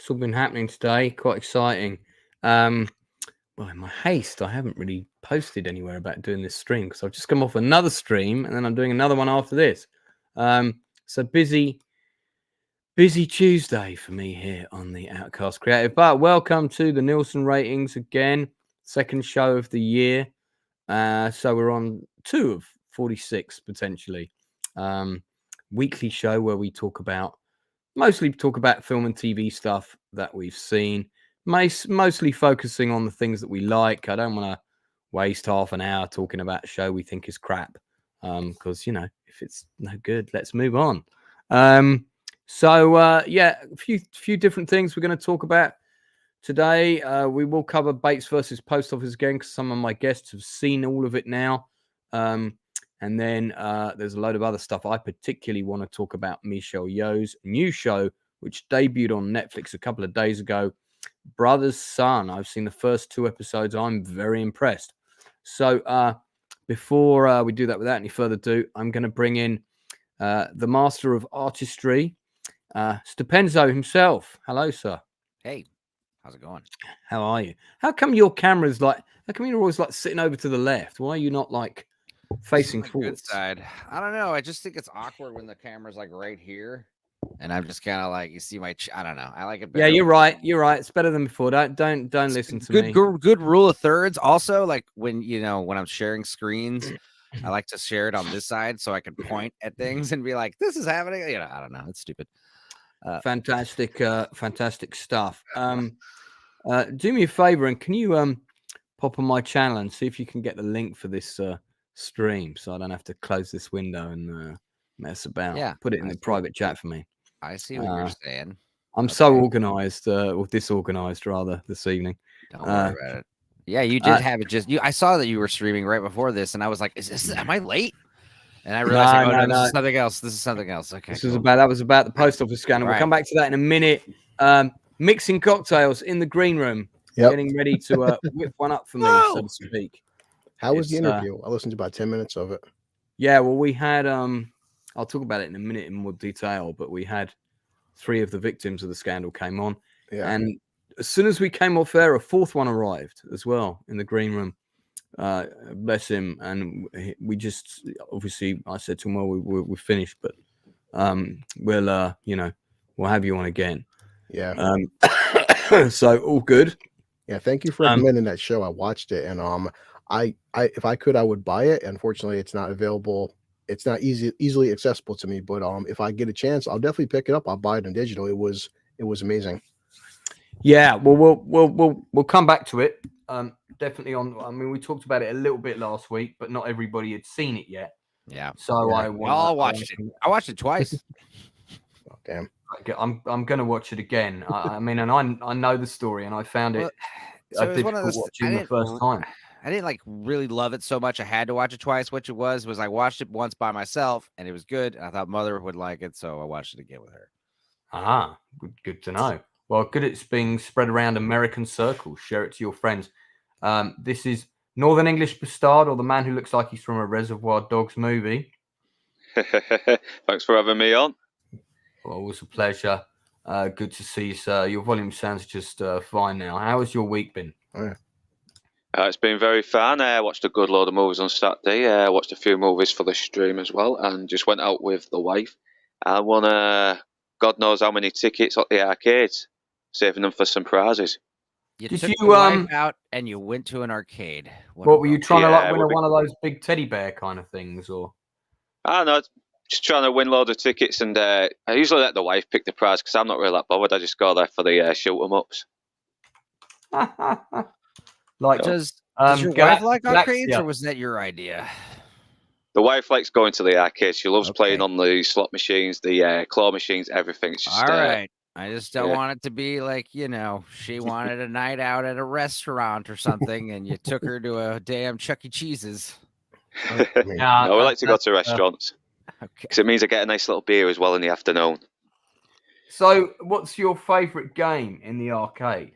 It's all been happening today. Quite exciting. Well, in my haste, I haven't really posted anywhere about doing this stream because I've just come off another stream and then I'm doing another one after this. So busy Tuesday for me here on the Outcast Creative. But welcome to the Nielsen ratings again, second show of the year. So we're on 2 of 46 potentially. Weekly show where we mostly talk about film and TV stuff that we've seen. Mostly focusing on the things that we like. I don't want to waste half an hour talking about a show we think is crap. Because, if it's no good, let's move on. So, a few different things we're going to talk about today. We will cover Bates versus Post Office again because some of my guests have seen all of it now. And then there's a load of other stuff. I particularly want to talk about Michelle Yeoh's new show, which debuted on Netflix a couple of days ago, Brother's Son. I've seen the first 2 episodes. I'm very impressed. So before we do that, without any further ado, I'm going to bring in the master of artistry, Stupenzo himself. Hello, sir. Hey, how's it going? How are you? How come your camera's how come you're always sitting over to the left? Why are you not facing forward? Good side. I don't know. I just think it's awkward when the camera's right here, and I'm just kind of you see my. I don't know. I like it better. Yeah, you're right. You're right. It's better than before. Don't listen to me. Good rule of thirds. Also, when I'm sharing screens, I like to share it on this side so I can point at things and be like, "This is happening." I don't know. It's stupid. Fantastic stuff. Do me a favor and can you pop on my channel and see if you can get the link for this stream so I don't have to close this window and mess about. Yeah, put it in the private chat for me. I see what you're saying. I'm so organized, or disorganized rather, this evening. Don't worry about it. Yeah, you did have it. I saw that you were streaming right before this, and I was like, am I late?" And I realized, this is something else. This is something else. Okay. That was about the post office scandal. Right. We'll come back to that in a minute. Mixing cocktails in the green room, getting ready to whip one up for me, so to speak. How was the interview? I listened to about 10 minutes of it. Yeah, well, we had, I'll talk about it in a minute in more detail, but we had 3 of the victims of the scandal came on. Yeah. And as soon as we came off air, a 4th one arrived as well in the green room. Bless him. And we just, obviously, I said to him, well, we're finished, but we'll have you on again. Yeah. So all good. Yeah. Thank you for recommending that show. I watched it, and I if I could, I would buy it. Unfortunately, it's not available. It's not easily accessible to me. But if I get a chance, I'll definitely pick it up. I'll buy it on digital. It was amazing. Yeah. Well, we'll come back to it. Definitely on. I mean, we talked about it a little bit last week, but not everybody had seen it yet. Yeah. So I watched it. I watched it twice. Oh, damn. I'm gonna watch it again. I mean, and I know the story, and I found it. So it was one of those, watching the first time. I didn't really love it so much. I had to watch it twice. What it was I watched it once by myself, and it was good. I thought Mother would like it, so I watched it again with her. Good to know. Well, good it's being spread around American circles. Share it to your friends. This is Northern English Bastard, or The Man Who Looks Like He's from a Reservoir Dogs movie. Thanks for having me on. Well, always a pleasure. Good to see you, sir. Your volume sounds just fine now. How has your week been? It's been very fun. I watched a good load of movies on Saturday. I watched a few movies for the stream as well, and just went out with the wife. I won God knows how many tickets at the arcades, saving them for some prizes. You took your wife out and you went to an arcade. What were you trying to win one of those big teddy bear kind of things, or? I don't know, just trying to win loads of tickets, and I usually let the wife pick the prize because I'm not really that bothered. I just go there for the shoot 'em ups. Does your wife like arcades, or was that your idea? The wife likes going to the arcade. She loves playing on the slot machines, the claw machines, everything. It's just, all right. I just don't want it to be she wanted a night out at a restaurant or something, and you took her to a damn Chuck E. Cheese's. No, we like to go to restaurants because it means I get a nice little beer as well in the afternoon. So, what's your favourite game in the arcade?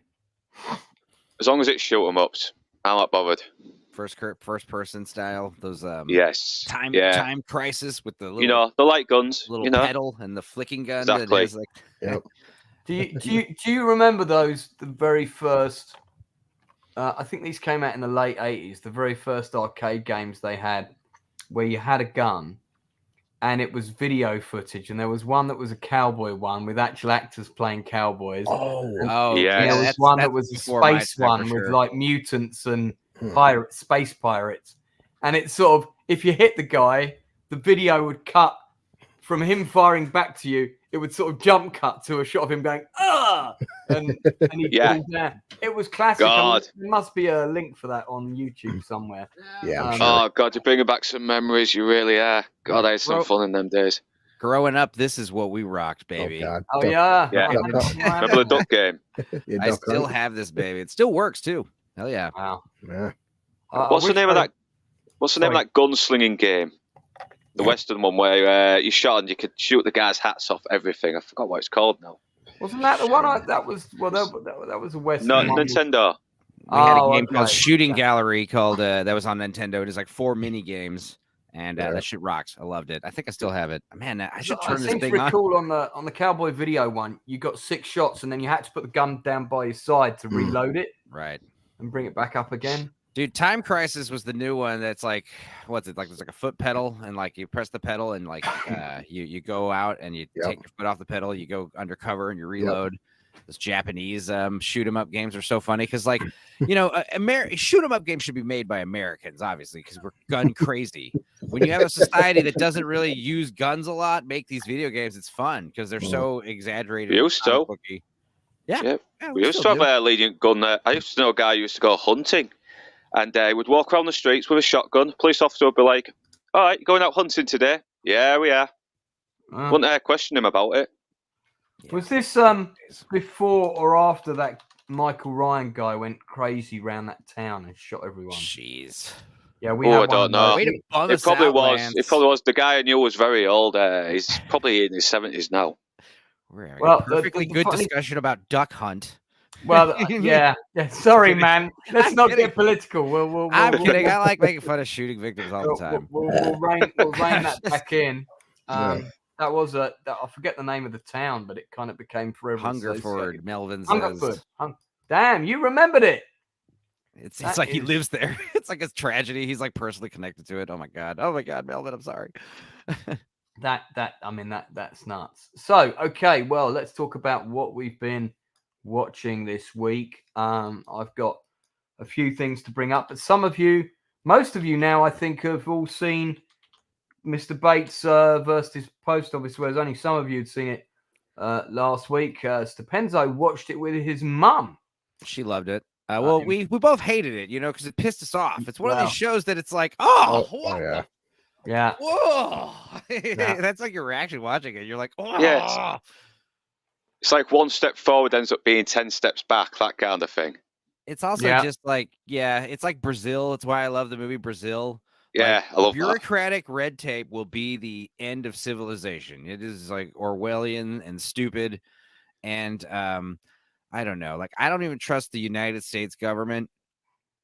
As long as it's shoot 'em ups, I'm not bothered. First person style, those yes, time crisis with the little, the light guns, little pedal and the flicking gun. Exactly. Do you remember those? The very first. I think these came out in the late 80s. The very first arcade games they had, where you had a gun, and it was video footage, and there was one that was a cowboy one with actual actors playing cowboys. Oh, Yeah. And there was that's- one that's that was a before my space time for one with sure. like mutants and pirates, space pirates. And it's sort of, if you hit the guy, the video would cut from him firing back to you. It would sort of jump cut to a shot of him going, ah, and he'd Yeah. fall down. It was classic. I mean, God. there must be a link for that on YouTube somewhere. Yeah, I'm Um, sure. Oh God, you're bringing back some memories. You really are. God, I had some Bro. fun in them days. Growing up, this is what we rocked, baby. Oh God. Oh Duck- yeah. Yeah. I Remember the duck game? yeah, I Duck still Hunt. have this baby. It still works too. Hell yeah. Wow. Yeah. What's the name of that? What's the name of that gunslinging game? The Western one where you shot and you could shoot the guy's hats off everything. I forgot what it's called now. Wasn't that the one? That was that was a Western No, one. Nintendo. We had a Oh, game called okay. Shooting Yeah. Gallery called that was on Nintendo. It was like 4 mini games, and Yeah. that shit rocks. I loved it. I think I still have it. Man, I should I turn this seem to thing on. recall on the cowboy video one, you got 6 shots and then you had to put the gun down by your side to reload it Right. and bring it back up again. Dude, Time Crisis was the new one that's like, what's it like? There's like a foot pedal, and like you press the pedal, and like you go out and you Yep. take your foot off the pedal, you go undercover and you reload. Those Japanese shoot 'em up games are so funny because, like, you know, shoot 'em up games should be made by Americans, obviously, because we're gun crazy. When you have a society that doesn't really use guns a lot, make these video games, it's fun because they're so exaggerated. We used to. comic booky. Yeah, We used to still have do. a lenient gun. I used to know a guy who used to go hunting, and he would walk around the streets with a shotgun. Police officer would be like, "All right, you going out hunting today?" "Yeah, we are." Wouldn't question him about it. Was this before or after that Michael Ryan guy went crazy around that town and shot everyone? Jeez. Yeah, we Oh, had I one don't of know. those. Way to bum It us probably out, was. Lance. It probably was. The guy I knew was very old. He's probably in his 70s now. We're having Well, a perfectly the good funny- discussion about Duck Hunt. Well, yeah. Sorry, man. Let's I'm not kidding. get political. I'm kidding. I like making fun of shooting victims all the time. We'll rein that back in. Yeah. That was I forget the name of the town, but it kind of became forever Hungerford, associated. Melvin Hungerford. says. Damn, you remembered it. It's That like he is- lives there. It's like a tragedy. He's like personally connected to it. Oh my god, Melvin, I'm sorry. That's nuts. So, okay, well, let's talk about what we've been watching this week. I've got a few things to bring up, but most of you now, I think, have all seen Mr. Bates versus Post Office, whereas only some of you had seen it last week. Stepenzo watched it with his mum. She loved it. Well, we both hated it, because it pissed us off. It's one of these shows that it's like, what yeah. Yeah. Whoa! Yeah. That's like your reaction watching it. You're like, oh, Yeah, It's like one step forward ends up being 10 steps back, that kind of thing. It's also just like, it's like Brazil. It's why I love the movie Brazil. Yeah, I love that. Bureaucratic red tape will be the end of civilization. It is like Orwellian and stupid. And I don't know. Like, I don't even trust the United States government.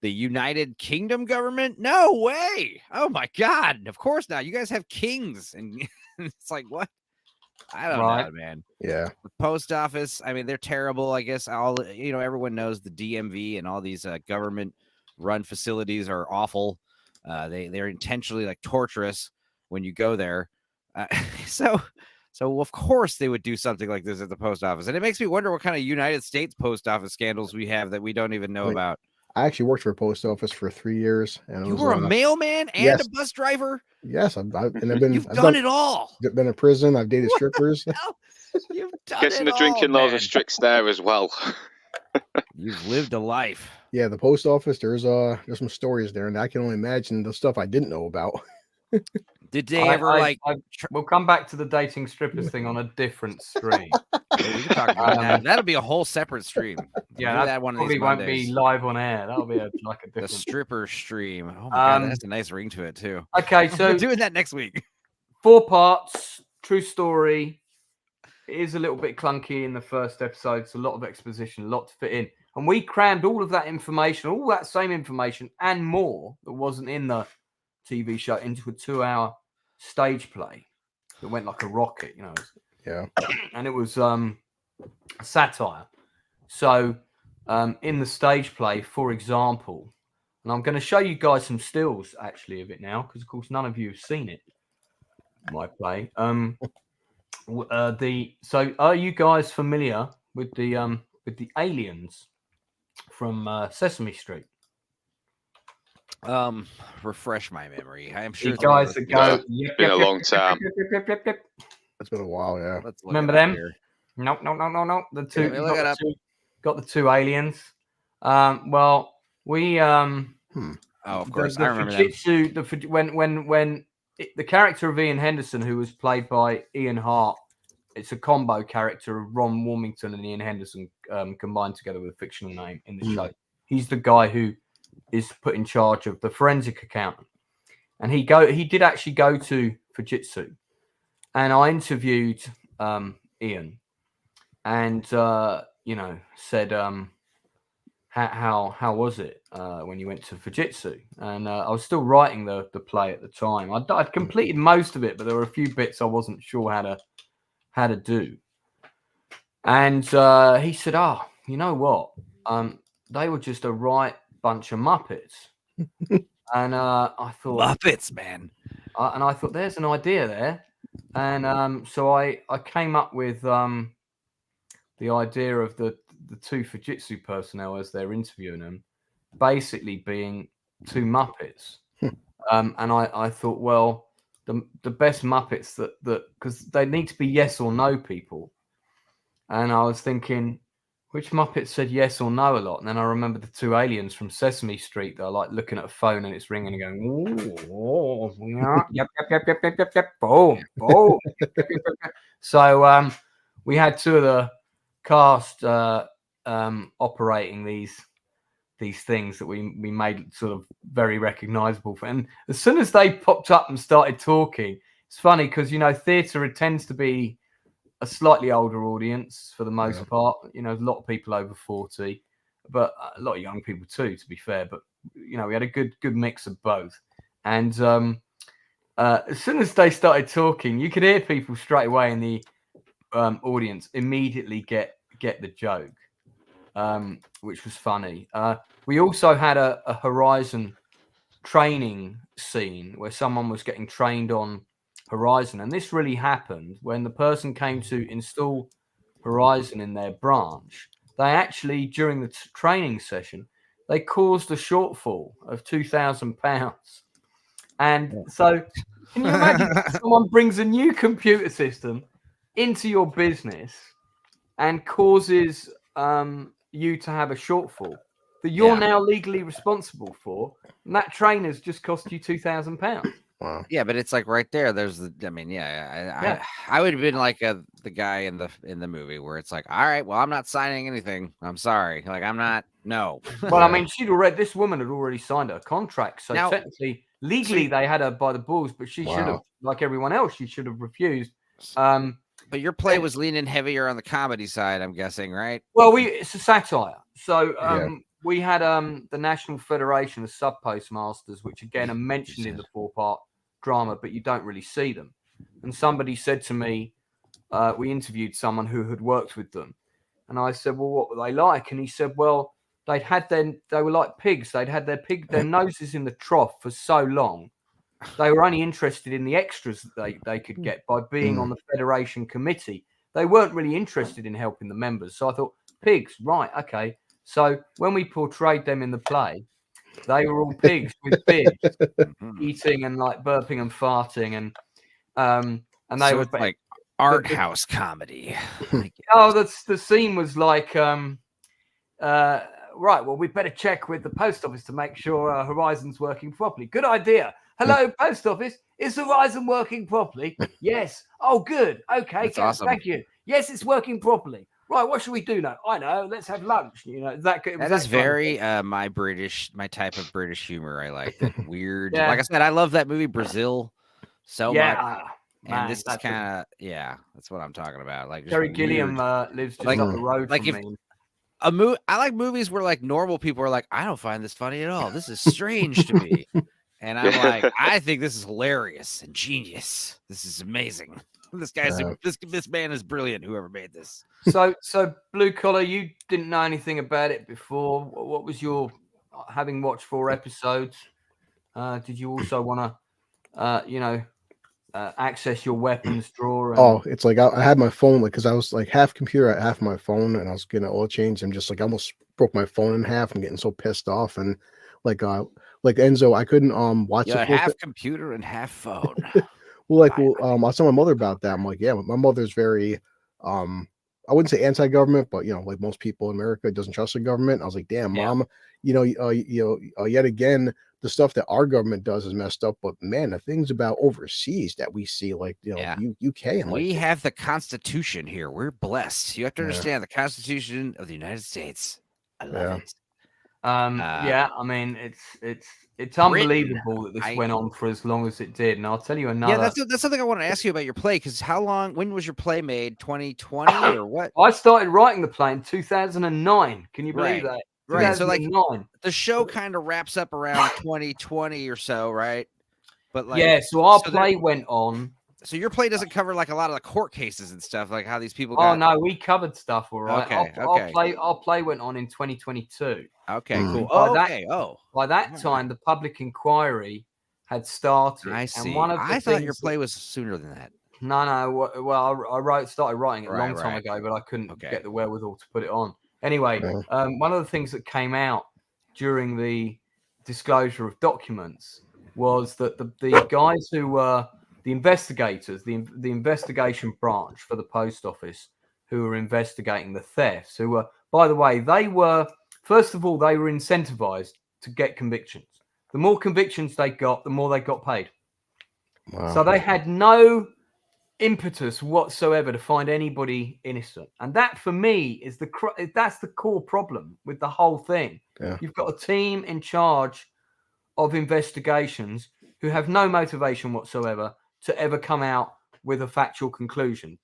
The United Kingdom government? No way. Oh my God. Of course not. You guys have kings. And it's like, what? I don't know, man. Yeah. The post office, I mean, they're terrible. I guess everyone knows the DMV and all these government run facilities are awful. They're intentionally like torturous when you go there. So of course they would do something like this at the post office. And it makes me wonder what kind of United States post office scandals we have that we don't even know about. I actually worked for a post office for 3 years, and You were a mailman and a bus driver. Yes, I've been. You've done it all. I've been in prison. I've dated strippers. You've done Guessing it the drinking all, laws man. are strict there as well. You've lived a life. Yeah, the post office. There's some stories there, and I can only imagine the stuff I didn't know about. Did they ever we'll come back to the dating strippers thing on a different stream. We can talk about that. That'll be a whole separate stream. Yeah, that one of probably these won't Mondays. be live on air. That'll be a The different stripper stream. Oh my God, that has a nice ring to it too. Okay, so We're doing that next week. 4 parts, true story. It is a little bit clunky in the first episode. It's a lot of exposition, a lot to fit in. And we crammed all of that information, all that same information and more that wasn't in the TV show into a 2-hour stage play that went like a rocket, Yeah. And it was satire. So in the stage play, for example, and I'm going to show you guys some stills actually of it now, because of course none of you have seen it. My play. So are you guys familiar with the aliens from Sesame Street? Refresh my memory. I'm sure The it's guys that go. Yeah, been a long time. It's been a while, yeah. Let's look Remember it up them? here. No. The two. Let me look it up. Got the two aliens. Well, we Oh, of course, I remember them. When the character of Ian Henderson, who was played by Ian Hart, it's a combo character of Ron Warmington and Ian Henderson combined together with a fictional name in the show. He's the guy who is put in charge of the forensic accountant, and he did actually go to Fujitsu, and I interviewed Ian, and said how was it when you went to Fujitsu? And I was still writing the play at the time. I'd completed most of it, but there were a few bits I wasn't sure how to do. And he said, you know what? They were just a right bunch of Muppets. And I thought, Muppets, man. And I thought, there's an idea there. And so I came up with the idea of the two Fujitsu personnel as they're interviewing them, basically being two Muppets. And I thought, well, the best Muppets that because they need to be yes or no people. And I was thinking, which Muppet said yes or no a lot? And then I remember the two aliens from Sesame Street that are like looking at a phone and it's ringing and going, oh, yeah, yep, oh. So we had two of the cast operating these things that we made sort of very recognizable for. And as soon as they popped up and started talking, it's funny because theatre tends to be a slightly older audience for the most part. A lot of people over 40, but a lot of young people too, to be fair. But we had a good mix of both. And as soon as they started talking, you could hear people straight away in the audience immediately get the joke, which was funny. We also had a Horizon training scene where someone was getting trained on Horizon, and this really happened when the person came to install Horizon in their branch. They actually, during the training session, they caused a shortfall of £2,000. And so, can you imagine someone brings a new computer system into your business and causes you to have a shortfall that you're now legally responsible for, and that trainer's just cost you £2,000. Wow. Yeah, but it's like right there. There's the. I mean, I would have been like the guy in the movie where it's like, all right, well, I'm not signing anything. I'm sorry, like I'm not. No. Well, I mean, this woman had already signed her contract, so now, technically, legally, they had her by the balls, but she should have, like everyone else, she should have refused. But your play was leaning heavier on the comedy side, I'm guessing, right? Well, it's a satire. So we had the National Federation of Sub Postmasters, which again are mentioned in the 4-part drama, but you don't really see them. And somebody said to me, we interviewed someone who had worked with them, and I said, well, what were they like? And he said, well, they were like pigs. They'd had their noses in the trough for so long. They were only interested in the extras that they could get by being on the Federation committee. They weren't really interested in helping the members. So I thought, pigs, right, okay. So when we portrayed them in the play, they were all pigs with beards, eating and like burping and farting, and they were like art house comedy. The scene was like, right, well, we better check with the post office to make sure Horizon's working properly. Good idea. Hello, post office. Is Horizon working properly? Yes. Oh, good. Okay. That's awesome. Thank you. Yes, it's working properly. Right. What should we do now? I know. Let's have lunch. That is very my type of British humor. I like that weird. Yeah. Like I said, I love that movie Brazil so much. Man, and this is kind of that's what I'm talking about. Like Terry Gilliam lives just up the road from me. I like movies where like normal people are like, I don't find this funny at all. This is strange to me. And I'm like, I think this is hilarious and genius. This is amazing. This man is brilliant. Whoever made this. So Blue Collar, you didn't know anything about it before. What was your, having watched 4 episodes? Did you also want to, access your weapons drawer? And... it's like I had my phone, like, because I was like half computer, half my phone, and I was getting oil change. I'm just like, I almost broke my phone in half. I'm getting so pissed off, and like Enzo, I couldn't watch Yeah, the half computer and half phone. Well, I was telling my mother about that. I'm like, yeah, my mother's very, I wouldn't say anti-government, but like most people in America, doesn't trust the government. I was like, damn, Mom, yet again, the stuff that our government does is messed up. But man, the things about overseas that we see, like UK, and we have the Constitution here. We're blessed. You have to understand the Constitution of the United States. I love it. I mean, it's unbelievable that this went on for as long as it did. And I'll tell you another. Yeah, that's something I want to ask you about your play. Because when was your play made? 2020 or what? I started writing the play in 2009. Can you believe that? Right. So like the show kind of wraps up around 2020 or so, right? But like, so our play went on. So your play doesn't cover like a lot of the court cases and stuff, like how these people. Oh no, we covered stuff. All right. Okay. Our play went on in 2022. Okay, cool. By that time, the public inquiry had started. I see. And I thought your play was sooner than that. No. Well, I started writing it a long time ago, but I couldn't get the wherewithal to put it on. Anyway, one of the things that came out during the disclosure of documents was that the guys who were the investigators, the investigation branch for the post office, who were investigating the thefts, who were, by the way, first of all, they were incentivized to get convictions. The more convictions they got, the more they got paid. Wow. So they had no impetus whatsoever to find anybody innocent. And that, for me, that's the core problem with the whole thing. Yeah. You've got a team in charge of investigations who have no motivation whatsoever to ever come out with a factual conclusion.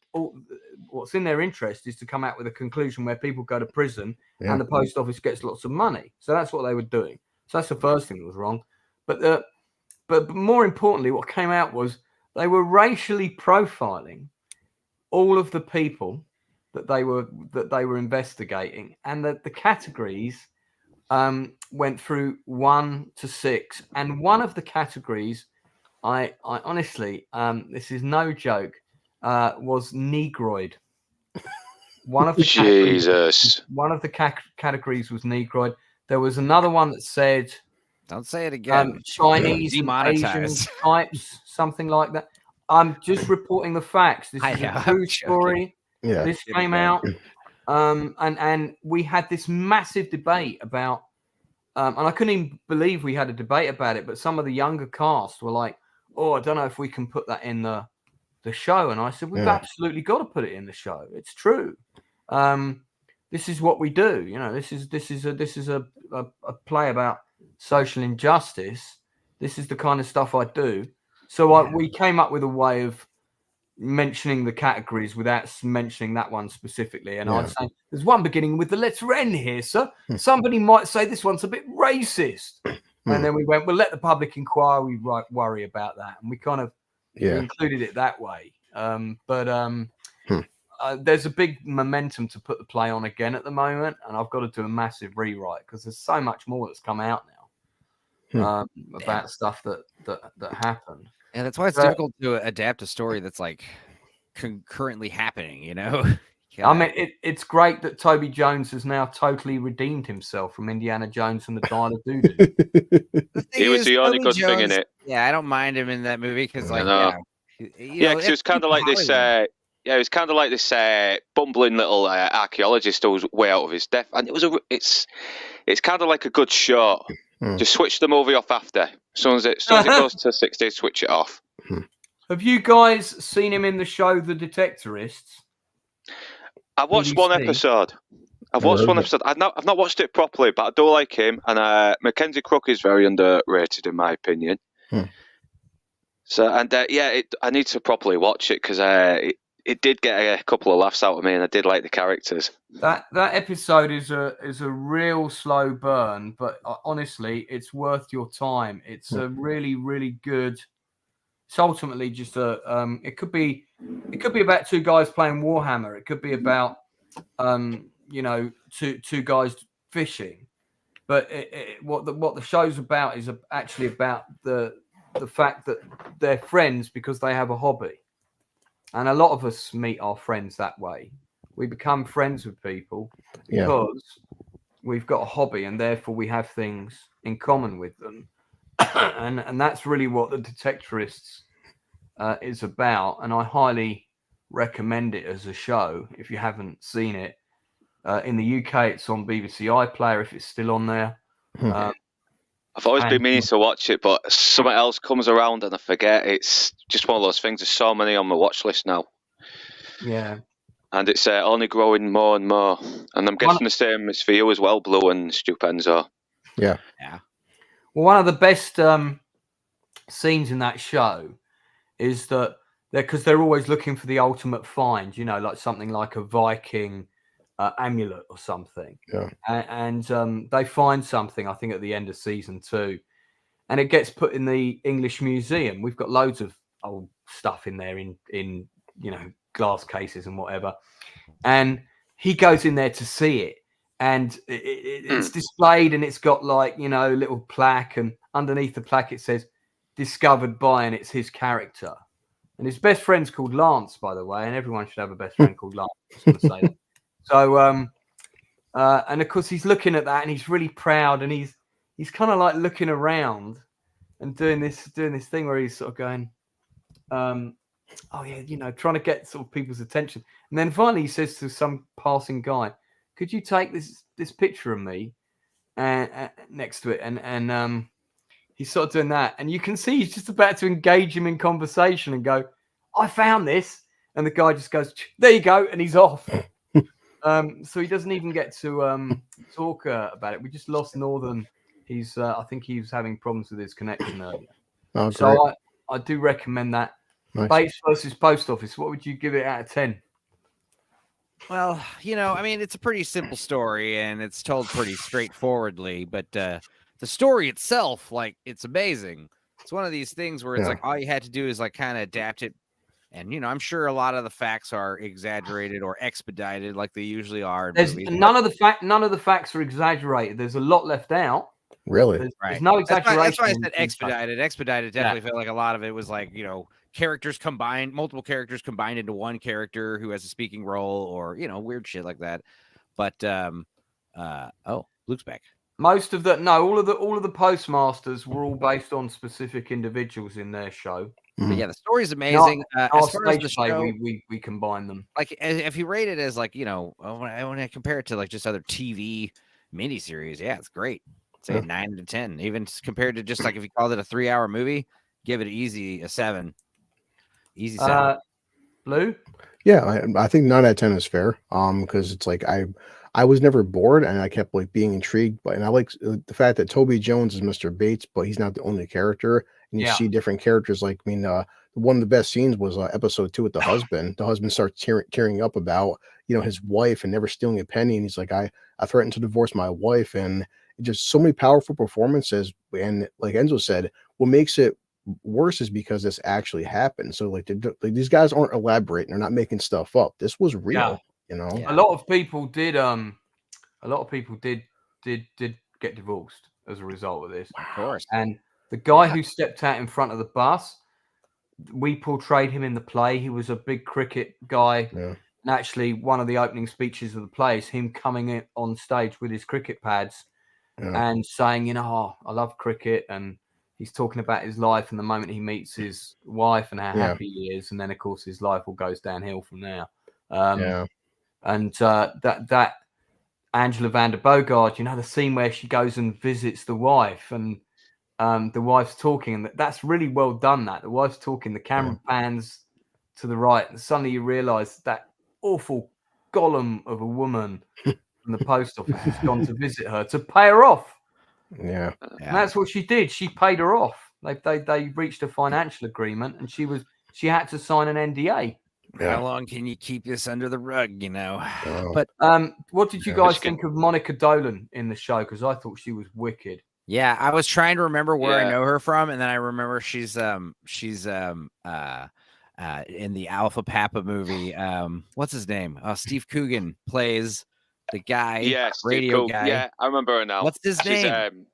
What's in their interest is to come out with a conclusion where people go to prison and the post office gets lots of money. So that's what they were doing. So that's the first thing that was wrong. But more importantly, what came out was they were racially profiling all of the people that they were investigating, and that the categories went through 1 to 6. And one of the categories, I honestly, this is no joke, was Negroid. One of the categories was Negroid. There was another one that said, don't say it again, Chinese, Asian types, something like that. I'm just reporting the facts. This is a true story. Yeah. This came out, and we had this massive debate about, and I couldn't even believe we had a debate about it. But some of the younger cast were like, "Oh, I don't know if we can put that in the show." And I said, "We've absolutely got to put it in the show. It's true. This is what we do. This is a play about social injustice. This is the kind of stuff I do." So we came up with a way of mentioning the categories without mentioning that one specifically. And I'd say, there's one beginning with the letter N here, sir. Somebody might say this one's a bit racist. And then we went, we'll let the public inquiry worry about that. And we kind of included it that way. There's a big momentum to put the play on again at the moment. And I've got to do a massive rewrite because there's so much more that's come out now about stuff that happened. And that's why it's difficult to adapt a story that's like concurrently happening, I mean, it's great that Toby Jones has now totally redeemed himself from Indiana Jones and the Dial of Doodoo. He was the only good thing in it. Yeah, I don't mind him in that movie because, like, because it was kind of like this. It was kind of like this bumbling little archaeologist who was way out of his depth, and it's kind of like a good shot. Just switch the movie off after. As soon as it goes to 60, switch it off. Have you guys seen him in the show The Detectorists? I watched one episode. I've not watched it properly, but I do like him. And Mackenzie Crook is very underrated, in my opinion. So, and I need to properly watch it because it did get a couple of laughs out of me, and I did like the characters. That episode is a real slow burn, but honestly, it's worth your time. It's a really, really good It's ultimately just it could be about two guys playing Warhammer. It could be about two guys fishing. But what the show's about is actually about the fact that they're friends because they have a hobby. And a lot of us meet our friends that way. We become friends with people because we've got a hobby and therefore we have things in common with them. and that's really what the Detectorists is about. And I highly recommend it as a show if you haven't seen it. In the UK, it's on BBC iPlayer if it's still on there. I've always been meaning to watch it, but something else comes around and I forget. It's just one of those things. There's so many on my watch list now. Yeah. And it's only growing more and more. And I'm guessing the same is for you as well, Blue and Stupenzo. Yeah. Well, one of the best scenes in that show is that because they're always looking for the ultimate find, like something like a Viking amulet or something. Yeah. And they find something, I think, at the end of season 2, and it gets put in the English Museum. We've got loads of old stuff in there in glass cases and whatever. And he goes in there to see it, and it's displayed, and it's got little plaque, and underneath the plaque it says discovered by, and it's his character. And his best friend's called Lance, by the way, and everyone should have a best friend called Lance. I was going to say that. So, and of course he's looking at that, and he's really proud, and he's kind of like looking around and doing this thing where he's sort of going, trying to get sort of people's attention. And then finally he says to some passing guy, "Could you take this picture of me next to it?" And he's sort of doing that, and you can see he's just about to engage him in conversation and go, "I found this," and the guy just goes, "There you go," and he's off. So he doesn't even get to talk about it. We just lost Northern. I think he was having problems with his connection earlier. Oh, so I do recommend that. Nice. Bates versus Post Office. What would you give it out of 10? Well, it's a pretty simple story and it's told pretty straightforwardly, but the story itself, it's amazing. It's one of these things where it's all you had to do is kind of adapt it. And, I'm sure a lot of the facts are exaggerated or expedited like they usually are. There's none of the facts are exaggerated. There's a lot left out. Really? There's no exaggeration. That's why I said expedited. Expedited definitely felt like a lot of it was characters combined, multiple characters combined into one character who has a speaking role or, weird shit like that. But, Luke's back. Most of all of the postmasters were all based on specific individuals in their show. But yeah, the story's amazing. As far as the show, we combine them. If you rate it as when I compare it to just other TV miniseries, yeah, it's great. Say 9 out of 10. Even compared to just if you called it a 3-hour movie, give it a 7. Easy 7. Blue? Yeah, I think 9 out of 10 is fair. Because it's I was never bored, and I kept being intrigued. And I like the fact that Toby Jones is Mr. Bates, but he's not the only character. And you see different characters. One of the best scenes was episode 2 with the husband. The husband starts tearing up about his wife and never stealing a penny, and he's like, I threatened to divorce my wife, and just so many powerful performances. And like Enzo said, what makes it worse is because this actually happened. So these guys aren't elaborating; they're not making stuff up. This was real. A lot of people did. Did get divorced as a result of this. Of course. And the guy who stepped out in front of the bus, we portrayed him in the play. He was a big cricket guy. Yeah. And actually, one of the opening speeches of the play is him coming in on stage with his cricket pads and saying, I love cricket. And he's talking about his life and the moment he meets his wife and how happy he is. And then, of course, his life all goes downhill from there. And that Angela van der Bogard, the scene where she goes and visits the wife and the wife's talking, and that's really well done. That the wife's talking, the camera pans to the right, and suddenly you realise that awful golem of a woman from the post office has gone to visit her to pay her off. Yeah. And that's what she did. She paid her off. They reached a financial agreement, and she had to sign an NDA. How long can you keep this under the rug, But what did you guys think of Monica Dolan in the show? Because I thought she was wicked. Yeah, I was trying to remember where I Yeah. know her from, and then I remember she's in the Alpha Papa movie. What's his name? Steve Coogan plays the guy, Yeah, Steve radio Cook. guy. Yeah, I remember her now. What's his She's, name?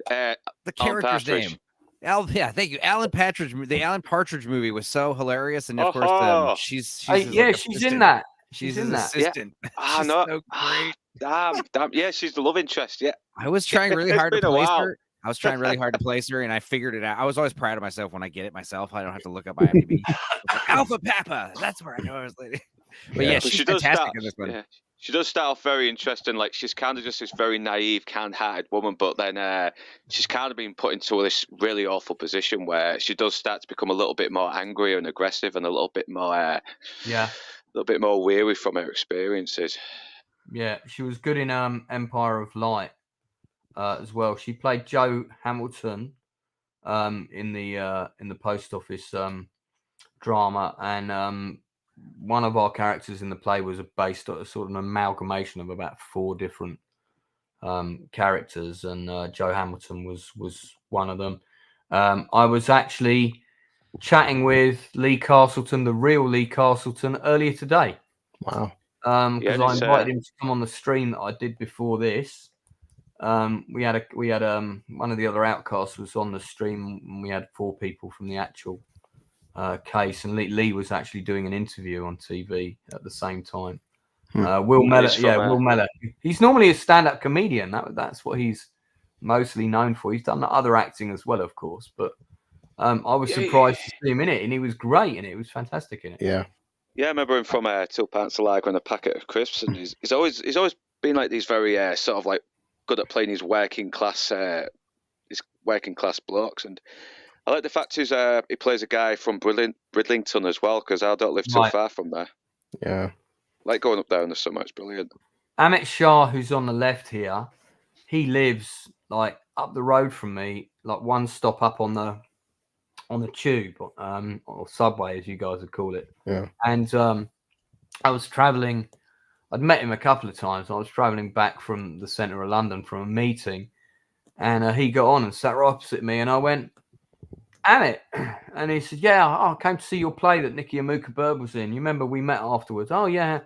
The character's Partridge. name. Yeah, thank you. Alan Partridge. The Alan Partridge movie was so hilarious, and of Oh. course, she's she's in assistant. that. She's in his that. assistant. She's no. so great. Damn. Yeah, she's the love interest. Yeah. I was trying really It's hard to been a place while. her. I was trying really hard to place her, and I figured it out. I was always proud of myself when I get it myself. I don't have to look up IMDb. Like, Alpha Papa. That's where I know I was lady. But yeah, she's fantastic in this one. Yeah. She does start off very interesting. Like, she's kind of just this very naive, kind-hearted woman, but then she's kind of been put into this really awful position where she does start to become a little bit more angry and aggressive, and a little bit more weary from her experiences. Yeah, she was good in Empire of Light as well. She played Jo Hamilton in the post office drama, and one of our characters in the play was based on a sort of an amalgamation of about 4 different characters, and Jo Hamilton was one of them. I was actually chatting with Lee Castleton, the real Lee Castleton, earlier today. Wow. Because I invited him to come on the stream that I did before this. We had one of the other outcasts was on the stream, and we had 4 people from the actual case, and Lee was actually doing an interview on TV at the same time. Will Mellor. He's normally a stand-up comedian. That's what he's mostly known for. He's done other acting as well, of course, but I was surprised to see him in it, and he was great in it. He was fantastic in it. Yeah. Yeah, I remember him from Two Pints of Lager and a Packet of Crisps, and he's always been like these very sort of like good at playing his working class blokes, and I like the fact he plays a guy from Bridlington as well, because I don't live too far from there. Yeah, like going up there in the summer. It's brilliant. Amit Shah, who's on the left here, he lives like up the road from me, like one stop up on the tube, or subway, as you guys would call it. Yeah. And I was traveling. I'd met him a couple of times. I was traveling back from the centre of London from a meeting, and he got on and sat right opposite me, and I went, Amit, and he said, "Yeah, I came to see your play that Nicky Amuka-Bird was in. You remember we met afterwards? Oh yeah,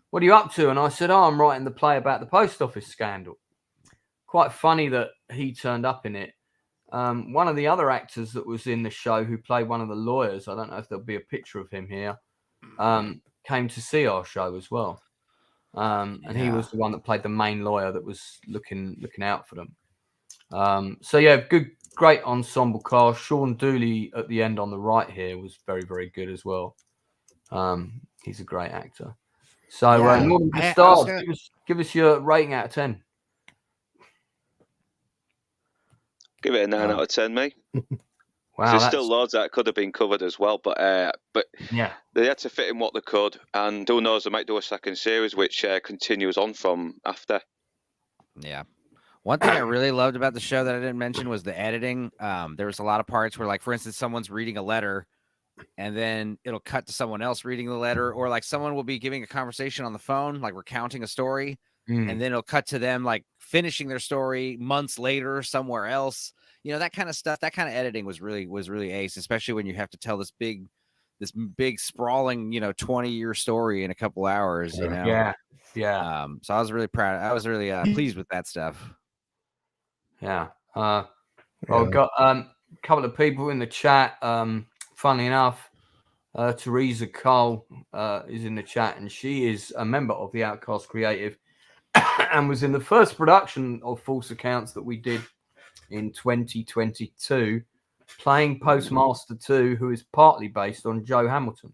what are you up to?" And I said, "Oh, I'm writing the play about the post office scandal." Quite funny that he turned up in it. One of the other actors that was in the show, who played one of the lawyers, I don't know if there'll be a picture of him here, came to see our show as well. And he was the one that played the main lawyer that was looking out for them. So yeah, great ensemble cast. Sean Dooley at the end on the right here was very, very good as well. He's a great actor. So Norman Gustard, give us your rating out of 10. Give it a 9 out of 10, mate. Wow, there's still loads that could have been covered as well, but yeah, they had to fit in what they could, and who knows, they might do a second series which continues on from after. Yeah. One thing I really loved about the show that I didn't mention was the editing. There was a lot of parts where, like, for instance, someone's reading a letter and then it'll cut to someone else reading the letter, or like someone will be giving a conversation on the phone, like recounting a story, and then it'll cut to them like finishing their story months later somewhere else. You know, that kind of stuff, that kind of editing was really ace, especially when you have to tell this big sprawling, 20-year story in a couple hours, you know? Yeah. So I was really proud. I was really pleased with that stuff. Yeah. I've got a couple of people in the chat. Funnily enough, Teresa Cole is in the chat, and she is a member of the Outcast Creative and was in the first production of False Accounts that we did in 2022, playing Postmaster 2, who is partly based on Jo Hamilton.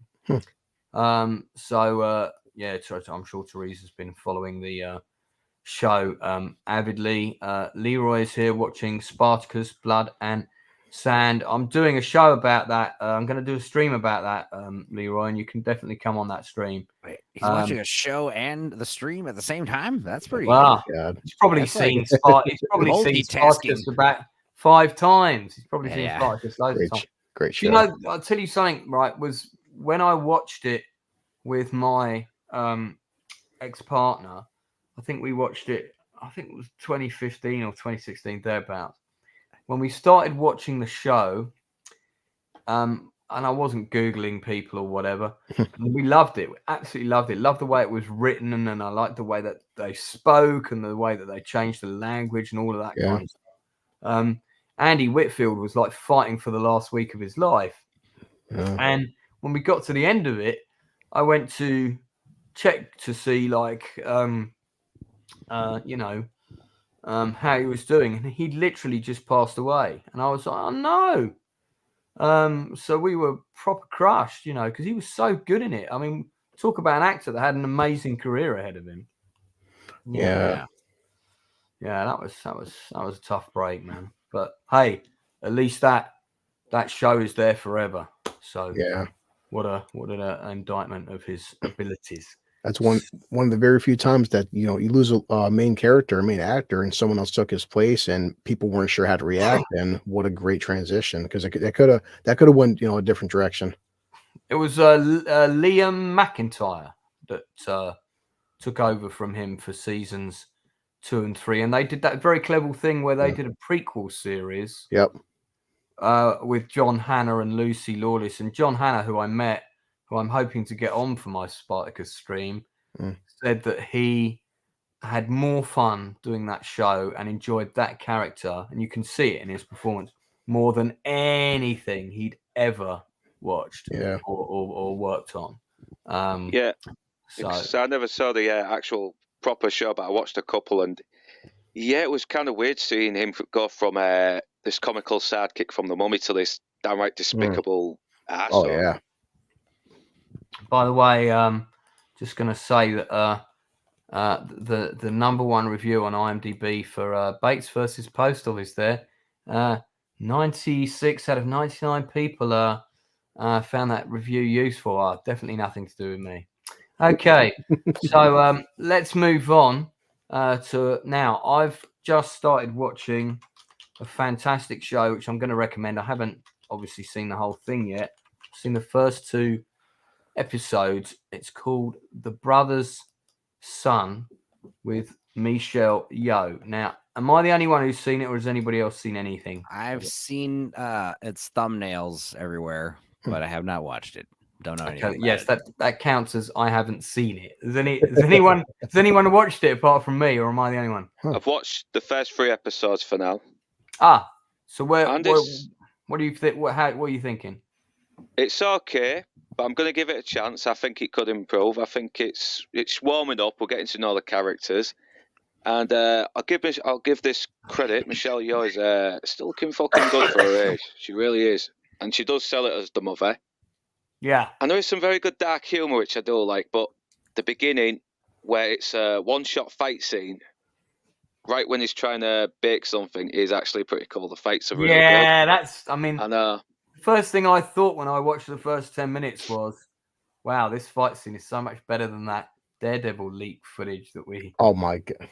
So I'm sure Teresa's been following the show avidly. Leroy is here watching Spartacus, Blood and Sand. I'm doing a show about that. I'm going to do a stream about that, Leroy, and you can definitely come on that stream. Wait, he's watching a show and the stream at the same time? That's pretty good. He's probably seen Spartacus about 5 times. He's probably seen Spartacus loads of times. Great show. You know, I'll tell you something, right, was when I watched it with my ex-partner, I think we watched it I think it was 2015 or 2016 thereabouts, when we started watching the show. And I wasn't Googling people or whatever. And we loved it. We absolutely loved it. Loved the way it was written, and I liked the way that they spoke and the way that they changed the language and all of that kind of stuff. Andy Whitfield was like fighting for the last week of his life. Yeah. And when we got to the end of it, I went to check to see like how he was doing, and he'd literally just passed away. And I was like, oh no. So we were proper crushed, because he was so good in it. I mean, talk about an actor that had an amazing career ahead of him. Yeah. That was a tough break, man. But hey, at least that show is there forever. So Yeah. what an indictment of his abilities. That's one of the very few times that you lose a main character, a main actor, and someone else took his place, and people weren't sure how to react. And what a great transition, because that could have went a different direction. It was Liam McIntyre that took over from him for seasons 2 and 3, and they did that very clever thing where they did a prequel series. Yep. With John Hannah and Lucy Lawless, and John Hannah, who I met, who I'm hoping to get on for my Spartacus stream, said that he had more fun doing that show and enjoyed that character, and you can see it in his performance, more than anything he'd ever watched or worked on. So I never saw the actual proper show, but I watched a couple, and it was kind of weird seeing him go from this comical sidekick from the Mummy to this downright despicable asshole. Oh yeah. By the way, just going to say that the number one review on IMDb for Bates versus Post Office there, 96 out of 99 people found that review useful. Definitely nothing to do with me. Okay, so let's move on to now. I've just started watching a fantastic show, which I'm going to recommend. I haven't obviously seen the whole thing yet. I've seen the first 2 episodes. It's called The Brother's Son with Michelle Yeoh. Now, am I the only one who's seen it, or has anybody else seen anything? I've seen its thumbnails everywhere, but I have not watched it. Don't know anything. Yes, that counts as I haven't seen it. Has anyone watched it apart from me, or am I the only one? I've watched the first 3 episodes for now. So what do you think? What are you thinking? It's okay, but I'm going to give it a chance. I think it could improve. I think it's warming up. We're getting to know the characters, and I'll give this credit. Michelle Yeoh is still looking fucking good for her age. She really is, and she does sell it as the mother. Yeah, and there is some very good dark humor which I do like. But the beginning, where it's a one-shot fight scene, right when he's trying to bake something, is actually pretty cool. The fights are really good. Yeah, I mean, the first thing I thought when I watched the first 10 minutes was, wow, this fight scene is so much better than that Daredevil leak footage that we... Oh, my God.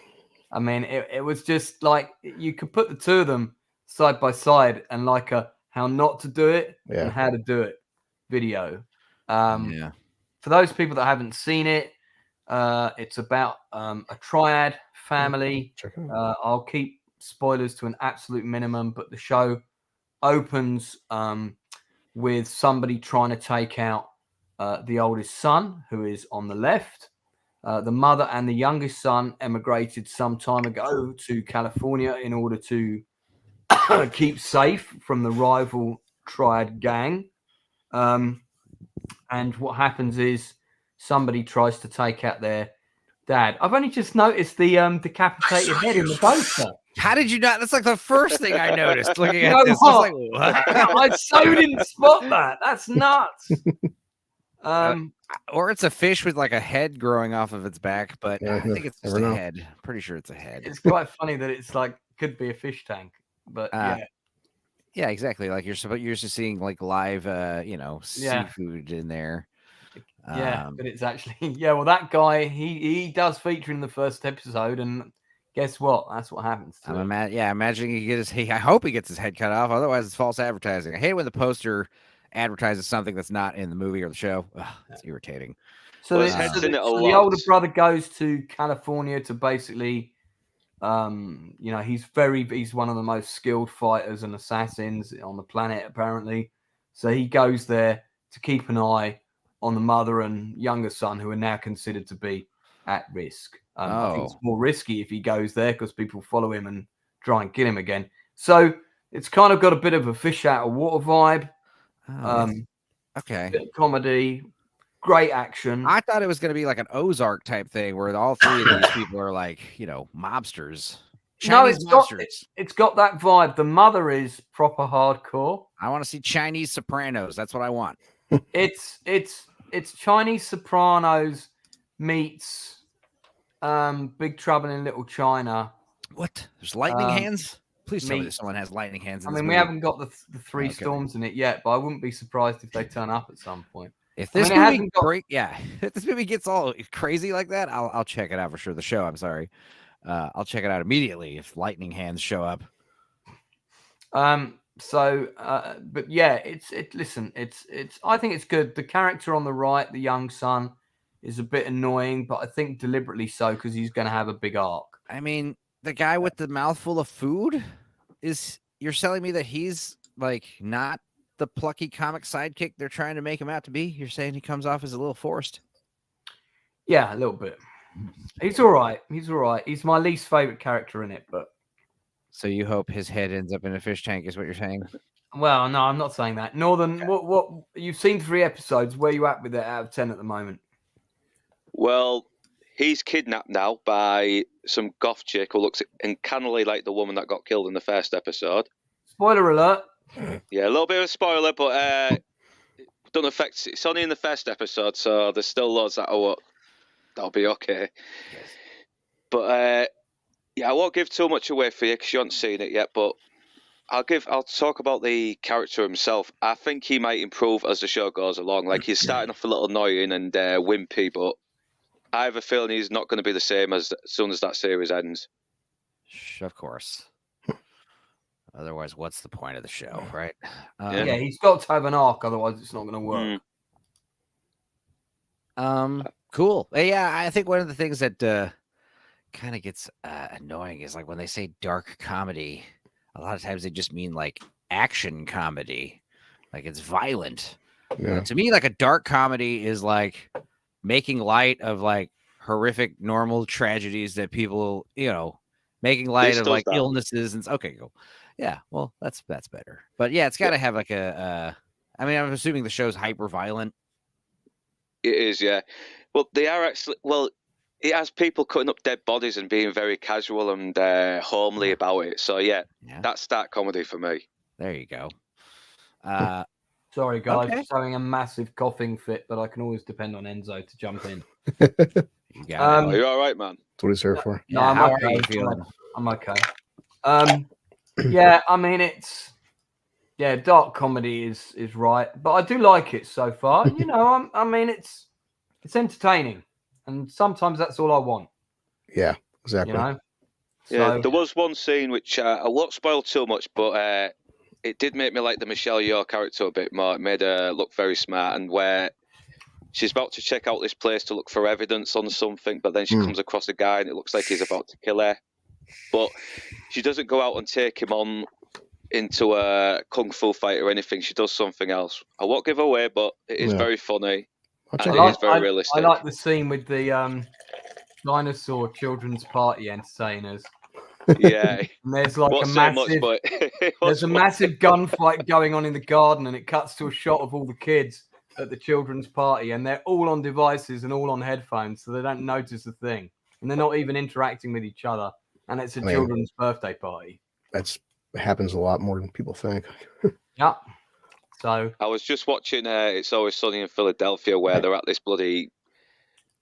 I mean, it was just like, you could put the 2 of them side by side and like a how not to do it and how to do it video. For those people that haven't seen it, it's about a triad family. I'll keep spoilers to an absolute minimum, but the show opens with somebody trying to take out the oldest son, who is on the left. The mother and the youngest son emigrated some time ago to California in order to keep safe from the rival triad gang. And what happens is somebody tries to take out their dad. I've only just noticed the decapitated head in the poster. How did you not? That's like the first thing I noticed looking at this. I was like, what? I so didn't spot that. That's nuts. Or it's a fish with like a head growing off of its back, but I think it's just a head. Pretty sure it's a head. It's quite funny that it's like could be a fish tank, but yeah, exactly. Like you're used to seeing like live, seafood in there. Yeah, but it's actually well, that guy he does feature in the first episode, and guess what? That's what happens. To him. Imagining I hope he gets his head cut off. Otherwise, it's false advertising. I hate when the poster advertises something that's not in the movie or the show. Ugh, it's irritating. So the older brother goes to California to basically You know, he's one of the most skilled fighters and assassins on the planet, apparently. So he goes there to keep an eye on the mother and younger son, who are now considered to be at risk. I think it's more risky if he goes there because people follow him and try and kill him again. So it's kind of got a bit of a fish out of water vibe. Okay. Bit of comedy, great action. I thought it was going to be like an Ozark type thing where all three of these people are like, mobsters. Chinese mobsters. It's got that vibe. The mother is proper hardcore. I want to see Chinese Sopranos. That's what I want. It's Chinese Sopranos meets Big Trouble in Little China. What? There's lightning hands? Please tell me that someone has lightning hands. We haven't got the three storms in it yet, but I wouldn't be surprised if they turn up at some point. If this movie if this movie gets all crazy like that, I'll check it out for sure. The show, I'm sorry, I'll check it out immediately if lightning hands show up. But yeah, it's. I think it's good. The character on the right, the young son, is a bit annoying, but I think deliberately so because he's going to have a big arc. I mean, the guy with the mouthful of food you're telling me that he's like not the plucky comic sidekick they're trying to make him out to be? You're saying he comes off as a little forced? Yeah, a little bit. He's all right. He's my least favorite character in it, but. So you hope his head ends up in a fish tank, is what you're saying? Well, no, I'm not saying that. Northern, what you've seen 3 episodes. Where are you at with it out of 10 at the moment? Well, he's kidnapped now by some goth chick who looks uncannily like the woman that got killed in the first episode. Spoiler alert. Yeah, a little bit of a spoiler, but it doesn't affect. It's only in the first episode, so there's still loads that'll be okay. Yes. But yeah, I won't give too much away for you because you haven't seen it yet. But I'll talk about the character himself. I think he might improve as the show goes along. Like, he's starting off a little annoying and wimpy, but I have a feeling he's not going to be the same as soon as that series ends. Of course. Otherwise, what's the point of the show, right? Yeah, he's got to have an arc, otherwise it's not going to work. Cool. Yeah, I think one of the things that kind of gets annoying is like when they say dark comedy, a lot of times they just mean like action comedy, like it's violent. Yeah. To me, like a dark comedy is like making light of like horrific normal tragedies that people, making light of like illnesses and okay, cool. Yeah, well, that's better. But yeah, it's got to have like I mean, I'm assuming the show's hyper violent. It is, yeah. Well, they are actually. Well, it has people cutting up dead bodies and being very casual and homely about it. So yeah, that's that comedy for me. There you go. Sorry, guys, just having a massive coughing fit, but I can always depend on Enzo to jump in. You got it. You're all right, man. That's what he's here for. No, I'm okay. How are you feeling? I'm okay. Yeah, I mean, dark comedy is right, but I do like it so far. I mean, it's entertaining, and sometimes that's all I want. Yeah, exactly. Yeah, there was one scene which I won't spoil too much, but it did make me like the Michelle Yeoh character a bit more. It made her look very smart, and where she's about to check out this place to look for evidence on something, but then she comes across a guy and it looks like he's about to kill her. But she doesn't go out and take him on into a kung fu fight or anything. She does something else. I won't give away, but it is very funny. And it is very realistic. I like the scene with the dinosaur children's party entertainers. Yeah. And there's like there's a massive gunfight going on in the garden, and it cuts to a shot of all the kids at the children's party, and they're all on devices and all on headphones, so they don't notice a thing. And they're not even interacting with each other. And it's a children's birthday party. It happens a lot more than people think. Yeah. So I was just watching It's Always Sunny in Philadelphia, where they're at this bloody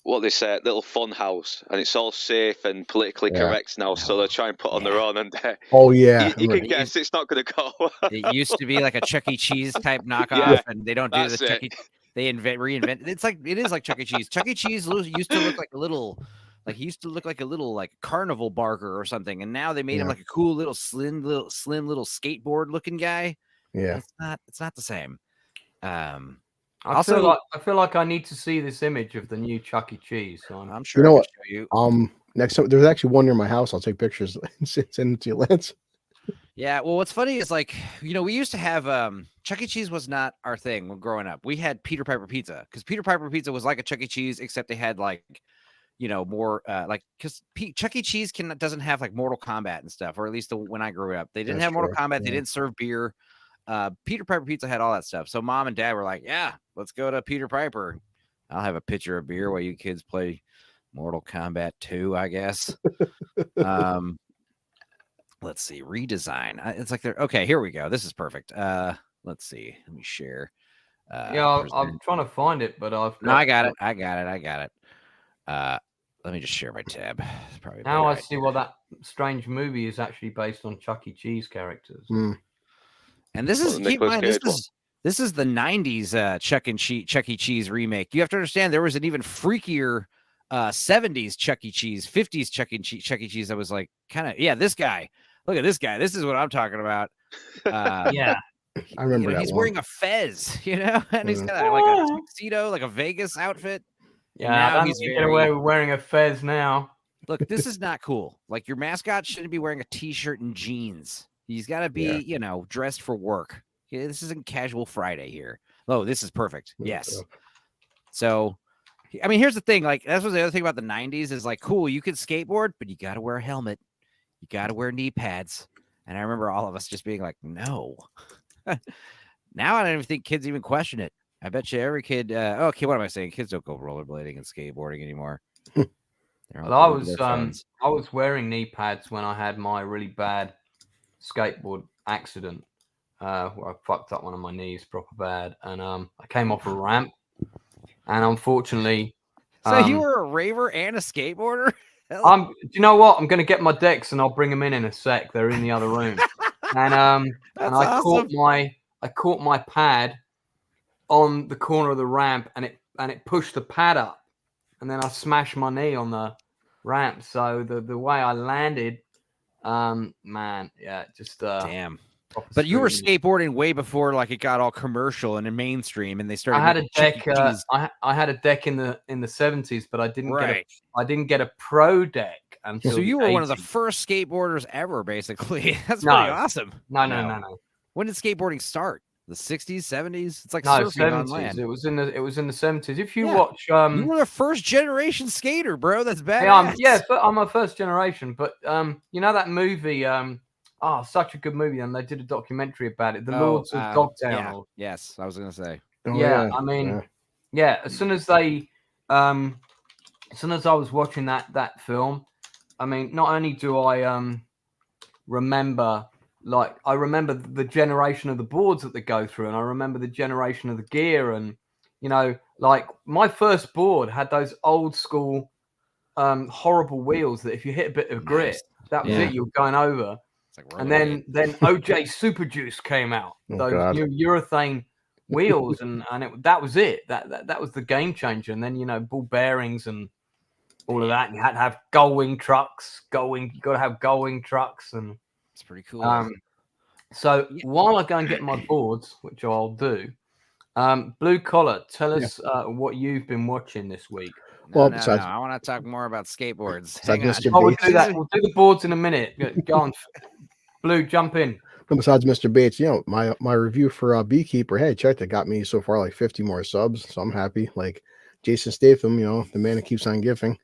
little fun house, and it's all safe and politically correct now, so they're trying to put on their own, and you can guess it's not going to go. It used to be like a Chuck E. Cheese type knockoff, and they don't do the Chuck E. They reinvent. It is like Chuck E. Cheese. Chuck E. Cheese used to look like a little. Like he used to look like a little like carnival barker or something, and now they made him like a cool little slim little skateboard looking guy. Yeah, it's not the same. I feel like I need to see this image of the new Chuck E. Cheese. So I'm sure. You know what? Next time, there's actually one near my house. I'll take pictures and send it to you, Lance. Yeah, well, what's funny is like, we used to have Chuck E. Cheese was not our thing when growing up. We had Peter Piper Pizza because Peter Piper Pizza was like a Chuck E. Cheese, except they had like, more like because Chuck E. Cheese doesn't have like Mortal Kombat and stuff, or at least when I grew up, they didn't have Mortal Kombat. Yeah. They didn't serve beer. Peter Piper Pizza had all that stuff. So mom and dad were like, "Yeah, let's go to Peter Piper. I'll have a pitcher of beer while you kids play Mortal Kombat 2, I guess." Let's see, redesign. It's like they're okay. Here we go. This is perfect. Let's see. Let me share. I'm trying to find it, but I got it. Let me just share my tab. It's probably now I see what that strange movie is actually based on Chuck E. Cheese characters. And this is keep in mind, this is the 90s Chuck E. Cheese remake. You have to understand there was an even freakier 70s Chuck E. Cheese, 50s Chuck E. Cheese that was like kind of this guy. Look at this guy. This is what I'm talking about. Yeah. I remember that he's one. wearing a fez, and he's got like a tuxedo, like a Vegas outfit. Yeah, I don't think you get away with wearing a fez now. Look, this is not cool. Like your mascot shouldn't be wearing a t-shirt and jeans. He's got to be, dressed for work. Yeah, this isn't casual Friday here. Oh, this is perfect. Yes. So, I mean, here's the thing. Like, that's what the other thing about the 90s is like, cool, you can skateboard, but you got to wear a helmet. You got to wear knee pads. And I remember all of us just being like, no. Now I don't even think kids even question it. I bet you every kid. Okay, what am I saying? Kids don't go rollerblading and skateboarding anymore. Well, I was wearing knee pads when I had my really bad skateboard accident where I fucked up one of my knees proper bad, and I came off a ramp, and unfortunately, so you were a raver and a skateboarder. Do you know what? I'm going to get my decks and I'll bring them in a sec. They're in the other room, and I awesome. caught my pad on the corner of the ramp, and it pushed the pad up, and then I smashed my knee on the ramp. So the way I landed, damn. But you were skateboarding way before like it got all commercial and mainstream, and they started. I had a deck. I had a deck in the 70s, but I didn't get a pro deck until. So you were one of the first skateboarders ever, basically. That's pretty awesome. No. When did skateboarding start? The 60s, 70s? It's like surfing 70s. On land. It was in the 70s. If you watch, you were the first generation skater, bro. That's bad. I'm a first generation. But you know that movie, such a good movie, and they did a documentary about it. The Lords of Dogtown. Yeah. Yes, I was gonna say. As soon as I was watching that film, I mean, not only do I remember. Like, I remember the generation of the boards that they go through, and I remember the generation of the gear. And, like my first board had those old school, horrible wheels that if you hit a bit of grit, that was it, you're going over. And then OJ Super Juice came out, those new urethane wheels, and that was it. That was the game changer. And then, ball bearings and all of that. And you had to have gull-wing trucks. You got to have gull-wing trucks, and it's pretty cool. So while I go and get my boards, which I'll do, Blue Collar, tell us what you've been watching this week. I want to talk more about skateboards. We'll do that. We'll do the boards in a minute. Go on, Blue, jump in. Besides Mr. Bates, my review for Beekeeper, hey, check that got me so far like 50 more subs, so I'm happy. Like Jason Statham, the man that keeps on giving.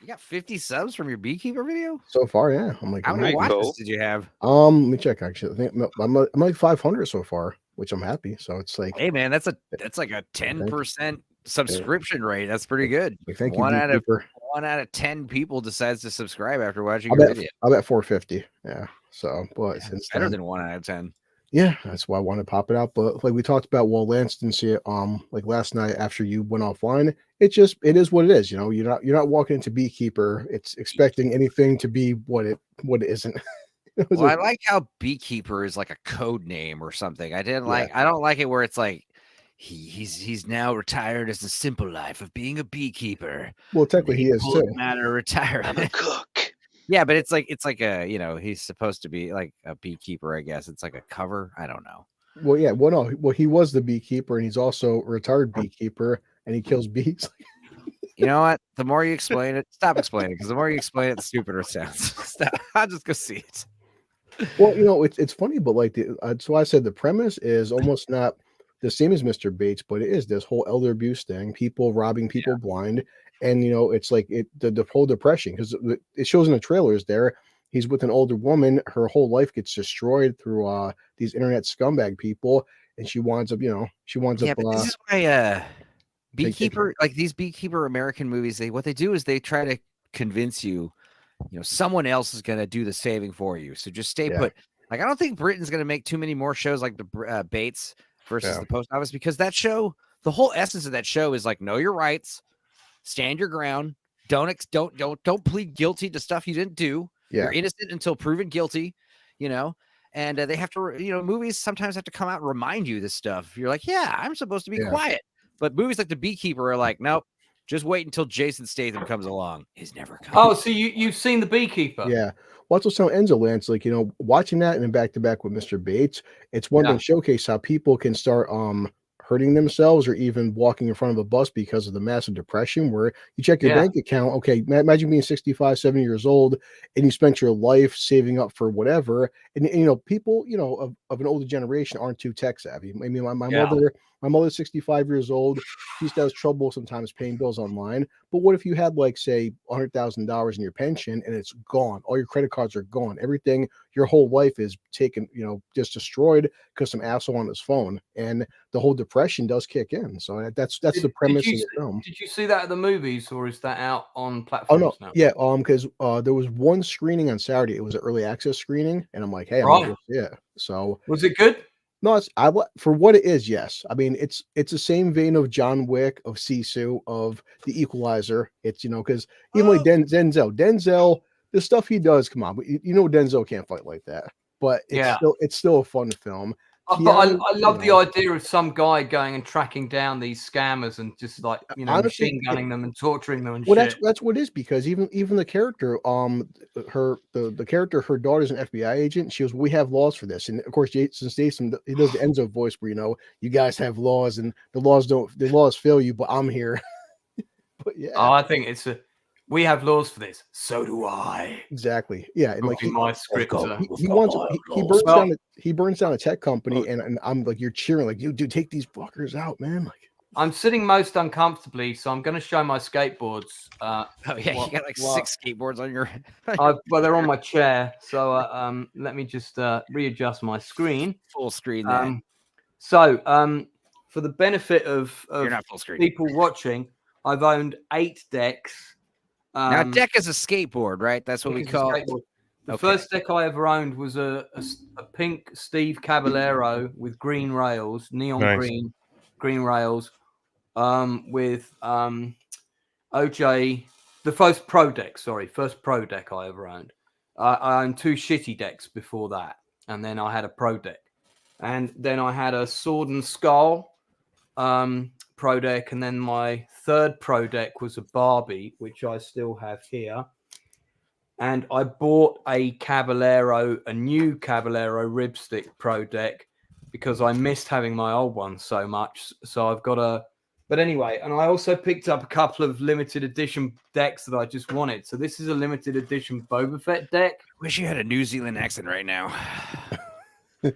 You got 50 subs from your Beekeeper video so far, yeah. I'm like, how many watches did you have? Let me check. Actually, I think I'm like 500 so far, which I'm happy. So it's like, hey man, that's like a 10% subscription rate. That's pretty good. Thank you. 1 out of 10 people decides to subscribe after watching your video. I bet 450. Yeah. So, but it's better than 1 out of 10. Yeah, that's why I want to pop it out. But like we talked about, Lance didn't see it. Like last night after you went offline, it is what it is. You're not walking into Beekeeper. It's expecting anything to be what it isn't. Well, I like how Beekeeper is like a code name or something. I don't like it where it's like he's now retired as the simple life of being a beekeeper. Well, technically he is too. Matter retirement. I'm a cook. Yeah, but it's like a he's supposed to be like a beekeeper, I guess. It's like a cover. I don't know. Well, yeah. Well, no. Well, he was the beekeeper, and he's also a retired beekeeper, and he kills bees. You know what? The more you explain it, stop explaining, because the more you explain it, the stupider it sounds. Stop. I'll just go see it. Well, you know, it's funny, but like so I said the premise is almost not the same as Mr. Bates, but it is this whole elder abuse thing, people robbing people blind, and you know, it's like the whole depression because it shows in the trailers there. He's with an older woman, her whole life gets destroyed through these internet scumbag people, and she winds up, Yeah, but this is why beekeeper, like these beekeeper American movies, what they do is they try to convince you, someone else is going to do the saving for you. So just stay put. Like, I don't think Britain's going to make too many more shows like the Bates versus the Post Office, because that show, the whole essence of that show is like, know your rights, stand your ground, don't plead guilty to stuff you didn't do. You're innocent until proven guilty, and they have to, movies sometimes have to come out and remind you this stuff. You're like, yeah, I'm supposed to be quiet. But movies like The Beekeeper are like, nope, just wait until Jason Statham comes along. He's never coming. Oh, so you've seen The Beekeeper? Yeah. Well, that's what Enzo Lance, like, watching that and then back to back with Mr. Bates, it's one thing to showcase how people can start hurting themselves or even walking in front of a bus because of the massive depression where you check your bank account. Okay, imagine being 65, 70 years old and you spent your life saving up for whatever. And people, of an older generation aren't too tech savvy. I mean, my mother's 65 years old. She still has trouble sometimes paying bills online. But what if you had, like, say, $100,000 in your pension and it's gone? All your credit cards are gone. Everything, your whole life is taken, just destroyed because some asshole on his phone. And the whole depression does kick in. So that's the premise of the film. Did you see that at the movies, or is that out on platforms now? Yeah, because there was one screening on Saturday. It was an early access screening, and I'm like, hey, I'm gonna go see it. So was it good? No, for what it is, yes. I mean, it's the same vein of John Wick, of Sisu, of The Equalizer. It's because even like Denzel, the stuff he does, come on, but Denzel can't fight like that. But it's still a fun film. But I love the idea of some guy going and tracking down these scammers and just like honestly, machine gunning them and torturing them and shit. That's what it is, because even the character, the character, her daughter's an FBI agent. She goes, we have laws for this, and of course Jason Statham, he does the Enzo voice where you guys have laws and the laws fail you, but I'm here. But I think we have laws for this. So do I. Exactly. Yeah. And like my script. He burns down a tech company, and I'm like, you're cheering, like, dude, take these fuckers out, man. Like, I'm sitting most uncomfortably, so I'm going to show my skateboards. You got like 6 skateboards on your. Well, they're on my chair, so let me just readjust my screen. Full screen. There. So for the benefit of you're not full screen. People watching, I've owned 8 decks. Now, deck is a skateboard, right? That's what we call it. The first deck I ever owned was a pink Steve Caballero with green rails, neon green rails, with OJ. The first pro deck I ever owned. I owned 2 shitty decks before that, and then I had a pro deck, and then I had a Sword and Skull pro deck, and then my third pro deck was a Barbie, which I still have here. And I bought a new Caballero Ribstick pro deck because I missed having my old one so much. So I've got but anyway, and I also picked up a couple of limited edition decks that I just wanted. So this is a limited edition Boba Fett deck. Wish you had a New Zealand accent right now. I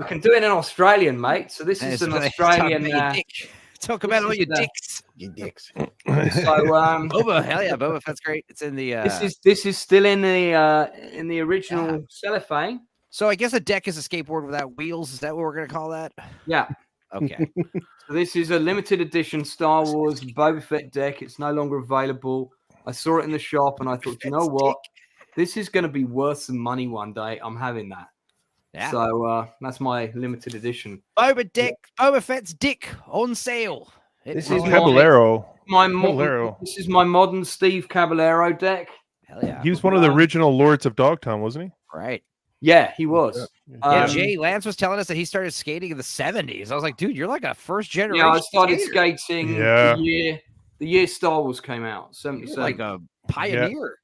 can do it in Australian, mate. So this is an Australian. Talk about all your dicks. Your dicks. So Boba, hell yeah, Boba Fett's great. It's in the this is still in the original cellophane. So I guess a deck is a skateboard without wheels. Is that what we're gonna call that? Yeah. Okay. So this is a limited edition Star Wars Boba Fett deck. It's no longer available. I saw it in the shop and I thought, you know what? This is gonna be worth some money one day. I'm having that. Yeah. So that's my limited edition. Boba Fett's dick on sale. This is Caballero. This is my modern Steve Caballero deck. Hell yeah. He was one of the original Lords of Dogtown, wasn't he? Right. Yeah, he was. Jay Lance was telling us that he started skating in the 70s. I was like, dude, you're like a first generation. Yeah, I started skating the year Star Wars came out, 77. You're like a pioneer.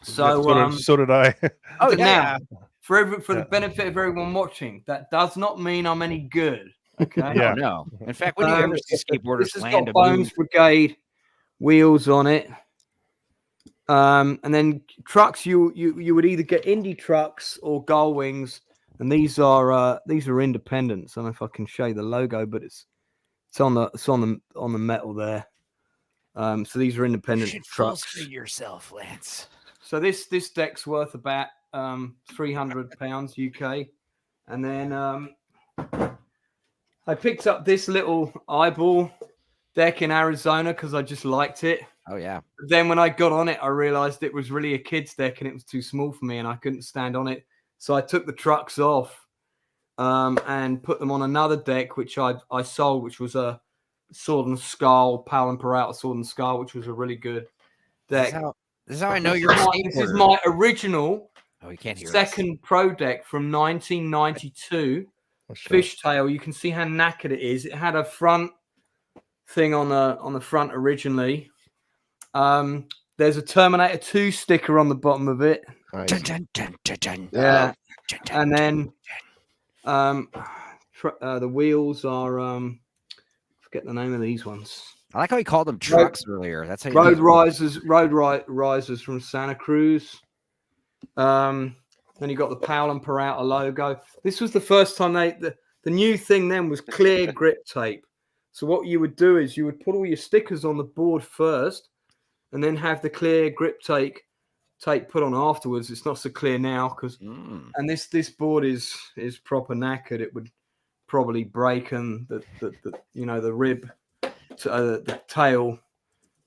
So so did I. Oh yeah. For the benefit of everyone watching, that does not mean I'm any good. Okay. No. In fact, when do you ever see skateboarders this has land got Bones Brigade wheels on it. And then trucks, you would either get Indy trucks or Gull Wings, and these are independents. I don't know if I can show you the logo, but it's on the metal there. So these are independent trucks. Yourself, Lance. So this deck's worth about £300 UK, and then I picked up this little eyeball deck in Arizona because I just liked it. Oh yeah. But then when I got on it, I realized it was really a kid's deck and it was too small for me, and I couldn't stand on it. So I took the trucks off and put them on another deck, which I sold, which was a Sword and Skull, Powell and Peralta Sword and Skull, which was a really good deck. This is how I know you're a skateboarder. This is my original you can't hear second pro deck from 1992. Fishtail. You can see how knackered it is. It had a front thing on the front originally. There's a Terminator 2 sticker on the bottom of it. Nice. Yeah. And then the wheels are forget the name of these ones. I like how he called them trucks earlier. That's how Road Risers from Santa Cruz. Then you got the Powell and Peralta logo. This was the first time the new thing then was clear grip tape. So what you would do is you would put all your stickers on the board first, and then have the clear grip tape put on afterwards. It's not so clear now because, and this board is proper knackered. It would probably break, and the rib, the tail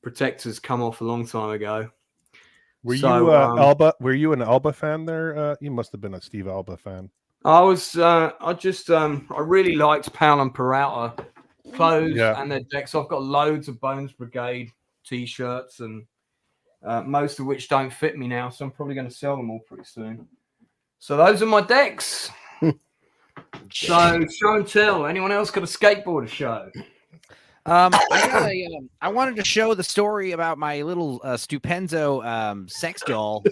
protectors come off a long time ago. Were you Alba? Were you an Alba fan there? You must have been a Steve Alba fan. I was. I really liked Powell and Peralta clothes and their decks. I've got loads of Bones Brigade T-shirts, and most of which don't fit me now, so I'm probably going to sell them all pretty soon. So those are my decks. So show and tell. Anyone else got a skateboard to show? I wanted to show the story about my little Stupenzo sex doll,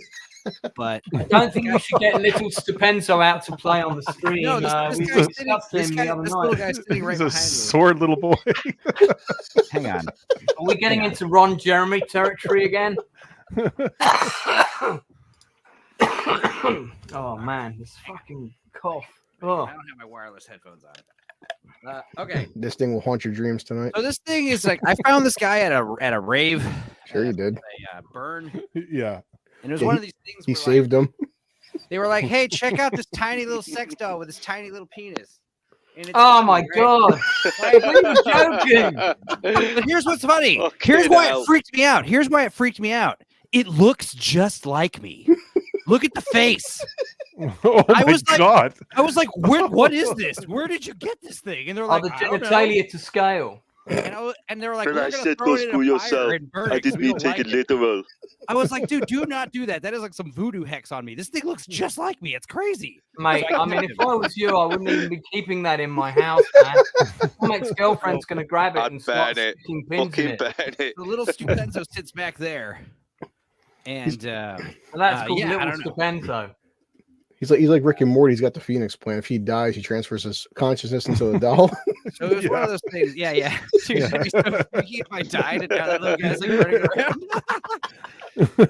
but I don't think you should get little Stupenzo out to play on the stream. No, this little guy's sitting right behind me. He's a sword little boy. Hang on. Are we getting into Ron Jeremy territory again? Oh man, this fucking cough. Oh. I don't have my wireless headphones on. Okay. This thing will haunt your dreams tonight. So this thing is like, I found this guy at a rave. Sure you did. A burn. Yeah. And it was one of these things. He saved him. They were like, "Hey, check out this tiny little sex doll with this tiny little penis." Oh my god! Like, we were joking. But here's what's funny. Here's why it freaked me out. It looks just like me. Look at the face. Oh my god! I was like, what is this? Where did you get this thing? And they're like, the genitalia to scale. And they were like, When we're I gonna said throw go it in screw a yourself, fire and burn I it 'cause didn't we mean don't take like it literal. I was like, dude, do not do that. That is like some voodoo hex on me. This thing looks just like me. It's crazy. Mate, I mean, if I was you, I wouldn't even be keeping that in my house, man. My ex-girlfriend's going to grab it and start sticking pins in it. The little Stupenzo sits back there. And well, that's called yeah, Little Stupenzo. He's like Rick and Morty. He's got the Phoenix plan. If he dies, he transfers his consciousness into the doll. So it was one of those things. Yeah. Dude, that'd be so freaky if I died and now that little guy's like running around.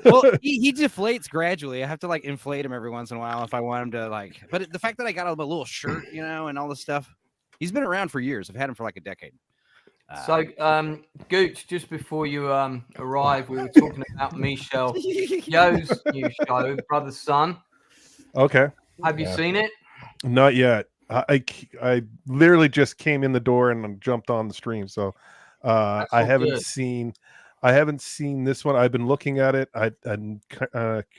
Well, he deflates gradually. I have to like inflate him every once in a while if I want him to like. But the fact that I got him a little shirt, and all this stuff, he's been around for years. I've had him for like a decade. So, Gooch, just before you arrived, we were talking about Michelle Yeoh's new show, Brother's Son. Okay. Have you seen it? Not yet. I literally just came in the door and jumped on the stream, so I haven't seen this one. I've been looking at it. I'm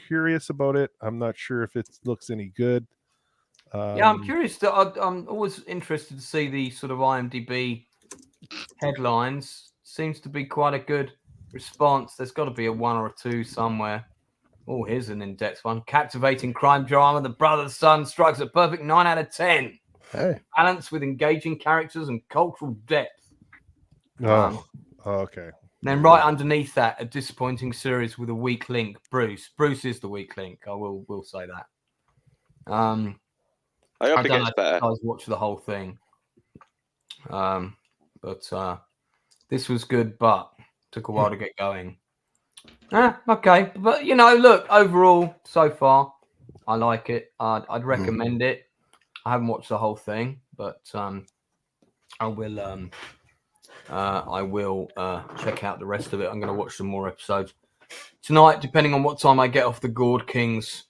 curious about it. I'm not sure if it looks any good. Yeah, I'm curious. I'm always interested to see the sort of IMDb headlines. Seems to be quite a good response. There's got to be a 1 or a 2 somewhere. Oh, here's an in-depth one. Captivating crime drama. The Brother's Son strikes a perfect 9 out of 10. Hey. Balance with engaging characters and cultural depth. Okay. Then right underneath that, a disappointing series with a weak link. Bruce is the weak link. I will say that. I hope it gets better. I watch the whole thing. But this was good, but took a while to get going. Okay, but look, overall, so far, I like it. I'd recommend it. I haven't watched the whole thing, but I will check out the rest of it. I'm going to watch some more episodes tonight, depending on what time I get off the Gourd Kings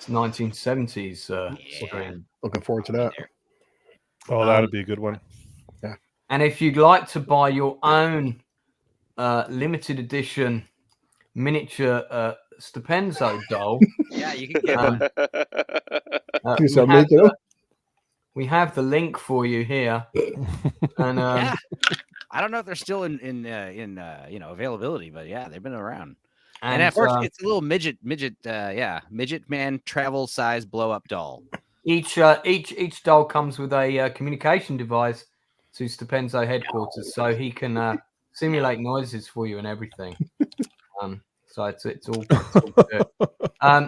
1970s stream. Looking forward to that. Oh, that'd be a good one. Yeah. And if you'd like to buy your own limited edition miniature Stupenzo doll, Yeah, you can get one. we have the link for you here. And Yeah. I don't know if they're still in availability, but yeah, they've been around. And at first, it's a little midget man travel size blow up doll. Each doll comes with a communication device to Stupenzo headquarters, so he can simulate noises for you and everything. So it's all good.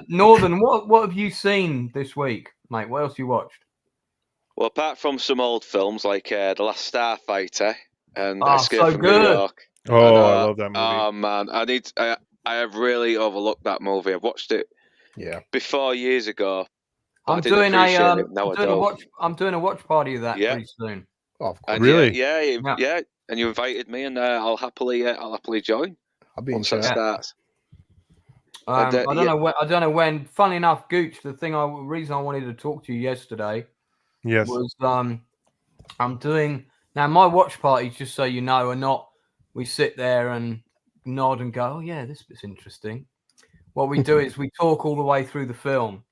Northern, what have you seen this week, mate? What else you watched? Well, apart from some old films like The Last Starfighter and Escape from good. New York. Oh, I love that movie. Oh man, I have really overlooked that movie. I've watched it before years ago. I'm doing a watch party of that pretty soon. Oh, of course. Really? Yeah. And you invited me, and I'll happily join. I'll be in once that starts. I don't know when. Funnily enough, Gooch, the reason I wanted to talk to you yesterday, was I'm doing now. My watch parties, just so you know, are not. We sit there and nod and go, "Oh yeah, this bit's interesting." What we do is we talk all the way through the film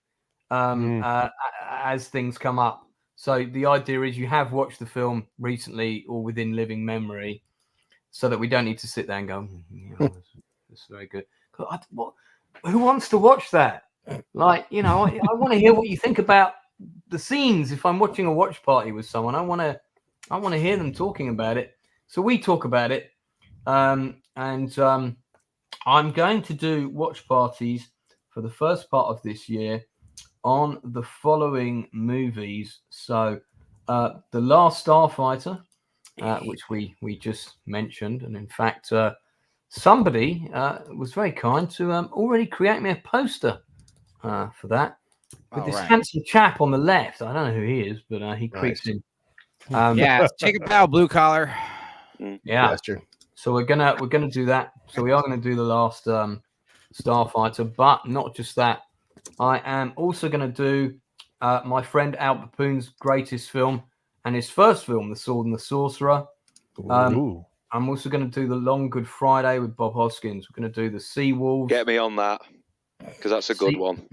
as things come up. So the idea is you have watched the film recently or within living memory, so that we don't need to sit there and go, "It's very good." Who wants to watch that? Like, I want to hear what you think about the scenes. If I'm watching a watch party with someone, I want to hear them talking about it. So we talk about it, and I'm going to do watch parties for the first part of this year on the following movies. So, The Last Starfighter, which we just mentioned, and in fact, somebody was very kind to already create me a poster for that with this handsome chap on the left. I don't know who he is, but he creeps in. Take a bow, blue collar. Yeah, that's true. So we're gonna do that. So we are gonna do The Last Starfighter, but not just that. I am also gonna do my friend Al Papoon's greatest film and his first film, The Sword and the Sorcerer. I'm also going to do The Long Good Friday with Bob Hoskins. We're going to do The Sea Wolves. Get me on that, because that's a good one.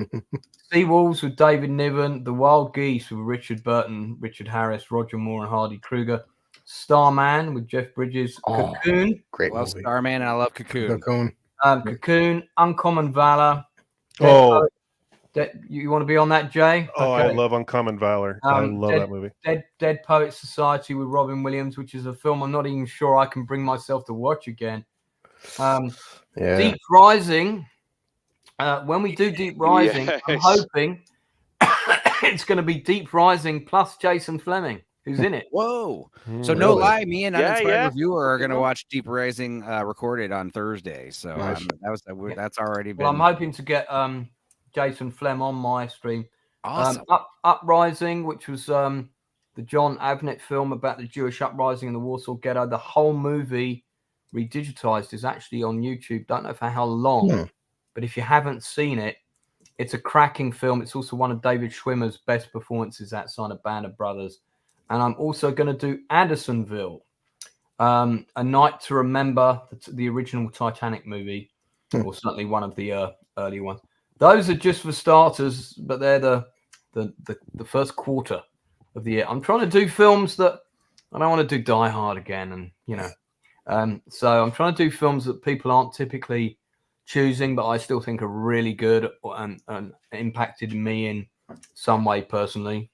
Sea Wolves with David Niven. The Wild Geese with Richard Burton, Richard Harris, Roger Moore, and Hardy Kruger. Starman with Jeff Bridges. Cocoon. Great love movie. Starman, and I love Cocoon. Cocoon. Uncommon Valor. You want to be on that, Jay? Oh, okay. I love Uncommon Valor. I love that movie. Dead Poets Society with Robin Williams, which is a film I'm not even sure I can bring myself to watch again. Deep Rising. When we do Deep Rising, I'm hoping it's going to be Deep Rising plus Jason Fleming, who's in it. Whoa. So no lie, me and Uninspired Reviewer are going to watch Deep Rising recorded on Thursday. So that's already been... Well, I'm hoping to get... Jason Flem on my stream. Awesome. Uprising, which was the John Avnet film about the Jewish uprising in the Warsaw Ghetto. The whole movie redigitized is actually on YouTube. Don't know for how long, but if you haven't seen it, it's a cracking film. It's also one of David Schwimmer's best performances outside of Band of Brothers. And I'm also going to do Andersonville, A Night to Remember, the original Titanic movie, or certainly one of the early ones. Those are just for starters, but they're the first quarter of the year. I'm trying to do films that I don't want to do Die Hard again, and so I'm trying to do films that people aren't typically choosing, but I still think are really good and impacted me in some way personally.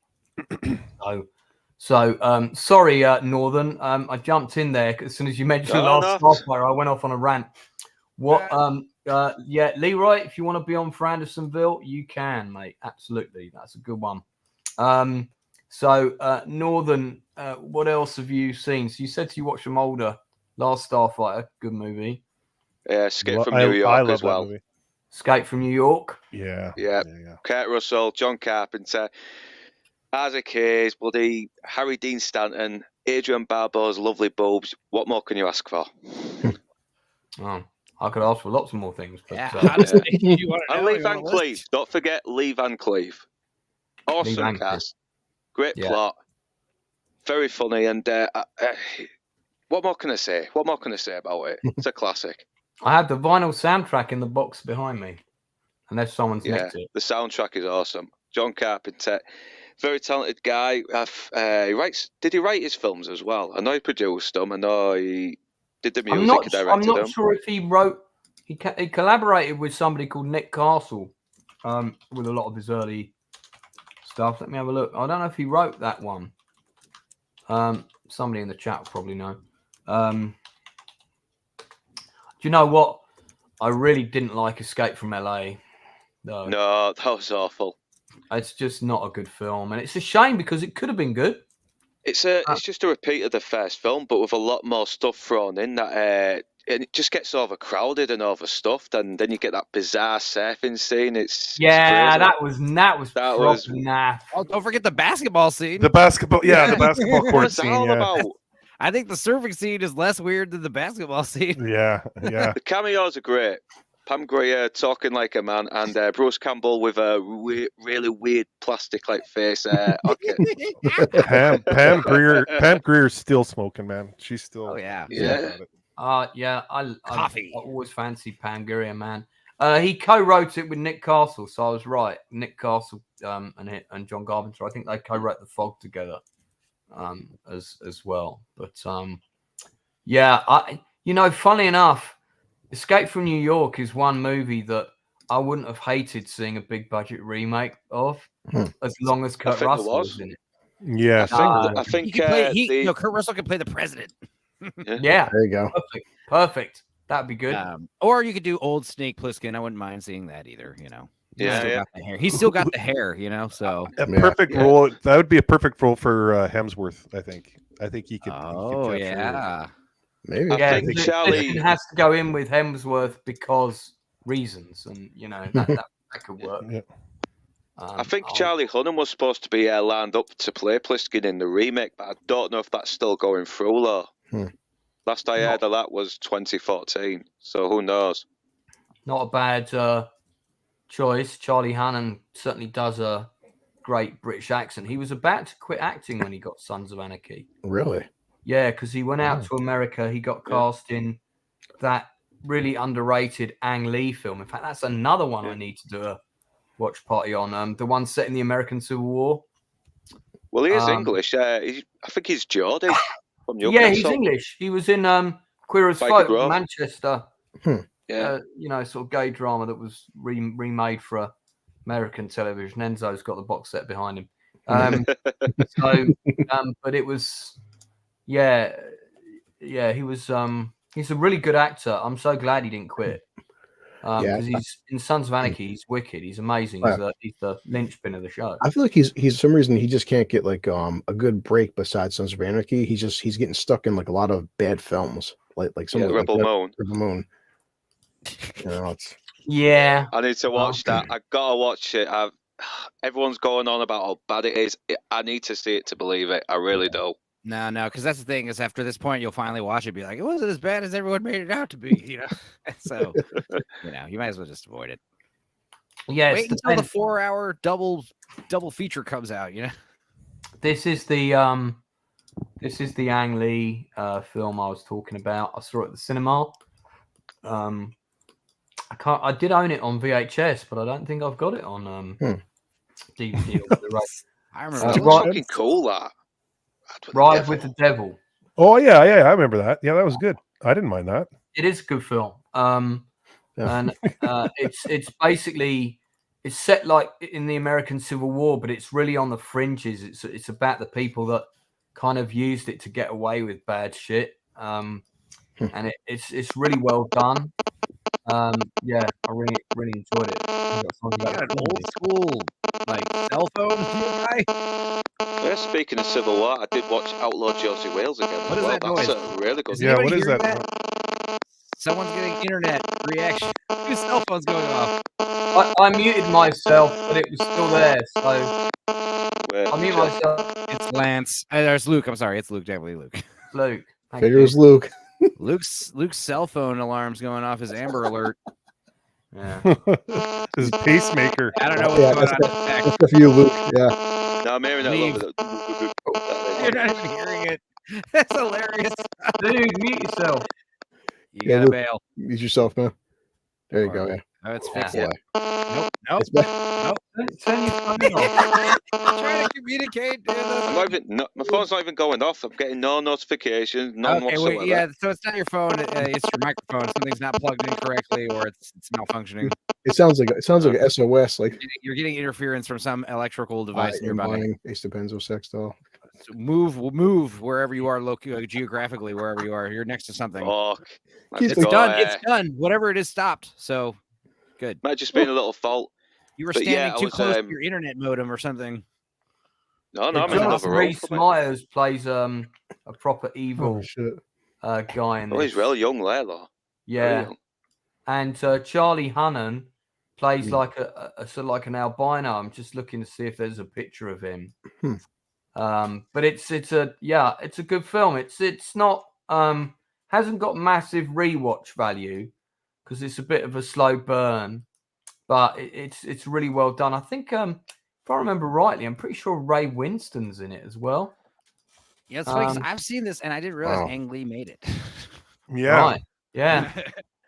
So sorry, Northern. I jumped in there as soon as you mentioned Last Starfighter. I went off on a rant. Leroy, if you want to be on for Andersonville, you can, mate. Absolutely. That's a good one. So Northern, what else have you seen? So you said you watched some older Last Starfighter, good movie. Yeah, Escape from I New love York that as well. movie. Escape from New York. Yeah. Yeah. Kurt Russell, John Carpenter, Isaac Hayes, bloody Harry Dean Stanton, Adrian Barbeau's lovely boobs. What more can you ask for? Oh, I could ask for lots more things, but Yeah, hottest thing you want to And know. Lee You wanna Van list? Cleef. Don't forget Lee Van Cleef. Awesome Van Cleef. cast. Great Yeah. plot. Very funny. And what more can I say? What more can I say about it? It's a classic. I have the vinyl soundtrack in the box behind me, unless someone's nicked it. The soundtrack is awesome. John Carpenter, very talented guy. He writes. Did he write his films as well? I know he produced them. I know he did the music. He directed I'm not them. sure if he wrote. He collaborated with somebody called Nick Castle, with a lot of his early stuff. Let me have a look. I don't know if he wrote that one. Somebody in the chat will probably know. Do you know what? I really didn't like Escape from LA. No, that was awful. It's just not a good film, and it's a shame because it could have been good. It's just a repeat of the first film, but with a lot more stuff thrown in. That and it just gets overcrowded and overstuffed, and then you get that bizarre surfing scene. It's crazy. that was naff. Oh, don't forget the basketball scene. The basketball, the basketball court What's that scene. all Yeah. about? I think the surfing scene is less weird than the basketball scene. Yeah. The cameos are great. Pam Grier talking like a man, and Bruce Campbell with a really weird plastic-like face. Okay. Pam Grier's still smoking, man. She's still. Oh yeah. I Coffee. I always fancied Pam Grier, man. He co-wrote it with Nick Castle, so I was right. Nick Castle and John Carpenter. I think they co-wrote The Fog together, as well. But funny enough, Escape from New York is one movie that I wouldn't have hated seeing a big budget remake of, as long as Kurt Russell was in it. Yeah, I think Kurt Russell can play the president. Yeah, there you go. Perfect. That'd be good. Or you could do old Snake Plissken. I wouldn't mind seeing that either. He's still got the hair. So a perfect role. That would be a perfect role for Hemsworth. I think he could. Oh he could capture maybe. I think Charlie has to go in with Hemsworth because reasons, and that could work. Yeah. I think Charlie Hunnam was supposed to be lined up to play Pliskin in the remake, but I don't know if that's still going through, though. Last I heard of that was 2014, so who knows? Not a bad choice. Charlie Hunnam certainly does a great British accent. He was about to quit acting when he got Sons of Anarchy. Really? Yeah, because he went out to America. He got cast in that really underrated Ang Lee film. In fact, that's another one I need to do a watch party on. The one set in the American Civil War. Well, he is English. I think he's Geordie from Newcastle. Yeah, he's English. He was in Queer as Folk, Manchester. Sort of gay drama that was remade for American television. Enzo's got the box set behind him. But it was, he was. He's a really good actor. I'm so glad he didn't quit. Because he's in Sons of Anarchy, he's wicked. He's amazing. He's the linchpin of the show. I feel like he's for some reason he just can't get like a good break besides Sons of Anarchy. He's getting stuck in like a lot of bad films, like some Rebel Moon. Rebel Moon. I need to watch that. I gotta watch it. Everyone's going on about how bad it is. I need to see it to believe it. I really do. No, because that's the thing is after this point you'll finally watch it and be like, it wasn't as bad as everyone made it out to be, So you might as well just avoid it. Yeah, wait until the 4-hour double feature comes out, This is the Ang Lee film I was talking about. I saw it at the cinema. I did own it on VHS, but I don't think I've got it on DVD or Blu-ray. I remember it was fucking cool that. Ride with the Devil. Oh yeah, I remember that. Yeah, that was good. I didn't mind that. It is a good film. And it's basically it's set like in the American Civil War, but it's really on the fringes. It's about the people that kind of used it to get away with bad shit. And it's really well done. I really enjoyed it. Got an old school like cell phone guy. Yes, speaking of Civil War, I did watch Outlaw Josie Wales again. What is that That's noise? really good. Is Yeah, anybody what is hearing that? Someone's getting internet reaction. Whose cell phone's going off? I muted myself, but it was still there. So Wait, I mute check. myself. It's Lance. There's Luke. I'm sorry. It's Luke. Definitely Luke. Luke. Thank Figure it you. was Luke. Luke's cell phone alarm's going off. His Amber Alert. Yeah. His pacemaker. I don't know what's Yeah, going that's on. That's good for you, Luke. Yeah. No, I'm hearing that Leave. little bit You're not even hearing it. That's hilarious. Dude, mute yourself. You Yeah, gotta Luke. bail. Use yourself, man. There you go. Yeah. Oh, it's Yeah. fixed. Boy. Nope. Nope. It's back. Nope. Turn your phone off. Trying to communicate. my phone's not even going off. I'm getting no notifications, none Okay, whatsoever. wait, yeah, so it's not your phone, it's your microphone. Something's not plugged in correctly, or it's malfunctioning. It sounds like an SOS. Like You're getting interference from some electrical device I am nearby. buying Ace Depenzo sex doll. So move wherever you are, geographically, wherever you are. You're next to something. Oh, Keep It's done. It's done. Whatever it is stopped. So good. Might just been a little fault. You were But standing yeah, I too was, close to your internet modem or something. No, I'm in Jonathan another room. Rhys Myers plays a proper evil Oh shit. guy in Oh, this. he's real young there, though. Very Yeah. young. And Charlie Hunnam plays Hmm. like a sort of like an albino. I'm just looking to see if there's a picture of him. But it's a good film. It's not hasn't got massive rewatch value because it's a bit of a slow burn, but it's really well done. I think if I remember rightly, I'm pretty sure Ray Winston's in it as well. Yeah, it's funny 'cause I've seen this and I didn't realize Wow. Ang Lee made it. Yeah. Right. Yeah.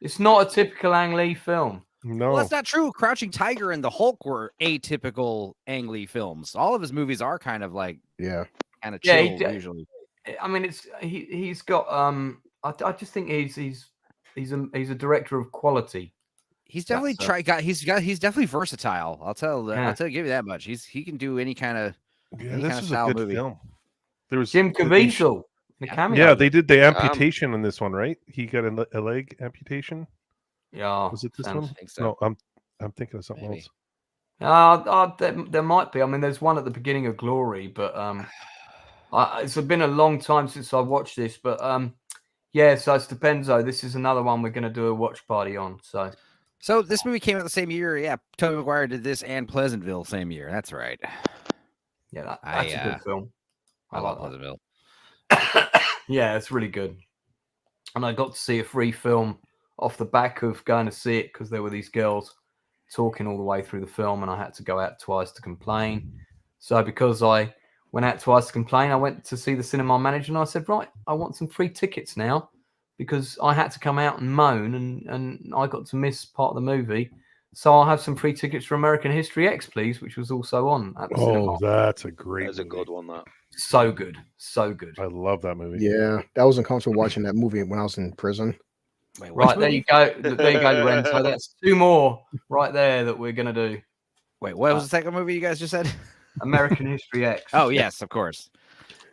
It's not a typical Ang Lee film. No. Well, that's not true. Crouching Tiger and The Hulk were atypical Ang Lee films. All of his movies are kind of like Yeah. kind of Yeah, chill usually. I mean, he's got I just think he's a director of quality. He's definitely he's definitely versatile. I'll give you that much. He can do any kind of Yeah, any this kind of is style a good movie. film. There was Jim Caviezel in a cameo. Yeah, they did the amputation in this one, right? He got a leg amputation. Yeah. Was it this sounds- one? I think so. No, I'm thinking of something Maybe. else. There might be. I mean, there's one at the beginning of Glory, but it's been a long time since I watched this. But yeah, so it's Depenzo. This is another one we're going to do a watch party on. So this movie came out the same year. Yeah, Tobey Maguire did this and Pleasantville same year. That's right. Yeah, that's a good film. I love like Pleasantville. that. Yeah, it's really good. And I got to see a free film off the back of going to see it because there were these girls talking all the way through the film, and I had to go out twice to complain. So because I went out twice to complain, I went to see the cinema manager and I said, right, I want some free tickets now because I had to come out and moan and I got to miss part of the movie. So I'll have some free tickets for American History X, please, which was also on at the cinema. Oh, that's a great That's a movie. good one, that. So good. So good. I love that movie. Yeah. That was uncomfortable watching that movie when I was in prison. Wait, which Right, there movie? you go. There you go, Lorenzo. That's two more right there that we're going to do. Wait, what was the second movie you guys just said? American History X. Oh, yes, of course.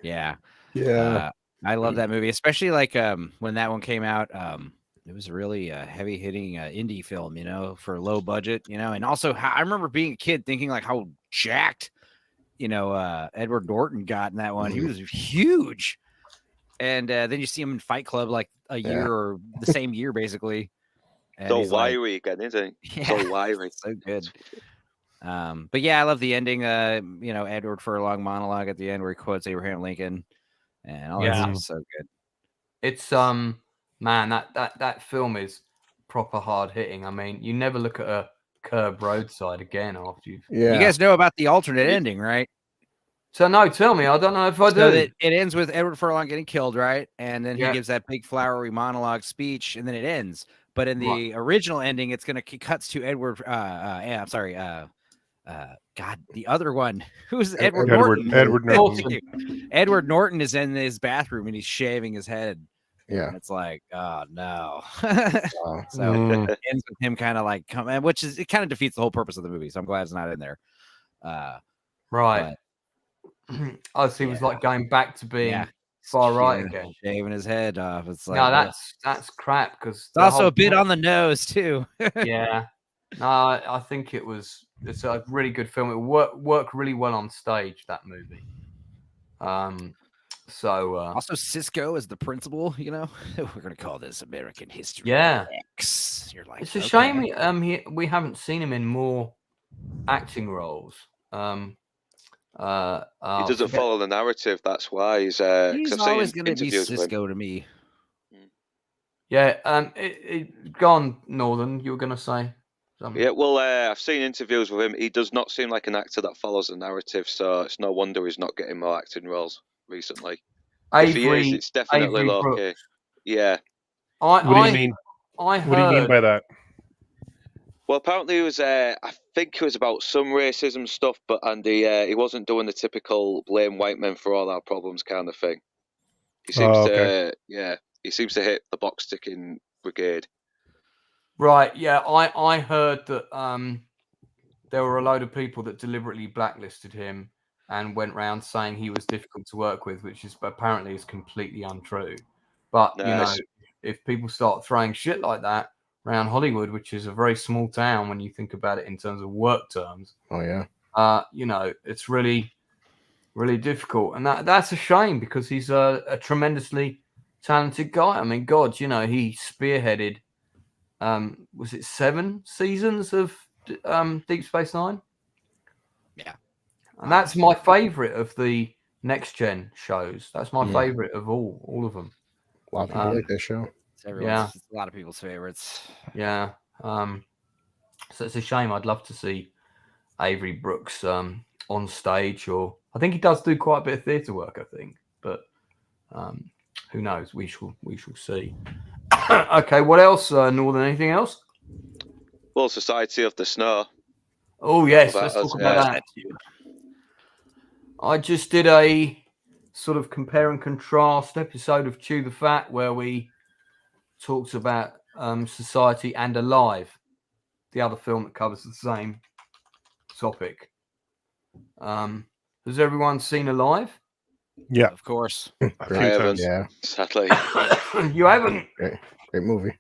Yeah. Yeah. I love that movie, especially like when that one came out. It was a really heavy hitting indie film, for low budget, and also I remember being a kid thinking like how jacked, Edward Norton got in that one. He was huge. And then you see him in Fight Club like a year or the same year, basically. And So he's like- wiry again, isn't he? Yeah, So wiry. so good. But yeah, I love the ending. Edward Furlong monologue at the end where he quotes Abraham Lincoln, and all that Yeah. stuff's so good. It's man, that film is proper hard hitting. I mean, you never look at a curb roadside again after you've. Yeah. You guys know about the alternate ending, right? So no, tell me. I don't know if I do. So that it ends with Edward Furlong getting killed, right? And then he Yeah. gives that big flowery monologue speech, and then it ends. But in the original ending, it's gonna cuts to Edward. I'm sorry. God, the other one. Who's Edward Norton? Edward Norton. Edward Norton is in his bathroom and he's shaving his head. Yeah. And it's like, oh no. So Mm. it ends with him kind of like coming, which is it kind of defeats the whole purpose of the movie. So I'm glad it's not in there. Right. Oh, so he was like going back to being far right again. Shaving his head off. It's like No, that's crap because it's also a bit on the nose too. Yeah. No, I think it's a really good film. It worked really well on stage, that movie. So Also, Cisco is the principal. You know, we're gonna call this American History Yeah. X. You're like, it's a okay. shame we haven't seen him in more acting roles. He I doesn't forget- follow the narrative. That's why he's. 'cause He's I've seen always gonna be interviews with him. Cisco to me. Yeah. Go on, Northern. You were gonna say something. Yeah, well, I've seen interviews with him. He does not seem like an actor that follows the narrative, so it's no wonder he's not getting more acting roles recently. If he is, it's definitely Avery low key. Brooks. Yeah. What do you mean? I heard. What do you mean by that? Well, apparently it was. I think it was about some racism stuff, and he wasn't doing the typical blame white men for all our problems kind of thing. He seems he seems to hit the box ticking brigade. Right, yeah, I heard that there were a load of people that deliberately blacklisted him and went round saying he was difficult to work with, which is apparently is completely untrue. But Nice. if people start throwing shit like that around Hollywood, which is a very small town when you think about it in terms of work terms, Oh yeah. it's really, really difficult, and that's a shame because he's a tremendously talented guy. I mean, God, he spearheaded. Was it 7 seasons of Deep Space Nine? Yeah. And that's my favorite of the next gen shows. That's my Yeah. favorite of all of them. A lot of people like that show. It's everyone's, it's a lot of people's favorites. Yeah. So it's a shame. I'd love to see Avery Brooks on stage, or I think he does do quite a bit of theatre work, I think. But who knows? We shall see. Okay, what else, Northern? Anything else? Well, Society of the Snow. Oh yes, About let's us, talk about that. I just did a sort of compare and contrast episode of Chew the Fat where we talked about Society and Alive, the other film that covers the same topic. Has everyone seen Alive? Yeah, Of course. a I few haven't. times. Yeah. Sadly. You haven't? Great movie.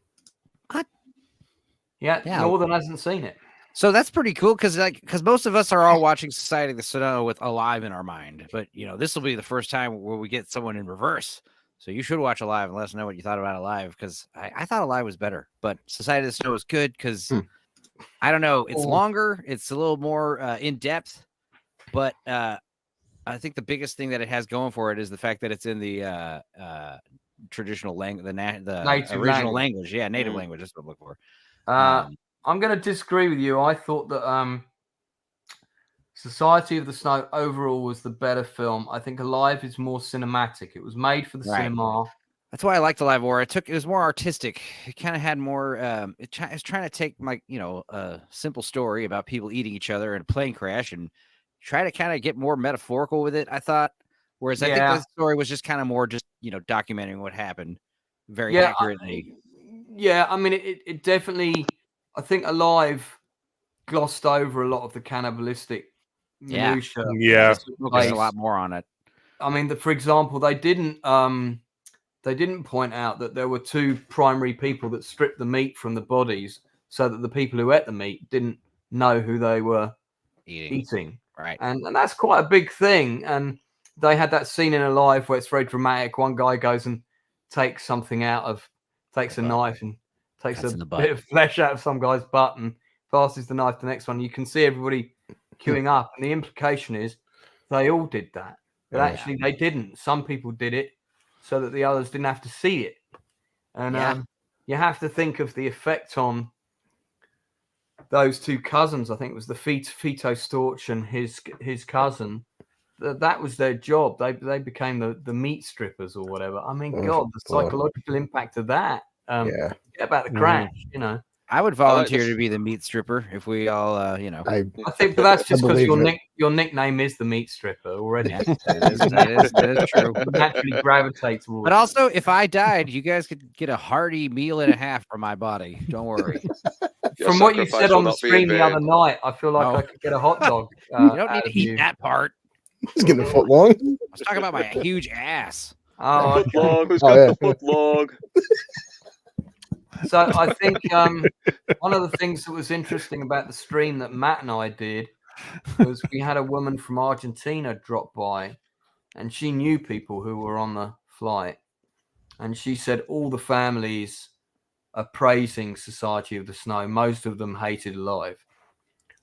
Yeah, Northern hasn't seen it. So that's pretty cool because most of us are all watching Society of the Snow with Alive in our mind, but this will be the first time where we get someone in reverse. So you should watch Alive and let us know what you thought about Alive, because I thought Alive was better, but Society of the Snow is good because I don't know, it's longer, it's a little more in depth, but I think the biggest thing that it has going for it is the fact that it's in the traditional language, the original language. Yeah, native language. That's what I'm looking for. I'm going to disagree with you. I thought that Society of the Snow overall was the better film. I think Alive is more cinematic. It was made for the cinema. That's why I liked Alive War. It was more artistic. It kind of had more. It's trying to take a simple story about people eating each other and a plane crash and try to kind of get more metaphorical with it, I thought. Whereas I think the story was just kind of more just documenting what happened very accurately. I mean, it definitely. I think Alive glossed over a lot of the cannibalistic minutia. Yeah, focused a lot more on it. I mean, for example, they didn't point out that there were 2 primary people that stripped the meat from the bodies, so that the people who ate the meat didn't know who they were eating. Right, and that's quite a big thing. And they had that scene in Alive where it's very dramatic. One guy goes and takes a knife and takes a bit of flesh out of some guy's butt and passes the knife to the next one. You can see everybody queuing up, and the implication is they all did that, but actually they didn't. Some people did it so that the others didn't have to see it. And you have to think of the effect on those 2 cousins. I think it was the Fito Storch and his cousin. That was their job. They became the meat strippers or whatever. I mean, God, the psychological impact of that. About the crash, I would volunteer to be the meat stripper if we all, I think, but that's just because your nickname is the meat stripper already. That is true. You naturally gravitate towards. But also, if I died, you guys could get a hearty meal and a half from my body. Don't worry. From what you said on the stream the other night, I feel like I could get a hot dog. You don't need to eat that part. He's getting a foot long. I was talking about my huge ass. Oh, foot long. Who's got the foot long? So I think one of the things that was interesting about the stream that Matt and I did was we had a woman from Argentina drop by, and she knew people who were on the flight, and she said all the families are praising Society of the Snow. Most of them hated Alive.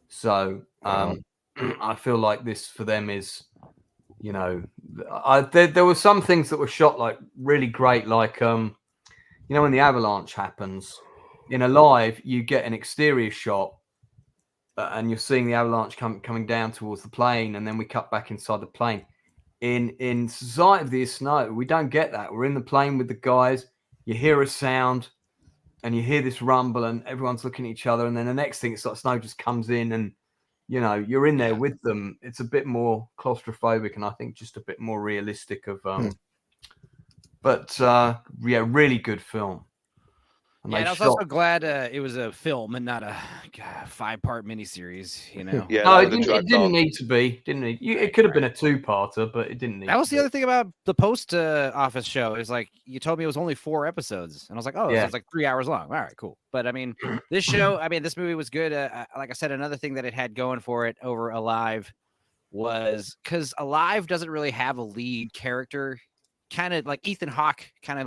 So I feel like this for them is, you know, there were some things that were shot like really great, like you know, when the avalanche happens in Alive, you get an exterior shot and you're seeing the avalanche coming down towards the plane, and then we cut back inside the plane. In Society of the Snow, we don't get that. We're in the plane with the guys. You hear a sound, and you hear this rumble, and everyone's looking at each other. And then the next thing, it's like snow just comes in, and you know you're in there with them. It's a bit more claustrophobic, and I think just a bit more realistic. But yeah, really good film. And I was also glad it was a film and not a 5-part miniseries, you know. No, it didn't need to be. It could have been a 2-parter, but it didn't need. That was the other thing about the post office show. Is like you told me it was only 4 episodes, and I was like, oh, so it's like 3 hours long. All right, cool. But I mean, this movie was good. Like I said, another thing that it had going for it over Alive was because Alive doesn't really have a lead character. Kind of like Ethan Hawke, kind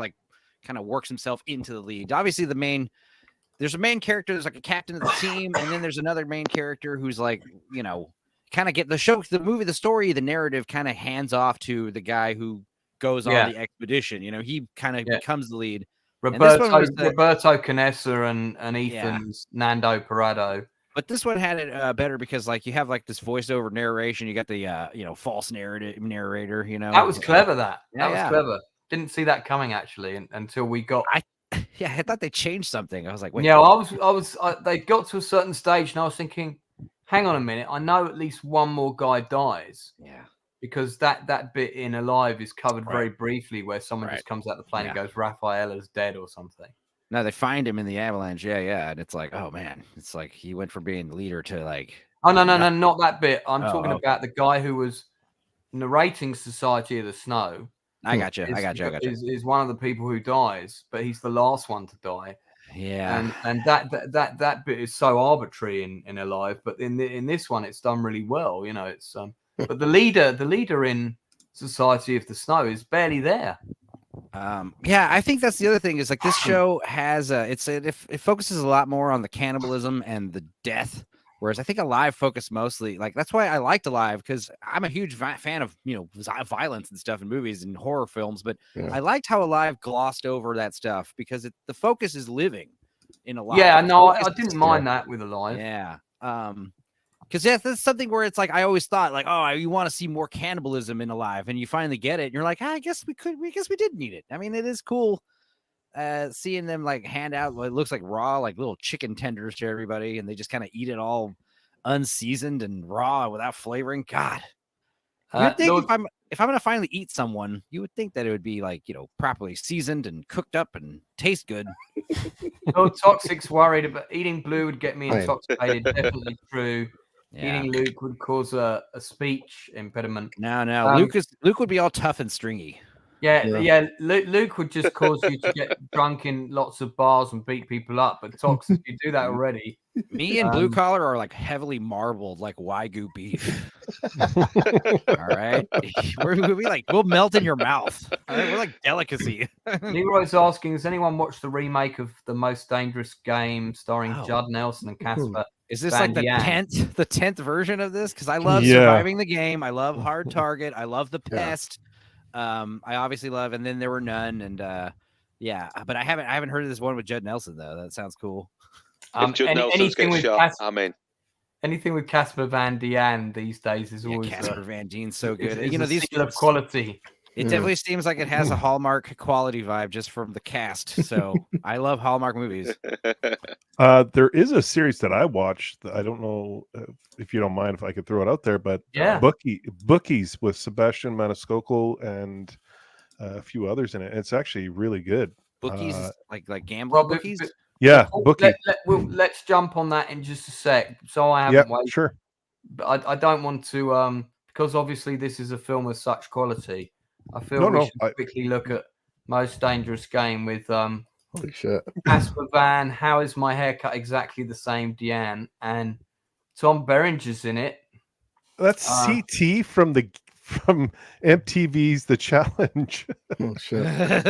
of works himself into the lead. Obviously, there's a main character, there's like a captain of the team, and then there's another main character who's like, you know, kind of get the story, the narrative kind of hands off to the guy who goes on the expedition. You know, he kind of becomes the lead. Roberto Canessa and Ethan's Nando Parado. But this one had it better because like you have like this voiceover narration. You got the false narrator. You know, that was clever. That was clever. Didn't see that coming actually until we got. I thought they changed something. I was like, wait. Yeah, they got to a certain stage, and I was thinking, hang on a minute. I know at least one more guy dies. Yeah. Because that bit in Alive is covered very briefly, where someone just comes out the plane and goes, Rafaela's dead or something. No, they find him in the avalanche. Yeah. And it's like, oh man, it's like he went from being the leader to like. Oh, no, not that bit. I'm talking about the guy who was narrating Society of the Snow. I got you. Is one of the people who dies, but he's the last one to die. Yeah. And that bit is so arbitrary in Alive, but in this one, it's done really well. You know, it's but the leader in Society of the Snow is barely there. I think that's the other thing is like this show has it focuses a lot more on the cannibalism and the death, whereas I think Alive focused mostly like that's why I liked Alive because I'm a huge fan of violence and stuff in movies and horror films, but I liked how Alive glossed over that stuff because the focus is living in Alive. Yeah, no, I didn't mind that with Alive. Yeah, because that's something where it's like I always thought like, oh, you want to see more cannibalism in Alive, and you finally get it, and you're like, I guess we did need it. I mean, it is cool seeing them like hand out what looks like raw like little chicken tenders to everybody, and they just kind of eat it all unseasoned and raw without flavoring. God, you would think if I'm gonna finally eat someone, you would think that it would be like properly seasoned and cooked up and taste good. No Toxic's worried about eating blue would get me intoxicated. Definitely true. Yeah. Eating Luke would cause a speech impediment. No. Luke would be all tough and stringy. Yeah. Luke would just cause you to get drunk in lots of bars and beat people up. But Toxic, you do that already. Me and Blue Collar are like heavily marbled, like Wagyu beef. All right, we'll melt in your mouth. All right? We're like delicacy. Leroy's asking, has anyone watched the remake of The Most Dangerous Game starring Judd Nelson and Casper? Is this like the 10th version of this? Because I love Surviving the Game. I love Hard Target. I love The Pest. I obviously love, and then There Were None, and but I haven't heard of this one with Judd Nelson though. That sounds cool. Anything with Casper Van Dien these days is always Casper Van Dien's so good. These seal of quality. It definitely seems like it has a Hallmark quality vibe just from the cast. So I love Hallmark movies. There is a series that I watched. I don't know if you don't mind if I could throw it out there, but Bookies with Sebastian Maniscalco and a few others in it. It's actually really good. Bookies, like gambling bookies. Yeah, Bookie. Let's jump on that in just a sec. So I haven't waited. Sure. But I don't want to because obviously this is a film of such quality. I feel we should quickly look at Most Dangerous Game with holy shit. Casper Van, How Is My Haircut Exactly the Same, Deanne, and Tom Berenger's in it. That's CT from MTV's The Challenge. Oh shit! God,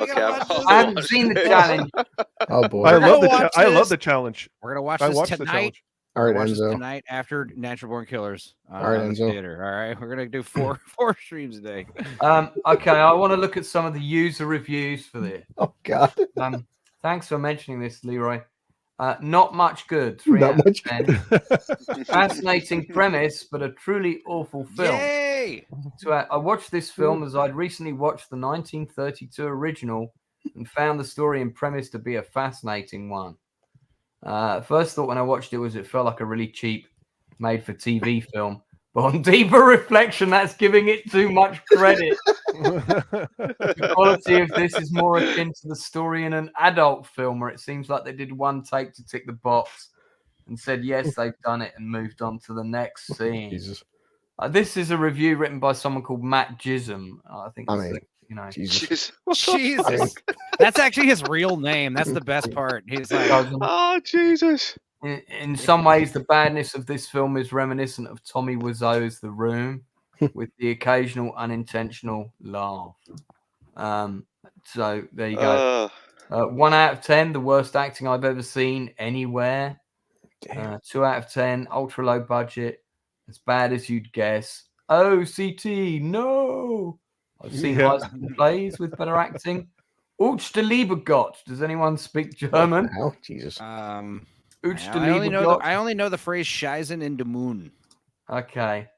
we Okay, gotta I've watch got- this. I haven't seen the challenge. Oh boy! I love watch I love this. the challenge. We're gonna watch I this watched the tonight. challenge. All We're right, gonna watch this Enzo. tonight after Natural Born Killers All right, on the Enzo. theater. All right, we're gonna do four streams a day. Okay, I want to look at some of the user reviews for this. Oh god! Thanks for mentioning this, Leroy. Not much good. 3 Not out of much 10. Fascinating premise, but a truly awful film. Yay! So I watched this film as I'd recently watched the 1932 original and found the story and premise to be a fascinating one. First thought when I watched it was it felt like a really cheap made-for-TV film. But on deeper reflection, that's giving it too much credit. The quality of this is more akin to the story in an adult film where it seems like they did one take to tick the box and said, yes, they've done it and moved on to the next scene. Jesus! This is a review written by someone called Matt Gism. I think, I it's mean, you know, Jesus! Jesus, that's actually his real name. That's the best part. He's like, Oh, Jesus. in some ways, the badness of this film is reminiscent of Tommy Wiseau's The Room, with the occasional unintentional laugh. So there you go. 1 out of 10, the worst acting I've ever seen anywhere. 2 out of 10, ultra low budget, as bad as you'd guess. OCT, no. I've seen high school plays with better acting. Uch de Liebe Gott. Does anyone speak German? Oh Jesus! Uch de I only Liebe know Gott. I only know the phrase "Scheißen in the Moon." Okay.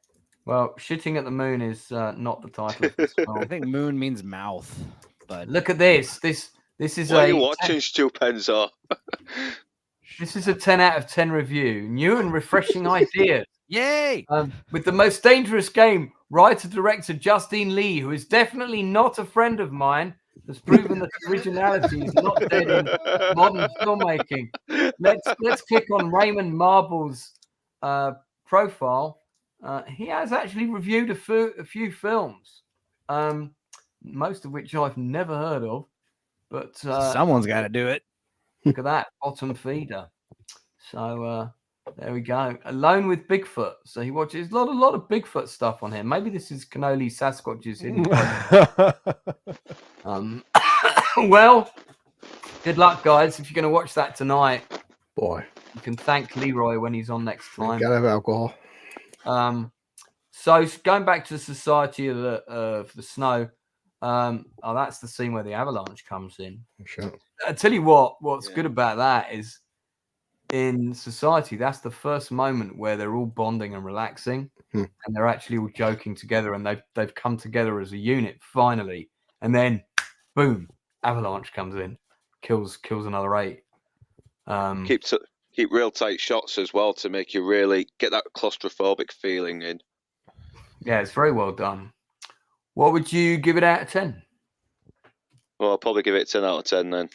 Well, Shitting at the Moon is not the title of this I film. think "moon" means mouth, but Look at this. This is What are a you watching, Stu Penzo? this is a 10 out of 10 review. New and refreshing ideas. yay! With the most dangerous game, writer-director Justine Lee, who is definitely not a friend of mine, has proven that originality is not dead in modern filmmaking. Let's click on Raymond Marble's profile. He has actually reviewed a few films, most of which I've never heard of. But Someone's got to do it. look at that, bottom feeder. So there we go. Alone with Bigfoot. So he watches a lot of Bigfoot stuff on here. Maybe this is Cannoli Sasquatch's hidden well, good luck, guys. If you're going to watch that tonight, Boy, you can thank Leroy when he's on next time. gotta have alcohol. So going back to the Society of the Snow. That's the scene where the avalanche comes in. Sure. I tell you what's good about that is in Society, that's the first moment where they're all bonding and relaxing, and they're actually all joking together, and they've come together as a unit finally. And then, boom, avalanche comes in, kills another 8. Keep real tight shots as well to make you really get that claustrophobic feeling in. Yeah, it's very well done. What would you give it out of 10? Well, I'll probably give it 10 out of 10 then.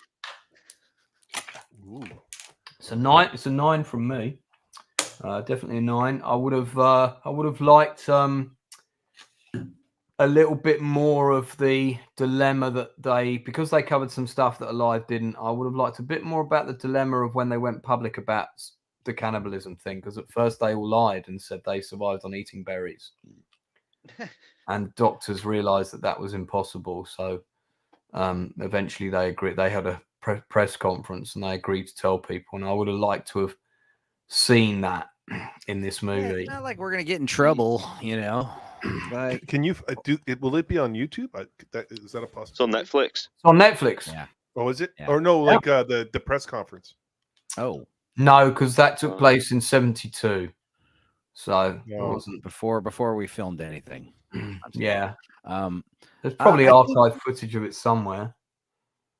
Ooh. It's a 9. It's a 9 from me. Definitely a 9. I would have liked a little bit more of the dilemma that because they covered some stuff that Alive didn't. I would have liked a bit more about the dilemma of when they went public about the cannibalism thing, because at first they all lied and said they survived on eating berries. And doctors realized that was impossible. So eventually they agreed. They had a press conference and they agreed to tell people. And I would have liked to have seen that in this movie. Yeah, it's not like we're gonna get in trouble, you know. Like, Can you do it? Will it be on YouTube? Is that a possibility? It's on Netflix. It's on Netflix. Yeah. Oh, is it? Yeah. Or no, like the press conference. oh, No, because that took place in 72. So it No. wasn't. before we filmed anything. Yeah. Um, There's probably I think- archive footage of it somewhere.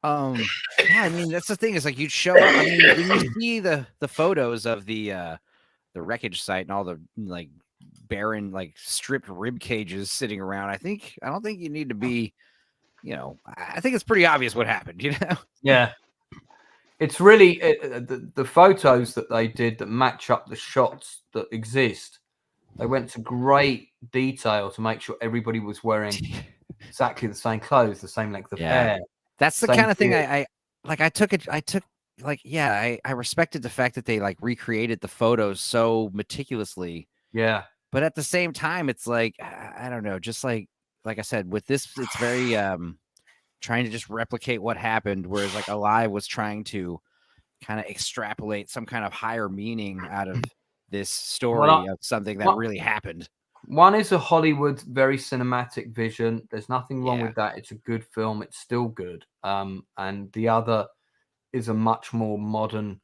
yeah, I mean that's the thing is like you'd show up. I mean, when you see the photos of the wreckage site and all the like barren like stripped rib cages sitting around, I don't think you need to be, you know, I think it's pretty obvious what happened, you know. Yeah. It's really the photos that they did that match up the shots that exist. They went to great detail to make sure everybody was wearing exactly the same clothes, the same length of hair. That's the Same kind of thing here. I respected the fact that they like recreated the photos so meticulously. Yeah. But at the same time, it's like, I don't know, just like I said, with this, it's very trying to just replicate what happened, whereas like Alive was trying to kind of extrapolate some kind of higher meaning out of this story of something that really happened. One is a Hollywood, very cinematic vision. There's nothing wrong with that. It's a good film. It's still good. And the other is a much more modern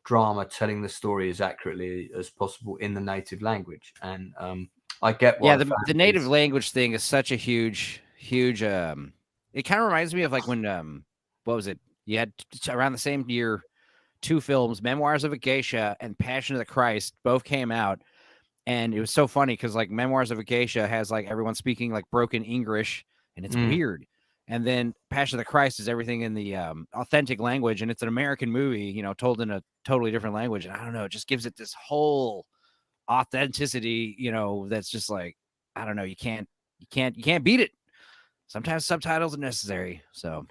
drama telling the story as accurately as possible in the native language. And I get why the native language thing is such a huge it kind of reminds me of like when what was it? You had around the same year 2 films, Memoirs of a Geisha and Passion of the Christ, both came out. And it was so funny because like Memoirs of a Geisha has like everyone speaking like broken English, and it's weird. And then Passion of the Christ is everything in the authentic language, and it's an American movie, you know, told in a totally different language. And I don't know, it just gives it this whole authenticity, you know, that's just like, I don't know, you can't beat it. Sometimes subtitles are necessary. So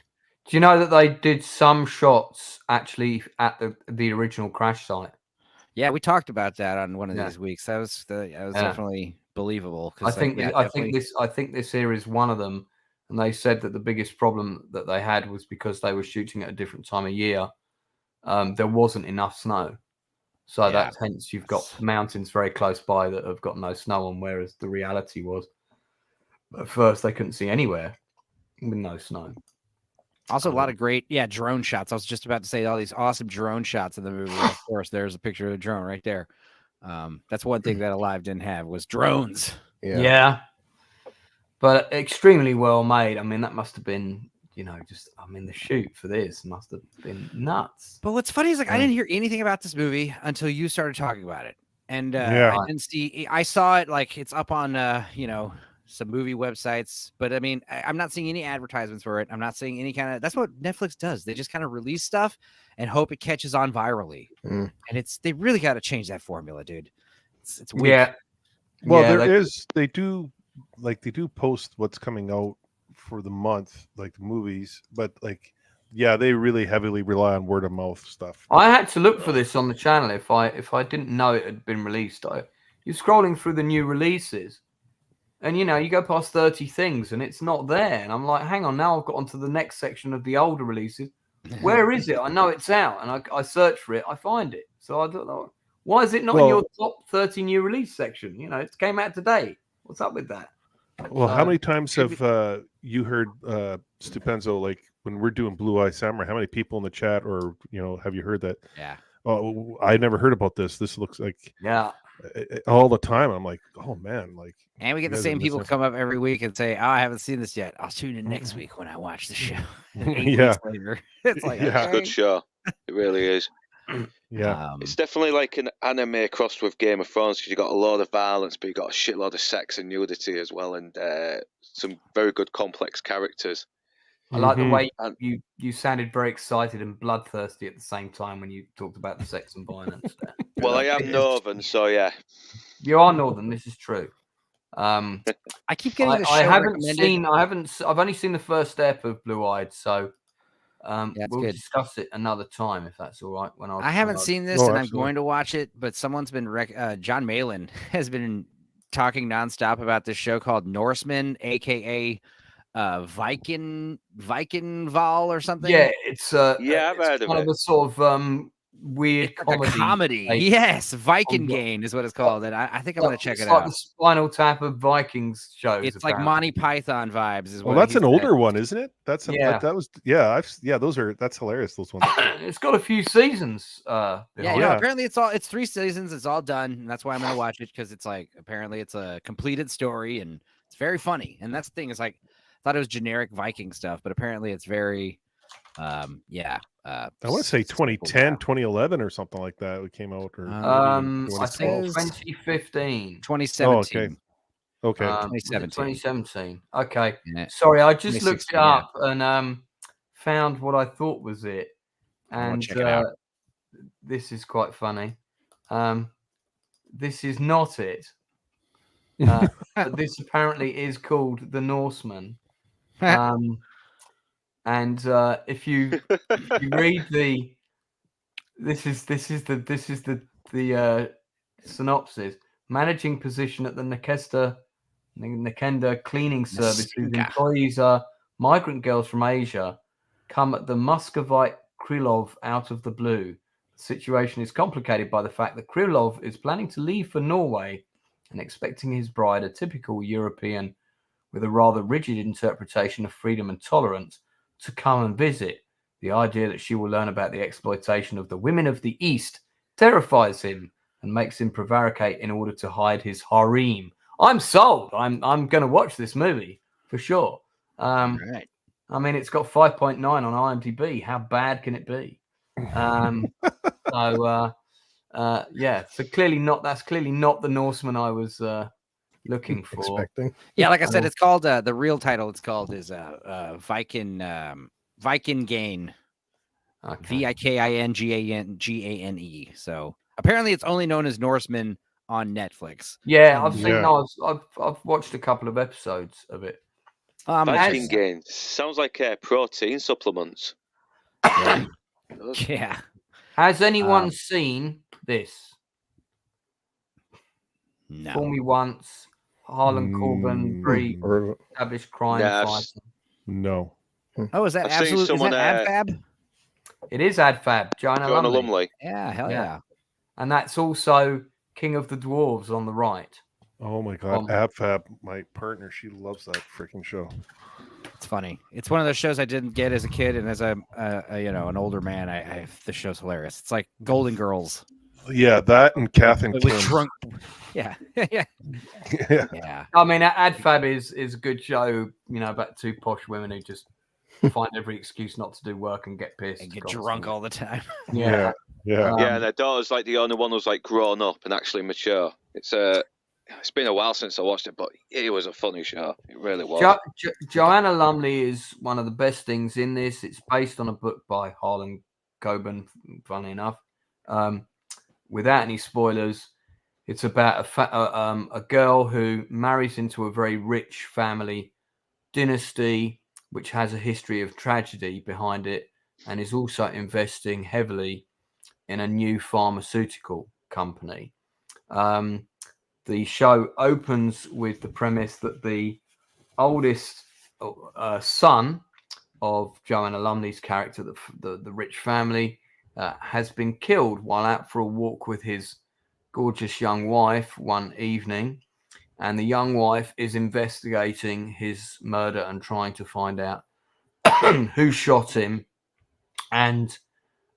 do you know that they did some shots actually at the original crash site? Yeah, we talked about that on one of these weeks. That was definitely believable. I think this here is one of them, and they said that the biggest problem that they had was because they were shooting at a different time of year. There wasn't enough snow, so that's hence you've got mountains very close by that have got no snow on, whereas the reality was at first they couldn't see anywhere with no snow. Also, a lot of great, drone shots. I was just about to say all these awesome drone shots in the movie. Of course, there's a picture of a drone right there. That's one thing that Alive didn't have was drones. Yeah. But extremely well made. I mean, that must have been, you know, the shoot for this must have been nuts. But what's funny is like I didn't hear anything about this movie until you started talking about it. And I saw it like it's up on, you know, some movie websites, but I mean, I'm not seeing any advertisements for it. I'm not seeing any kind of, that's what Netflix does. They just kind of release stuff and hope it catches on virally. And they really got to change that formula, dude. It's weak. Yeah. Well, they do post what's coming out for the month, like the movies, but like, they really heavily rely on word of mouth stuff. I had to look for this on the channel. If I didn't know it had been released, you're scrolling through the new releases. And, you know, you go past 30 things and it's not there. And I'm like, hang on, now I've got onto the next section of the older releases. Where is it? I know it's out. And I search for it. I find it. So I don't know. Why is it not in your top 30 new release section? You know, it came out today. What's up with that? Well, how many times have you heard Stupenzo, like when we're doing Blue Eye Samurai, how many people in the chat or, you know, have you heard that? Yeah. Oh, I never heard about this. This looks like all the time. I'm like, oh man, like. And we get the same people come up every week and say, "Oh, I haven't seen this yet. I'll tune in next week when I watch the show." 8 weeks later, it's like it's a good show. It really is. Yeah, it's definitely like an anime crossed with Game of Thrones because you got a lot of violence, but you got a shitload of sex and nudity as well, and some very good complex characters. I like the way you sounded very excited and bloodthirsty at the same time when you talked about the sex and violence. Well, I am Northern, so yeah. You are Northern. This is true. I keep getting the show I've only seen the first step of Blue Eyed, so we'll discuss it another time if that's all right. I haven't seen this, and I'm going to watch it, but someone's been John Malin has been talking nonstop about this show called Norseman, aka Viking Val or something. Yeah, it's I've heard of it. Kind of a sort of weird comedy. Yes, Viking Game is what it's called, and I think I'm going to check it out. Like the Spinal Tap of Vikings shows. It's like Monty Python vibes. Well, that's an older one, isn't it? That's that's hilarious. Those ones. It's got a few seasons. Apparently it's 3 seasons. It's all done, and that's why I'm going to watch it because it's like apparently it's a completed story and it's very funny. And that's the thing is like I thought it was generic Viking stuff, but apparently it's very I want to say 2010, 2011 or something like that. It came out. Or I think 2015. 2017. Okay. 2017. Okay. Yeah. Sorry, I just looked it up and found what I thought was it. And this is quite funny. This is not it. But this apparently is called The Norseman. And if you read this is the synopsis. managing position at the Nakenda cleaning service, whose Nasinga. employees are migrant girls from Asia, come at the Muscovite Krylov out of the blue. The situation is complicated by the fact that Krylov is planning to leave for Norway and expecting his bride, a typical European with a rather rigid interpretation of freedom and tolerance, to come and visit. The idea that she will learn about the exploitation of the women of the East terrifies him and makes him prevaricate in order to hide his harem. I'm sold. I'm going to watch this movie for sure. Right. I mean, it's got 5.9 on IMDb. How bad can it be? Yeah. So clearly not. That's clearly not the Norseman I was looking for. Expecting. Yeah, like I said, it's called the real title. It's called is Viking Gain. Okay. Vikingane. So apparently, it's only known as Norseman on Netflix. Yeah, I've seen. Yeah. No, I've watched a couple of episodes of it. Viking gain sounds like protein supplements. Yeah. Yeah. Has anyone seen this? No. Fool Me Once, Harlan Corbin, very Or established crime Nah, fighter. No. Oh, is that I've seen absolute? Is someone, that AdFab? It is AdFab, Joanna Joanna Lumley. Lumley. Yeah, hell Yeah. yeah. And that's also King of the Dwarves on the right. Oh my God. AbFab, my partner, she loves that freaking show. It's funny. It's one of those shows I didn't get as a kid, and as a an older man, I the show's hilarious. It's like Golden Girls. Yeah, that and Kath and It Kim. was drunk. Yeah, yeah, Yeah. yeah. I mean, AdFab is a good show, about two posh women who just find every excuse not to do work and get pissed. And get drunk all the time. Yeah. Yeah. Yeah, and their daughter's like the only one who's like grown up and actually mature. It's been a while since I watched it, but it was a funny show. It really was. Joanna Lumley is one of the best things in this. It's based on a book by Harlan Coben, funnily enough. Without any spoilers, it's about a girl who marries into a very rich family dynasty, which has a history of tragedy behind it, and is also investing heavily in a new pharmaceutical company. The show opens with the premise that the oldest son of Joanna Lumley's character, the rich family, has been killed while out for a walk with his gorgeous young wife one evening. And the young wife is investigating his murder and trying to find out who shot him and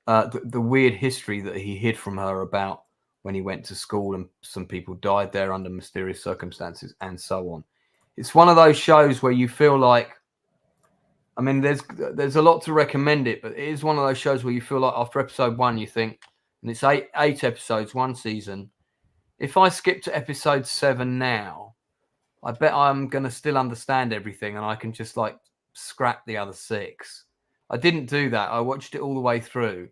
the weird history that he hid from her about when he went to school and some people died there under mysterious circumstances and so on. It's one of those shows where you feel like, I mean, there's a lot to recommend it, but it is one of those shows where you feel like after episode 1, you think, and it's eight episodes, one season. If I skip to episode 7 now, I bet I'm going to still understand everything and I can just like scrap the other 6. I didn't do that. I watched it all the way through,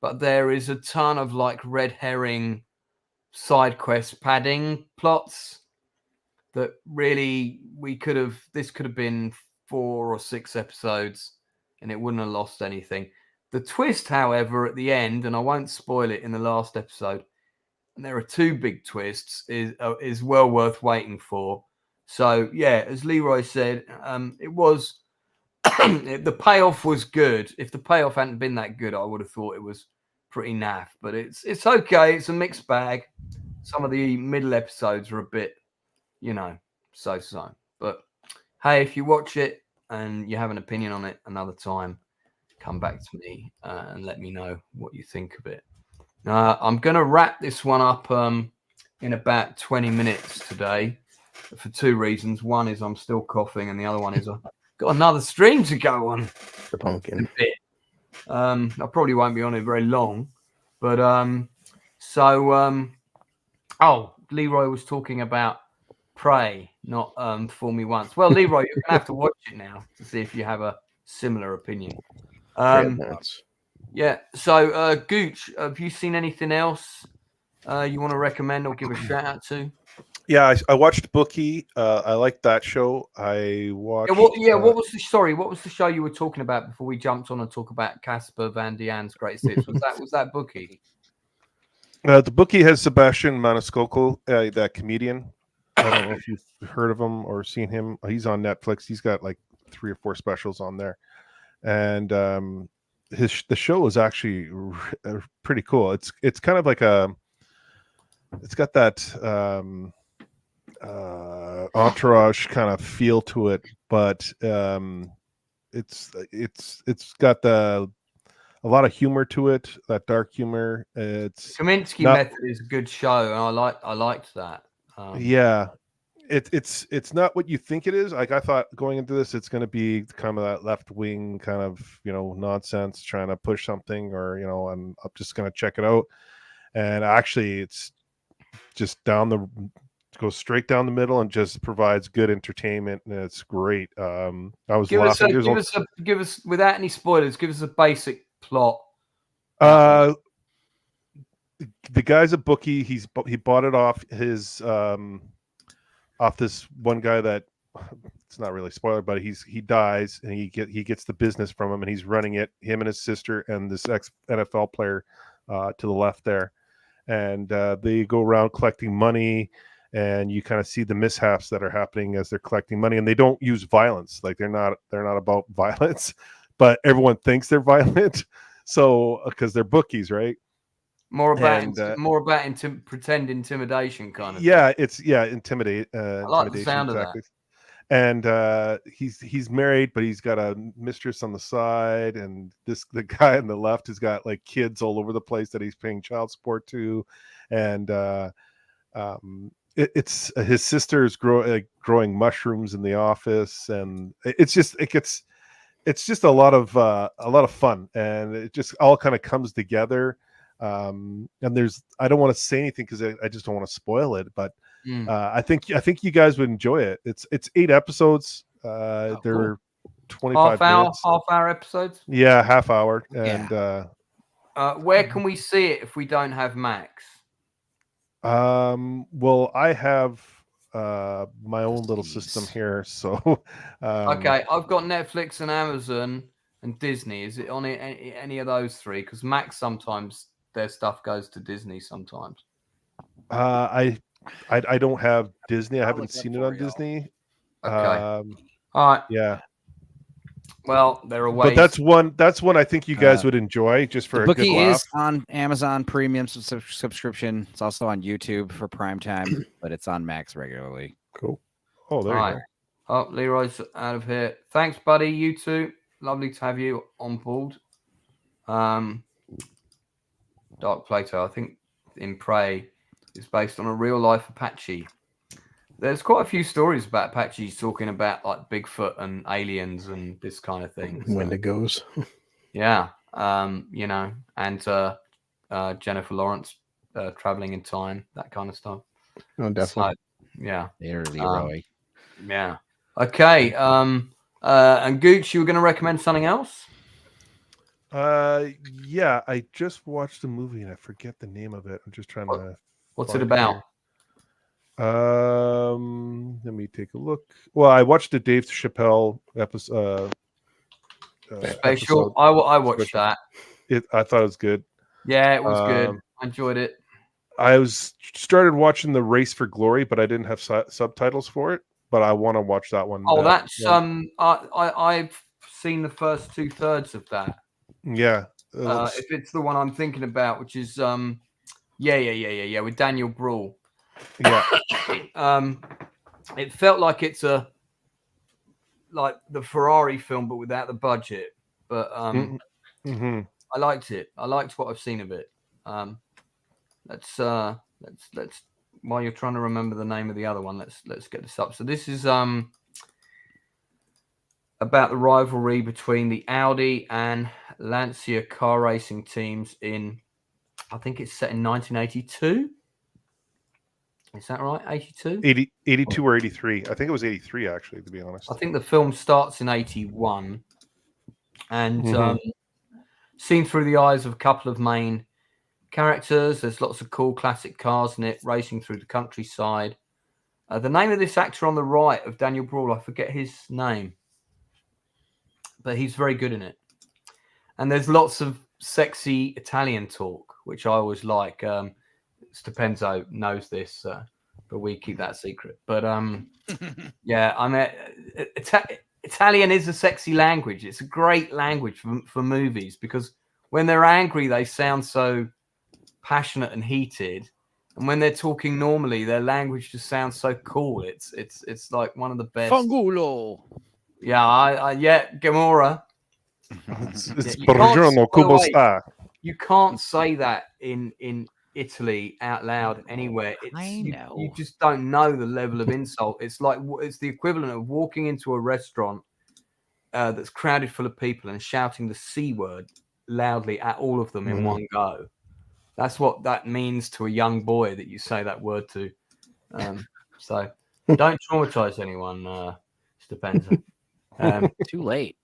but there is a ton of like red herring side quest padding plots that really this could have been 4 or 6 episodes and it wouldn't have lost anything. The twist, however, at the end, and I won't spoil it in the last episode, and there are 2 big twists, is well worth waiting for. So yeah, as Leroy said, it was the payoff was good. If the payoff hadn't been that good, I would have thought it was pretty naff. But it's okay. It's a mixed bag. Some of the middle episodes are a bit, so. But hey, if you watch it and you have an opinion on it another time, come back to me and let me know what you think of it. I'm going to wrap this one up in about 20 minutes today for 2 reasons. One is I'm still coughing, and the other one is I've got another stream to go on. the pumpkin. I probably won't be on it very long, but Leroy was talking about Prey, not Fool Me Once. Well, Leroy, you're gonna have to watch it now to see if you have a similar opinion. Yeah. So, Gooch, have you seen anything else you want to recommend or give a shout out to? Yeah, I watched Bookie. I liked that show. I watched. What was the show you were talking about before we jumped on and talk about Casper Van Dien's greatest hits? Was that Bookie? The bookie has Sebastian Maniscalco, that comedian. I don't know if you've heard of him or seen him. He's on Netflix. He's got like 3 or 4 specials on there, and the show is actually pretty cool. It's kind of like it's got that entourage kind of feel to it, but it's got a lot of humor to it, that dark humor. It's Kaminsky not, Method is a good show, and I liked that. yeah, it's not what you think it is. Like, I thought going into this, it's going to be kind of that left wing kind of, nonsense, trying to push something, or I'm just going to check it out. And actually, it's just goes straight down the middle and just provides good entertainment, and it's great. I was laughing. Give us without any spoilers. Give us a basic plot. The guy's a bookie. He bought it off his off this one guy that, it's not really a spoiler, but he dies, and he gets the business from him, and he's running it. Him and his sister and this ex NFL player to the left there, and they go around collecting money. And you kind of see the mishaps that are happening as they're collecting money, and they don't use violence. Like, they're not about violence, but everyone thinks they're violent. So, because they're bookies, right? More about pretend intimidation kind of. Yeah, intimidate. I like the sound of that. And he's married, but he's got a mistress on the side, and the guy on the left has got like kids all over the place that he's paying child support to, and it's his sister is growing mushrooms in the office, and it's just a lot of fun, and it just all kind of comes together. And I don't want to say anything because I just don't want to spoil it, but I think you guys would enjoy it. It's 8 episodes. They're cool. 25 minutes. Half hour episodes. Yeah, half hour. And where can we see it if we don't have Max? Well, I have my own little system here, so okay, I've got Netflix and Amazon and Disney. Is it on any of those 3? Because Max, sometimes their stuff goes to Disney sometimes. I don't have Disney. I haven't seen it on Disney. Okay. All right. Yeah. Well, there are ways. But that's one I think you guys would enjoy, just for a good laugh. Bookie is on Amazon Premium subscription. It's also on YouTube for prime time, but it's on Max regularly. Cool. Oh, there you go. Oh, Leroy's out of here. Thanks, buddy. You too. Lovely to have you on board. Dark Plato, I think, in Prey is based on a real life Apache. There's quite a few stories about Apaches talking about like Bigfoot and aliens and this kind of thing. Wendigos. Yeah. And Jennifer Lawrence traveling in time, that kind of stuff. Oh, definitely. So, yeah. There's Leroy. Yeah. Okay. And Gooch, you were going to recommend something else? Yeah, I just watched a movie and I forget the name of it. I'm just trying to. What's it about? Let me take a look. Well, I watched the Dave Chappelle episode. Special. I watched that. I thought it was good. Yeah, it was good. I enjoyed it. I started watching The Race for Glory, but I didn't have subtitles for it. But I want to watch that one. Oh, that's I've seen the first 2/3 of that. Yeah. If it's the one I'm thinking about, which is yeah, with Daniel Bruhl. Yeah. It felt like it's like the Ferrari film, but without the budget. But I liked it. I liked what I've seen of it. Let's while you're trying to remember the name of the other one, let's get this up. So this is about the rivalry between the Audi and Lancia car racing teams in, I think it's set in 1982. Is that right? 82? 82 or 83. I think it was 83, actually, to be honest. I think the film starts in 81 and seen through the eyes of a couple of main characters. There's lots of cool classic cars in it, racing through the countryside. The name of this actor on the right of Daniel Bruhl, I forget his name, but he's very good in it. And there's lots of sexy Italian talk, which I always like. Stepenzo knows this, but we keep that secret. But yeah, I mean, Italian is a sexy language. It's a great language for movies because when they're angry, they sound so passionate and heated, and when they're talking normally, their language just sounds so cool. It's like one of the best. Fangulo. Yeah, yeah, Gamora. It's buongiorno, come sta? You can't say that in Italy out loud anywhere. You just don't know the level of insult. It's like it's the equivalent of walking into a restaurant that's crowded full of people and shouting the C word loudly at all of them in one go. That's what that means to a young boy that you say that word to. So don't traumatize anyone, Stepenzo. Too late.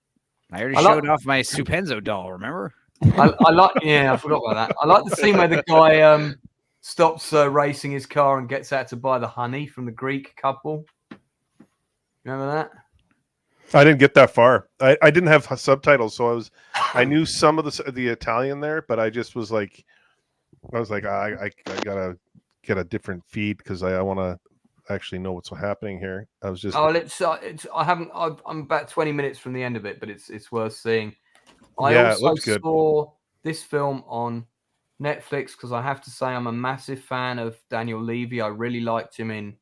I already showed off my Stupenzo doll, remember? I like, I forgot about that. I like the scene where the guy stops racing his car and gets out to buy the honey from the Greek couple. Remember that? I didn't get that far. I didn't have subtitles, so I knew some of the Italian there, but I just was like, I gotta get a different feed because I want to actually know what's happening here. I was just I'm about 20 minutes from the end of it, but it's worth seeing. I it also looks good. saw this film on Netflix because I have to say I'm a massive fan of Daniel Levy. I really liked him in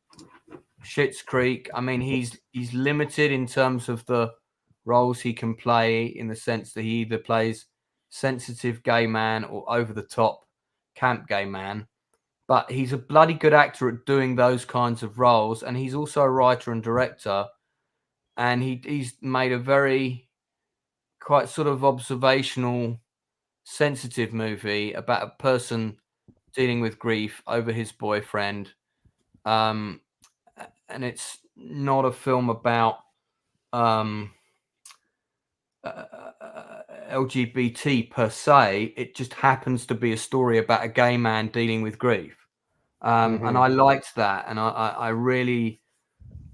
Schitt's Creek. I mean, he's limited in terms of the roles he can play in the sense that he either plays sensitive gay man or over the top camp gay man. But he's a bloody good actor at doing those kinds of roles, and he's also a writer and director. And he's made a very quite sort of observational, sensitive movie about a person dealing with grief over his boyfriend. And it's not a film about LGBT per se. It just happens to be a story about a gay man dealing with grief. And I liked that. And I really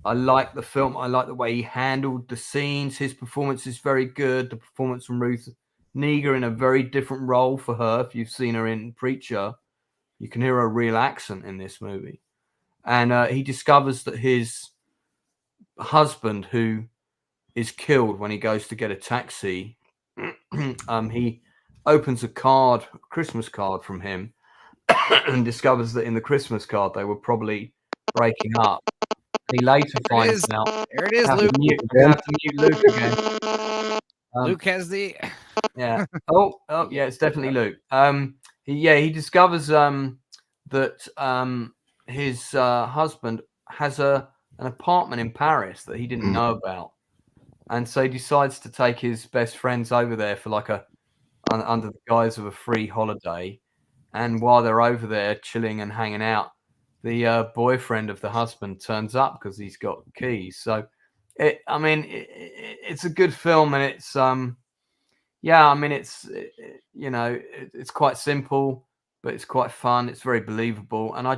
like the film. I like the way he handled the scenes. His performance is very good. The performance from Ruth Negga in a very different role for her. If you've seen her in Preacher, you can hear a real accent in this movie. And he discovers that his husband, who is killed when he goes to get a taxi, he opens a Christmas card from him, and discovers that in the Christmas card they were probably breaking up. He later finds out. There it is, Luke. You have to mute Luke again. Luke has the. Yeah. Oh, yeah. It's definitely Luke. He discovers that his husband has an apartment in Paris that he didn't know about, and so he decides to take his best friends over there for like under the guise of a free holiday. And while they're over there chilling and hanging out, the boyfriend of the husband turns up because he's got keys. So, it's a good film, and it's it's quite simple, but it's quite fun. It's very believable, and I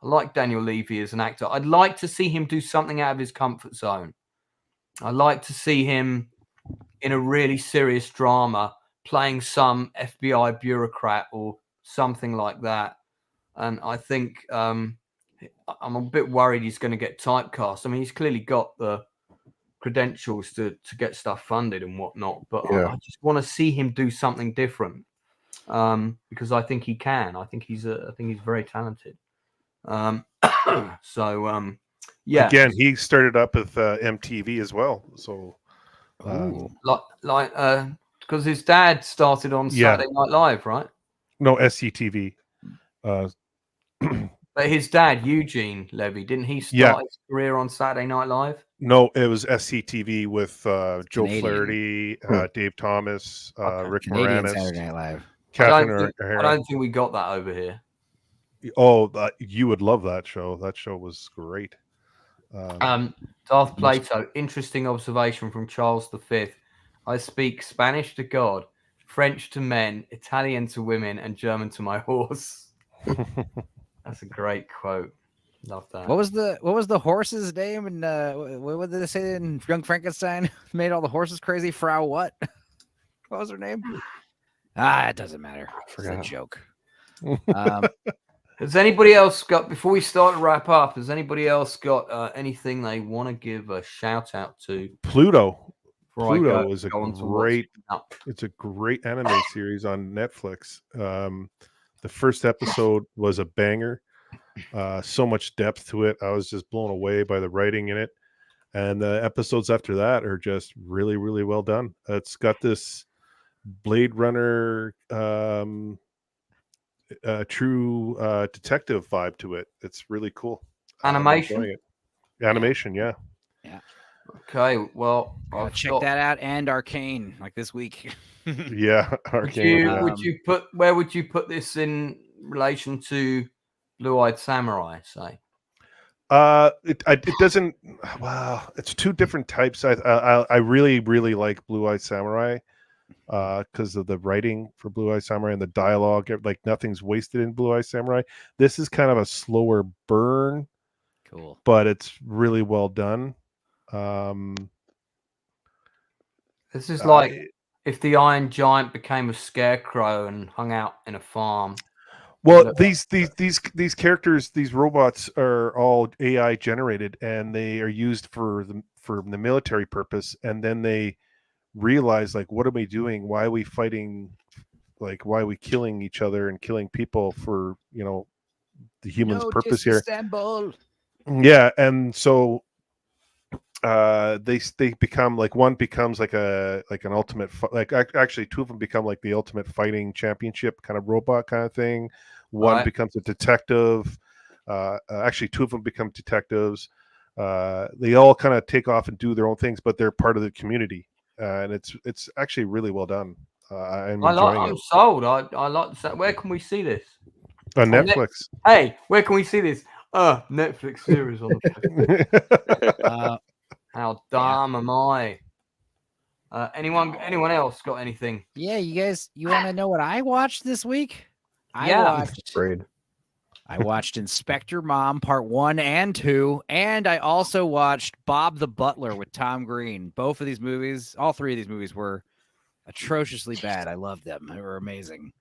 like Daniel Levy as an actor. I'd like to see him do something out of his comfort zone. I'd like to see him in a really serious drama, playing some FBI bureaucrat or something like that. And I think I'm a bit worried he's going to get typecast. I mean, he's clearly got the credentials to get stuff funded and whatnot, but I just want to see him do something different because I think he can. I think he's very talented. Yeah. Again, he started up with MTV as well. So, because his dad started on Saturday Night Live, right? No, SCTV. But his dad, Eugene Levy, didn't he start his career on Saturday Night Live? No, it was SCTV with Joe Flaherty, Dave Thomas, Rick Canadian Moranis, Saturday Night Live. I don't think we got that over here. Oh, you would love that show. That show was great. Darth Plato, interesting observation from Charles V. I speak Spanish to God, French to men, Italian to women, and German to my horse. That's a great quote. Love that. What was the horse's name? And what did they say in Young Frankenstein? Made all the horses crazy. Frau what? What was her name? It doesn't matter. It's a joke. Has anybody else got, before we start to wrap up, has anybody else got anything they want to give a shout out to? Pluto. before I Pluto go- is a go on to what's great. up? It's a great anime series on Netflix. The first episode was a banger. So much depth to it. I was just blown away by the writing in it. And the episodes after that are just really, really well done. It's got this Blade Runner true detective vibe to it. It's really cool. I'm Animation? enjoying it. Animation, yeah. Okay, well, Check that out, and Arcane, like this week. Yeah. Would Arcane, you, yeah. where would you put this in relation to Blue-Eyed Samurai, say? It doesn't. Well, it's two different types. I really, really like Blue Eye Samurai because of the writing for Blue Eye Samurai and the dialogue. Like nothing's wasted in Blue Eye Samurai. This is kind of a slower burn, Cool. but it's really well done. This is like if the Iron Giant became a scarecrow and hung out in a farm. Well, these characters, these robots are all AI generated, and they are used for the military purpose. And then they realize, like, what are we doing? Why are we fighting? Like, why are we killing each other and killing people for the humans' purpose here? Yeah, and so they become like, one becomes like an ultimate actually two of them become like the ultimate fighting championship kind of robot kind of thing. One becomes a detective. Actually, two of them become detectives. They all kind of take off and do their own things, but they're part of the community, and it's actually really well done. I'm sold. I like that. Where can we see this? On Netflix. Hey, where can we see this? Netflix series on the how dumb am I? Anyone else got anything? Yeah, you guys, you want to know what I watched this week? Yeah. I watched Inspector Mom Part 1 and 2, and I also watched Bob the Butler with Tom Green. Both of these movies, all three of these movies were atrociously bad. I loved them. They were amazing.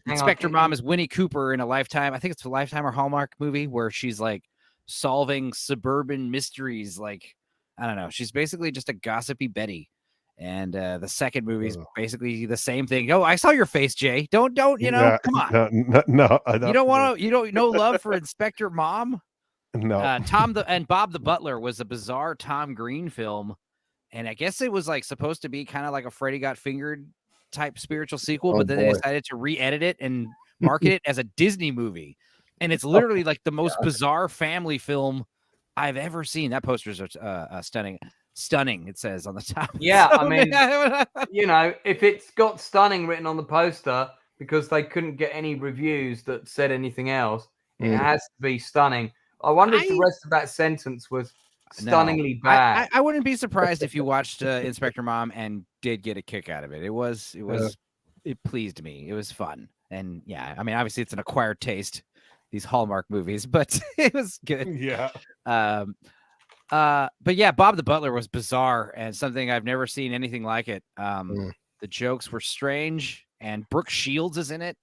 Inspector Mom is Winnie Cooper in a Lifetime. I think it's a Lifetime or Hallmark movie where she's like solving suburban mysteries. Like, I don't know. She's basically just a gossipy Betty. And the second movie is basically the same thing. Oh, I saw your face, Jay. Don't come on. No, you don't know love for Inspector Mom. No. And Bob the Butler was a bizarre Tom Green film, and I guess it was like supposed to be kind of like a Freddy Got Fingered type spiritual sequel, but then they decided to re-edit it and market it as a Disney movie, and it's literally like the most bizarre family film I've ever seen. That poster's stunning, it says on the top. Yeah, I mean, if it's got stunning written on the poster because they couldn't get any reviews that said anything else, it has to be stunning. I wonder if the rest of that sentence was stunningly bad. I wouldn't be surprised if you watched Inspector Mom and did get a kick out of it. It pleased me. It was fun. And yeah, I mean, obviously it's an acquired taste, these Hallmark movies, but it was good. Yeah. But yeah, Bob the Butler was bizarre and something I've never seen anything like it. The jokes were strange, and Brooke Shields is in it,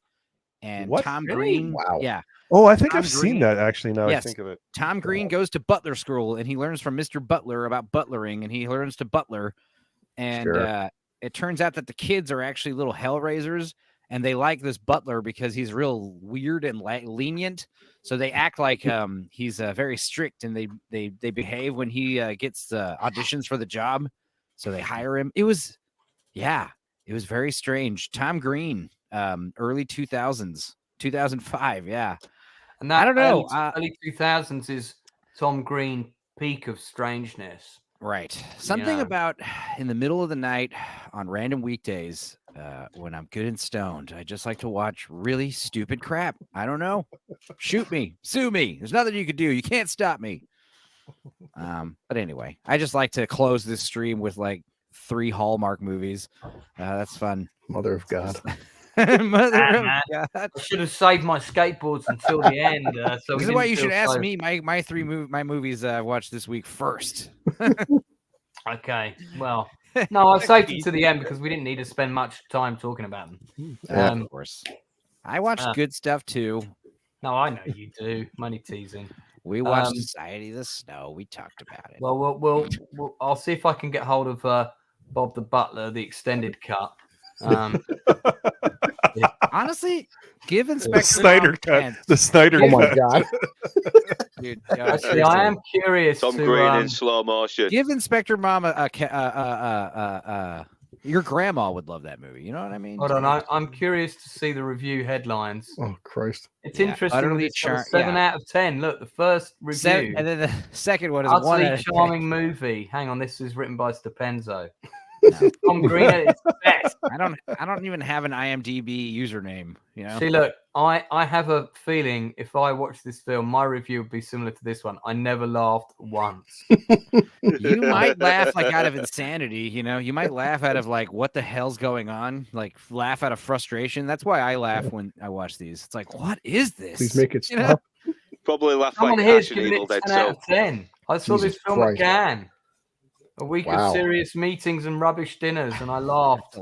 and Tom Green. Wow. Yeah. Oh, I think I've seen that actually. Now I think of it. Tom Green goes to Butler School, and he learns from Mr. Butler about butlering, and he learns to butler. And it turns out that the kids are actually little hellraisers, and they like this butler because he's real weird and lenient. So they act like he's very strict, and they behave when he gets auditions for the job. So they hire him. It was very strange. Tom Green, early 2000s, 2005. Yeah. And that, I don't know. Early 2000s is Tom Green peak of strangeness. Right. Something about in the middle of the night on random weekdays when I'm good and stoned, I just like to watch really stupid crap. I don't know. Shoot me. Sue me. There's nothing you can do. You can't stop me. But anyway, I just like to close this stream with like 3 Hallmark movies. That's fun. Mother of God. I should have saved my skateboards until the end. So this is why you should ask me my movies I watched this week first. Okay. Well, no, I saved it to the end because we didn't need to spend much time talking about them. Of course. I watch good stuff too. No, I know you do. Money teasing. We watched Society of the Snow. We talked about it. Well, we'll I'll see if I can get hold of Bob the Butler, the extended cut. Honestly, give Inspector The Snyder Mom a cut. chance. The Snyder Oh my cut. god. Dude, Actually, I am curious Tom to Green in slow motion. give Inspector Mom your grandma would love that movie. You know what I mean? Hold on, I'm curious to see the review headlines. Oh Christ. It's Yeah, interesting. utterly It's got a char- 7 yeah. out of 10. Look, the first review. And then the second one is a 1 Utterly out of 10. charming movie. Hang on, this is written by Stepenzo. No. Tom Green at its best. I don't even have an IMDb username. You know. See, look, I have a feeling if I watch this film, my review would be similar to this one. I never laughed once. You might laugh like out of insanity, you know. You might laugh out of like, what the hell's going on? Like, laugh out of frustration. That's why I laugh when I watch these. It's like, what is this? Please make it You know? stop. Probably laugh Someone like here's Ash and giving Evil it Dead 10 out too. of 10. I saw Jesus this film Christ. at Cannes. A week Wow. of serious meetings and rubbish dinners, and I laughed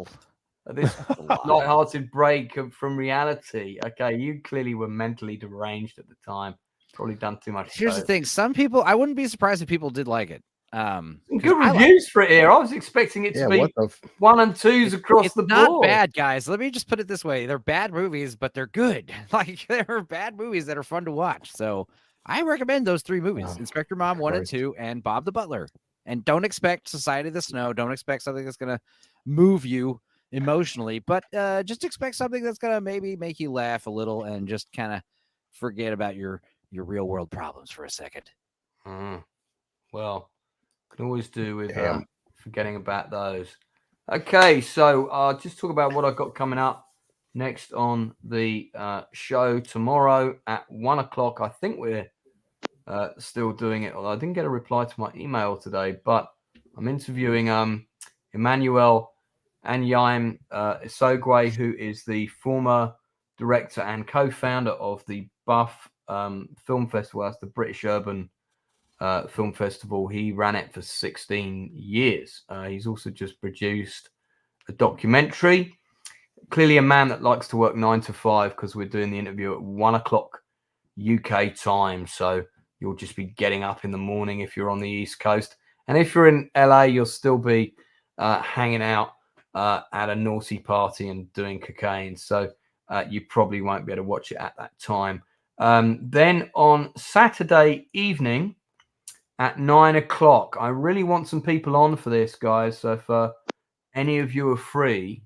at this light-hearted break from reality. Okay, you clearly were mentally deranged at the time. Probably done too much. Here's the thing: some people, I wouldn't be surprised if people did like it. Good reviews for it here. I was expecting it to be what the 1 and 2s across it's the not board. bad, guys. Let me just put it this way: they're bad movies, but they're good. Like, they're bad movies that are fun to watch. So I recommend those 3 movies: Oh, Inspector Mom 1 and Christ. 2, and Bob the Butler. And don't expect Society of the Snow. Don't expect something that's gonna move you emotionally, but just expect something that's gonna maybe make you laugh a little and just kind of forget about your real world problems for a second. Well, can always do with Damn. forgetting about those. Okay, so just talk about what I've got coming up next on the show tomorrow at 1 o'clock. I think we're still doing it, although I didn't get a reply to my email today, but I'm interviewing Emmanuel Anyime Isogwe, who is the former director and co-founder of the Buff Film Festival. That's the British Urban Film Festival. He ran it for 16 years. He's also just produced a documentary. Clearly a man that likes to work 9 to 5, because we're doing the interview at 1 o'clock UK time. So you'll just be getting up in the morning if you're on the East Coast. And if you're in LA, you'll still be hanging out at a naughty party and doing cocaine. So you probably won't be able to watch it at that time. Then on Saturday evening at 9 o'clock, I really want some people on for this, guys. So if any of you are free,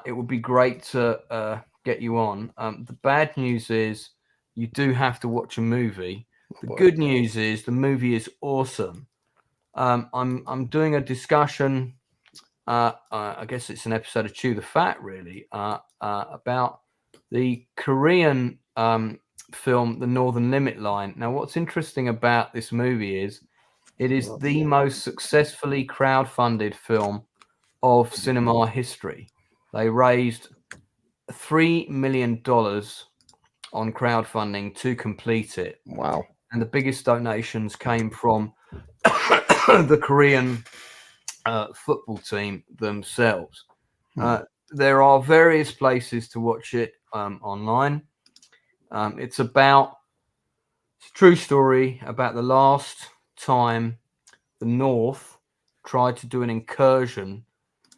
it would be great to get you on. The bad news is you do have to watch a movie. The good news is the movie is awesome. I'm doing a discussion. I guess it's an episode of Chew the Fat, really, about the Korean film, The Northern Limit Line. Now, what's interesting about this movie is it is the most successfully crowdfunded film of cinema history. They raised $3 million on crowdfunding to complete it. Wow. And the biggest donations came from the Korean football team themselves. There are various places to watch it online. It's a true story about the last time the North tried to do an incursion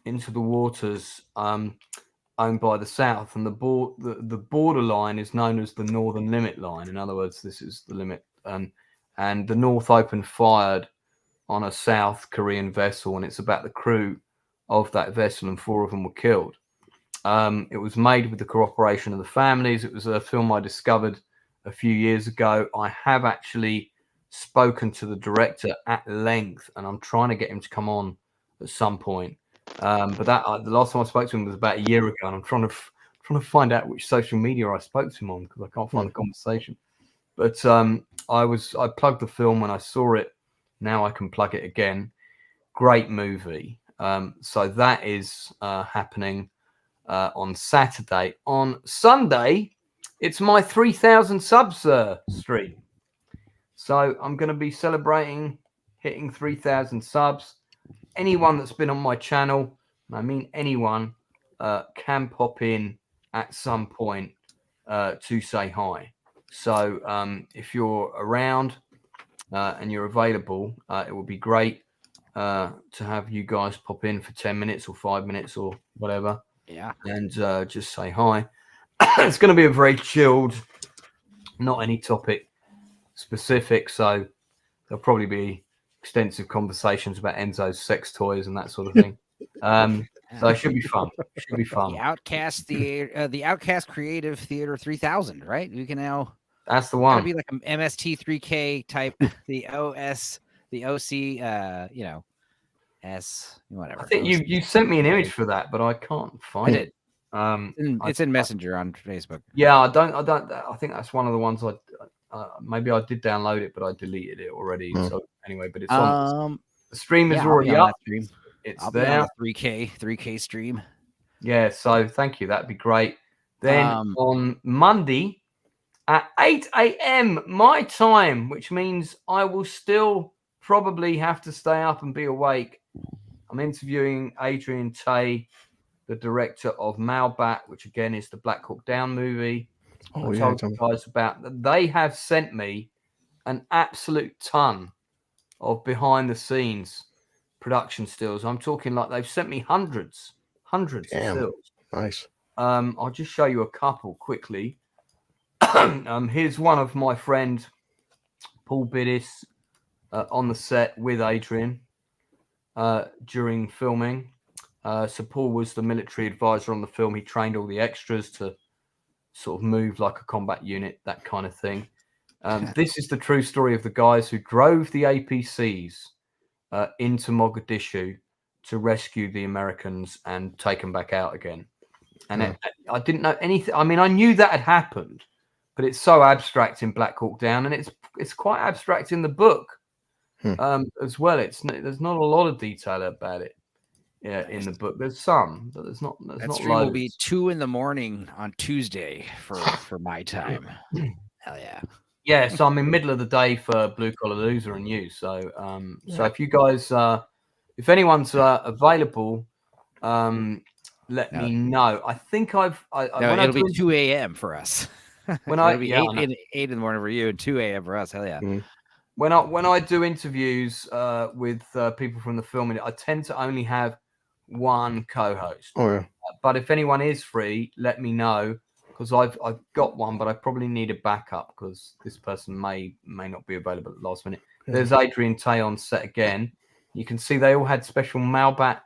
into the waters owned by the South, and the borderline is known as the Northern Limit Line. In other words, this is the limit, and the North opened fire on a South Korean vessel, and it's about the crew of that vessel, and 4 of them were killed. It was made with the cooperation of the families. It was a film I discovered a few years ago. I have actually spoken to the director at length, and I'm trying to get him to come on at some point. But the last time I spoke to him was about a year ago, and I'm trying to find out which social media I spoke to him on, because I can't find the conversation. But I plugged the film when I saw it. Now I can plug it again. Great movie. So that is happening on Saturday. On Sunday, it's my 3,000 subs stream. So I'm going to be celebrating hitting 3,000 subs. Anyone that's been on my channel, and I mean anyone, can pop in at some point to say hi. So if you're around and you're available, it would be great to have you guys pop in for 10 minutes or 5 minutes or whatever. Yeah. And just say hi. It's going to be a very chilled, not any topic specific. So there'll probably be extensive conversations about Enzo's sex toys and that sort of thing. So it should be fun. Should be fun. The Outcast Creative Theater 3000, right? You can now. That's the Gotta one. be like an MST3K type. The OC. S whatever. I think you sent me an image for that, but I can't find it. It's in Messenger on Facebook. Yeah, I don't. I think that's one of the ones maybe I did download it, but I deleted it already. So anyway, but it's on. The stream is already up. It's I'll there. be on a 3K stream. Yeah, so thank you. That'd be great. Then on Monday at 8 a.m. my time, which means I will still probably have to stay up and be awake. I'm interviewing Adrian Tay, the director of Malbat, which again is the Black Hawk Down movie. I told you guys about. They have sent me an absolute ton of behind the scenes production stills. I'm talking like they've sent me hundreds of stills. Nice. I'll just show you a couple quickly. Here's one of my friend Paul Biddis on the set with Adrian during filming. So Paul was the military advisor on the film. He trained all the extras to sort of move like a combat unit, that kind of thing. This is the true story of the guys who drove the APCs into Mogadishu to rescue the Americans and take them back out again. And I didn't know anything. I mean, I knew that had happened, but it's so abstract in Black Hawk Down, and it's quite abstract in the book as well. There's not a lot of detail about it. Yeah, in the book, there's some, but there's not. That stream will be 2 a.m. on Tuesday for my time. Hell yeah! Yeah, so I'm in middle of the day for Blue Collar Loser and you. So, so if you guys, if anyone's available, let me know. I think it'll be 2 a.m. for us. When it'll be 8 in the morning for you and 2 a.m. for us. Hell yeah! When I do interviews with people from the film, I tend to only have one co-host. Oh yeah. But if anyone is free, let me know, because I've got one, but I probably need a backup because this person may not be available at the last minute. There's Adrian Tay on set again. You can see they all had special Malbat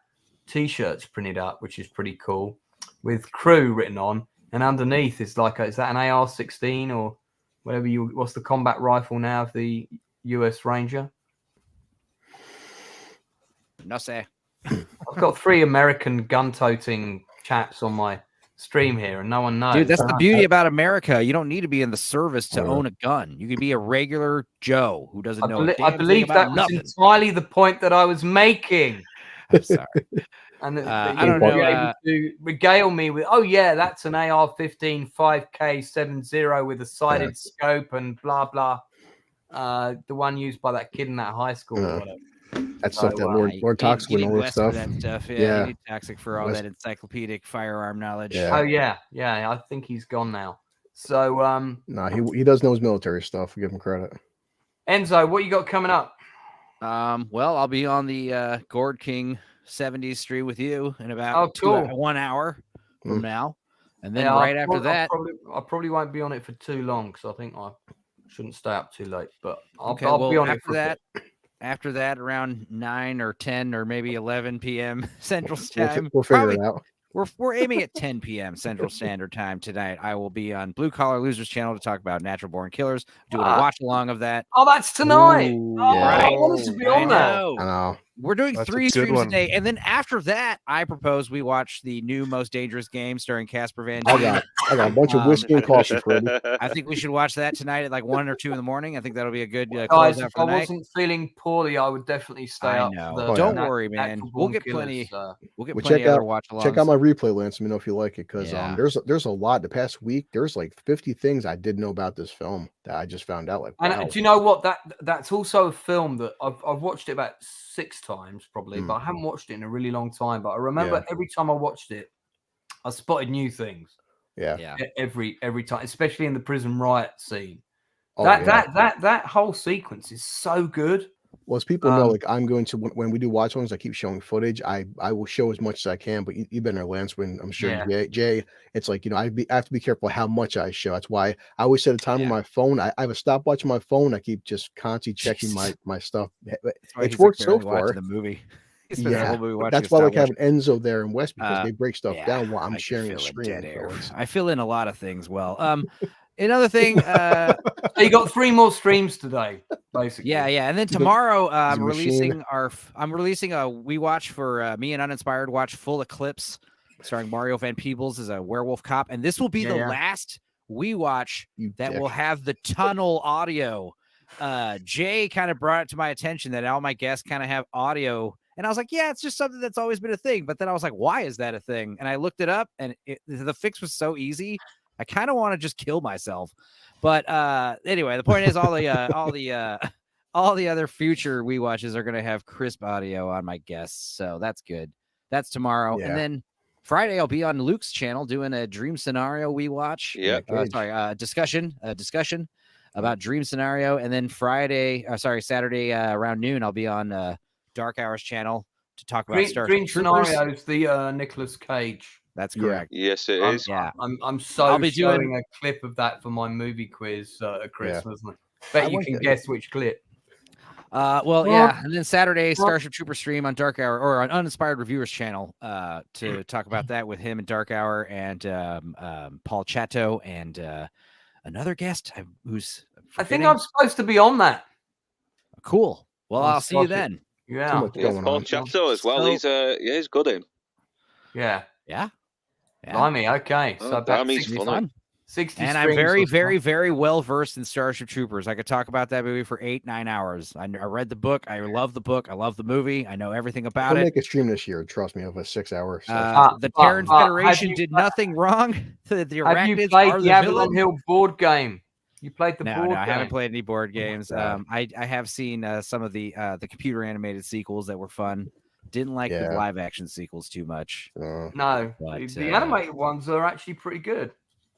t-shirts printed up, which is pretty cool, with crew written on, and underneath is like is that an AR-16 or whatever what's the combat rifle now of the US Ranger? No say. I've got 3 American gun-toting chaps on my stream here, and no one knows. Dude, that's the beauty about America. You don't need to be in the service to own a gun. You can be a regular Joe who doesn't know. I believe that was entirely the point that I was making. I'm sorry. And I don't know. Able to regale me with, oh yeah, that's an AR-15 5K70 with a sighted scope and blah blah. The one used by that kid in that high school or whatever. That's stuff that Lord Toxic and all that stuff. That stuff. Yeah, you need Toxic for all that encyclopedic firearm knowledge. Yeah. Oh yeah. I think he's gone now. So he does know his military stuff. Give him credit. Enzo, what you got coming up? Well, I'll be on the Gord King 70s stream with you in about 1 hour from now, and then after that, I probably won't be on it for too long because I think I shouldn't stay up too late. But I'll be on it for that. After that, around 9 or 10 or maybe 11 p.m. Central Time. We'll figure it out. We're aiming at 10 p.m. Central Standard Time tonight. I will be on Blue Collar Losers channel to talk about Natural Born Killers. Doing a watch along of that. Oh, that's tonight. Ooh, I wanted to be on that. I know. We're doing 3 streams a day, and then after that, I propose we watch the new Most Dangerous Game starring Casper Van Dien. I got a bunch of whiskey and coffee for you. I think we should watch that tonight at like 1 or 2 in the morning. I think that'll be a good guys. closeout If for I the night. wasn't feeling poorly, I would definitely stay up. Don't worry, man. We'll get plenty. We'll get plenty check of other watch alongs. Check out my replay, Lance. Let me know if you like it, because there's a lot. The past week, there's like 50 things I didn't know about this film that I just found out. Like, and do you know what? That's also a film that I've watched it about 6 times probably, but I haven't watched it in a really long time. But I remember every time I watched it, I spotted new things. Yeah. every time, especially in the prison riot scene. Oh, that whole sequence is so good. Well, as people know, like I'm going to when we do watch alongs, I keep showing footage. I will show as much as I can, but you've been there, Lance. When I'm sure Jay, it's like I have to be careful how much I show. That's why I always set a time on my phone. I have a stopwatch on my phone. I keep just constantly checking my stuff. It's worked so far. The movie. Yeah, that's why like having Enzo there and West because they break stuff down while I'm sharing the screen. I fill in a lot of things well. Another thing, so you got 3 more streams today, basically. Yeah, and then tomorrow I'm releasing a We Watch for me and Uninspired watch Full Eclipse, starring Mario Van Peebles as a werewolf cop, and this will be the last We Watch that will have the tunnel audio. Jay kind of brought it to my attention that all my guests kind of have audio. And I was like, yeah, it's just something that's always been a thing. But then I was like, why is that a thing? And I looked it up, and the fix was so easy. I kind of want to just kill myself. But anyway, the point is all the other future We Watches are going to have crisp audio on my guests. So that's good. That's tomorrow. And then Friday, I'll be on Luke's channel doing a dream scenario We Watch. Yeah. Discussion about dream scenario. And then Saturday around noon, I'll be on Dark Hours channel to talk about Dream Scenarios, the Nicolas Cage. That's correct. Yes, it is. Yeah, I'm showing a clip of that for my movie quiz at Christmas. Bet you can guess which clip. And then Saturday, Starship Trooper stream on Dark Hour or on Uninspired Reviewers channel to talk about that with him and Dark Hour and Paul Chateau and another guest who's I think I'm supposed to be on that. Cool. Well, I'll see you then. Yeah. Paul Chateau as well. He's good in. Yeah. Yeah. Blimey, okay. So about 60 fun. 60 and I'm very, very, very well versed in Starship Troopers. I could talk about that movie for 8-9 hours. I read the book. I love the book. I love the movie. I know everything about We'll it. make a stream this year. Trust me, of a 6-hour. The Terran Federation did nothing wrong. The have you played the Avalon Hill board game? You played the board game? No, I haven't played any board games. I have seen some of the computer animated sequels that were fun. Didn't like the live action sequels too much. No, but the animated ones are actually pretty good.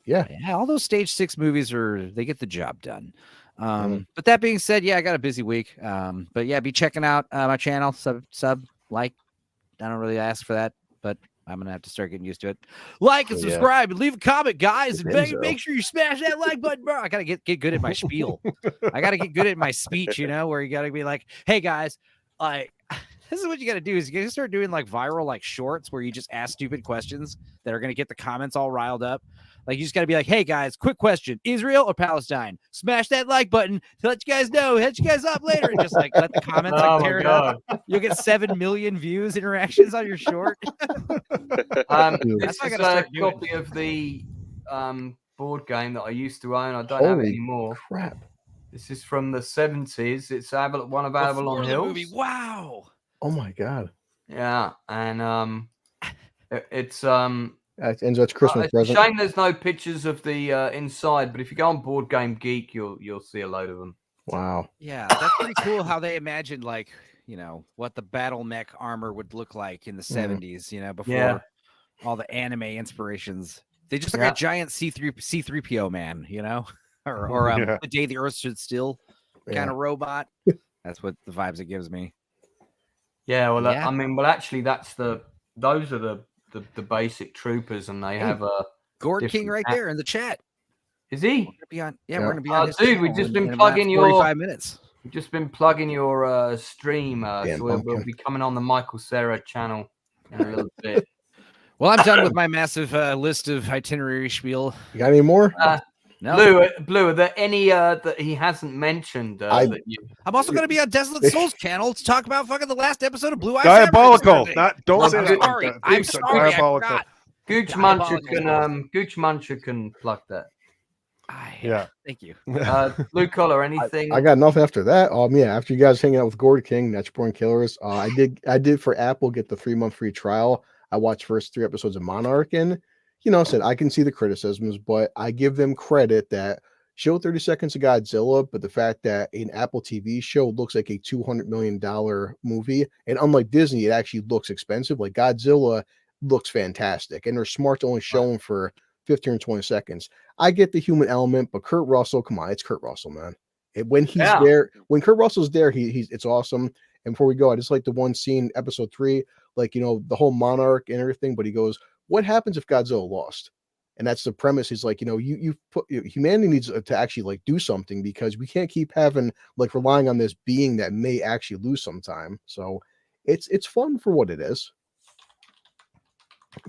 Yeah, all those Stage 6 movies they get the job done. But that being said, I got a busy week. But yeah, be checking out my channel. Sub, like. I don't really ask for that, but I'm gonna have to start getting used to it. Like and subscribe and leave a comment, guys, and make sure you smash that like button, bro. I gotta get good at my spiel. I gotta get good at my speech. Where you gotta be like, hey guys, this is what you got to do is you got to start doing like viral like shorts where you just ask stupid questions that are going to get the comments all riled up. Like you just got to be like, hey guys, quick question, Israel or Palestine? Smash that like button to let you guys know, hit you guys up later. And just like let the comments tear it up. You'll get 7 million views, interactions on your short. This is a copy of the board game that I used to own. I don't have it anymore. Crap. This is from the 70s. It's one of Avalon Hills. Wow. Oh my god. Yeah, and it's Enzo's Christmas present. Shame there's no pictures of the inside, but if you go on Board Game Geek, you'll see a load of them. Wow. Yeah, that's pretty cool how they imagined what the battle mech armor would look like in the 70s, before all the anime inspirations. They just like a giant C3PO man, or The Day the Earth Stood Still kind of robot. That's what the vibes it gives me. Yeah, well, I mean, actually, those are the basic troopers, and they have a Gord King right there in the chat. Is he? We're gonna be on. Dude, we've just been plugging 45 minutes. We've just been plugging your stream, so we'll be coming on the Michael Cera channel in a little bit. Well, I'm done with my massive list of itinerary spiel. You got any more? No. Blue, are there any that he hasn't mentioned? I'm also going to be on Desolate Souls channel to talk about fucking the last episode of Blue Eye. Diabolical. Don't say that. Sorry. I'm sorry. Diabolical. Gooch Muncher can plug that. Thank you. Blue Collar, anything? I got enough after that. After you guys hanging out with Gord King, Natural Born Killers, I did for Apple get the 3-month free trial. I watched first 3 episodes of Monarch and said I can see the criticisms, but I give them credit that show 30 seconds of Godzilla, but the fact that an Apple TV show looks like a $200 million movie, and unlike Disney, it actually looks expensive. Like Godzilla looks fantastic, and they're smart to only show them for 15 or 20 seconds. I get the human element, but Kurt Russell, come on, it's Kurt Russell, man. When he's there, when Kurt Russell's there, he's it's awesome. And before we go, I just like the one scene, episode 3, like, you know, the whole monarch and everything. But he goes, "What happens if Godzilla lost?" And that's the premise. He's like, you know, you've put humanity needs to actually like do something, because we can't keep having like relying on this being that may actually lose sometime. So it's fun for what it is.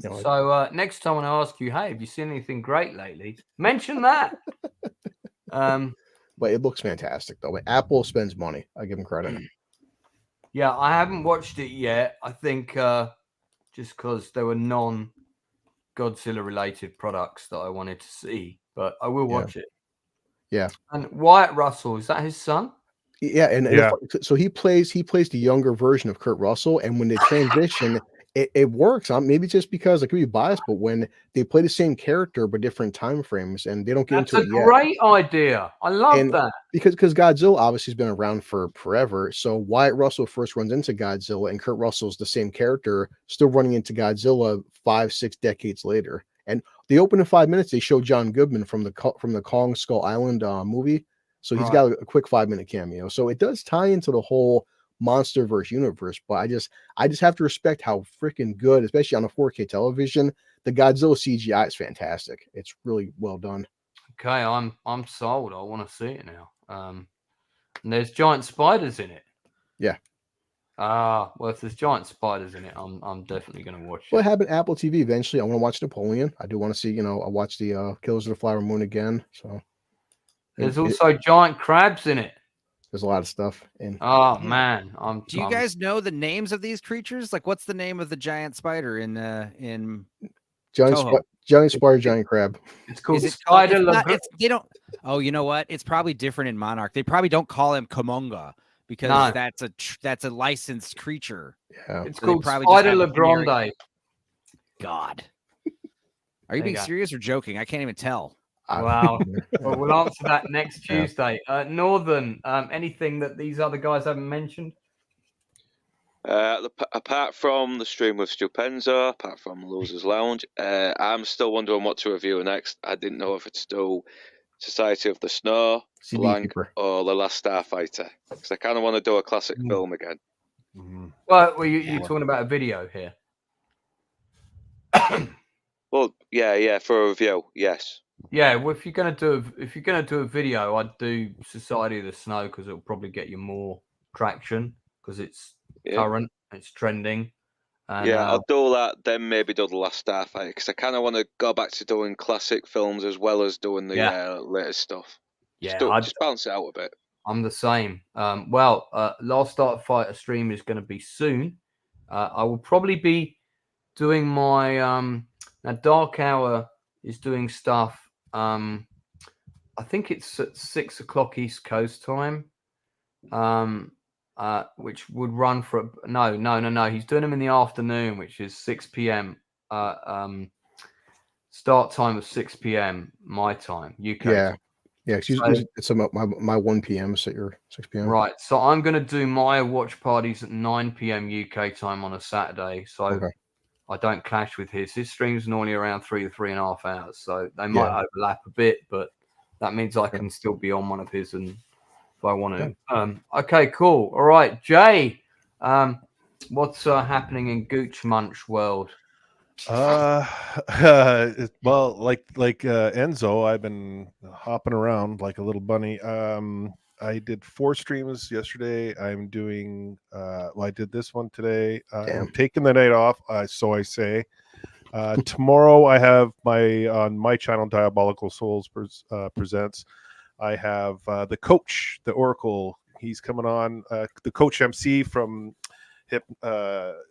You know, so next time when I ask you, hey, have you seen anything great lately? Mention that. But it looks fantastic though. Apple spends money. I give them credit. Yeah, I haven't watched it yet. I think just because there were non-Godzilla related products that I wanted to see, but I will watch it. Yeah. And Wyatt Russell, is that his son? Yeah, and so he plays the younger version of Kurt Russell, and when they transition, it works. Maybe just because I could be biased, but when they play the same character but different time frames, and they don't get into it yet. That's a great idea. I love that. Because Godzilla obviously has been around for forever. So Wyatt Russell first runs into Godzilla, and Kurt Russell's the same character still running into Godzilla 5-6 decades later. And they open in 5 minutes. They show John Goodman from the Kong Skull Island movie. So he's got a quick 5-minute cameo. So it does tie into the whole MonsterVerse universe. But I just have to respect how freaking good, especially on a 4K television, the Godzilla CGI is fantastic. It's really well done. Okay, I'm sold. I want to see it now. And there's giant spiders in it. Yeah. Well, if there's giant spiders in it, I'm definitely going to watch it. Well, it happened Apple TV eventually. I want to watch Napoleon. I do want to see, you know, I watch the Killers of the Flower Moon again. So there's also giant crabs in it. There's a lot of stuff. Oh man, do you guys know the names of these creatures? Like, what's the name of the giant spider in giant spider, giant crab? It's called spider. They don't. Oh, you know what? It's probably different in Monarch. They probably don't call him Komonga because that's a licensed creature. Yeah, it's called Spider Legrande. God, are you being serious or joking? I can't even tell. Wow. Well, we'll answer that next Tuesday. Northern, anything that these other guys haven't mentioned? Apart from the stream with Stupenza, apart from Losers Lounge, I'm still wondering what to review next. I didn't know if it's still Society of the Snow, Blank, or The Last Starfighter, because I kind of want to do a classic film again. Well, you're talking about a video here. Well, yeah, for a review, yes. Yeah, well, if you're gonna do a video, I'd do Society of the Snow because it'll probably get you more traction because it's current, it's trending. And, I'll do that. Then maybe do The Last Starfighter because I kind of want to go back to doing classic films as well as doing the latest stuff. Yeah, just balance it out a bit. I'm the same. Last Starfighter stream is going to be soon. I will probably be doing my now Dark Hour is doing stuff. I think it's at 6 o'clock East Coast time, which would run for no. He's doing them in the afternoon, which is 6 p.m. Start time of 6 p.m. my time, UK. Yeah. Excuse me. It's about my 1 p.m. So you're 6 p.m. Right. So I'm going to do my watch parties at 9 p.m. UK time on a Saturday. So I don't clash with his. His stream's normally around 3 to 3.5 hours. So they might overlap a bit, but that means I can still be on one of his and if I want to. Okay, cool. All right, Jay. What's happening in Gooch Munch world? Well, like Enzo, I've been hopping around like a little bunny. I did 4 streams yesterday. I'm doing I did this one today. I'm taking the night off, so I say. Tomorrow I have on my channel Diabolical Souls presents. I have the coach, the Oracle. He's coming on, the coach MC from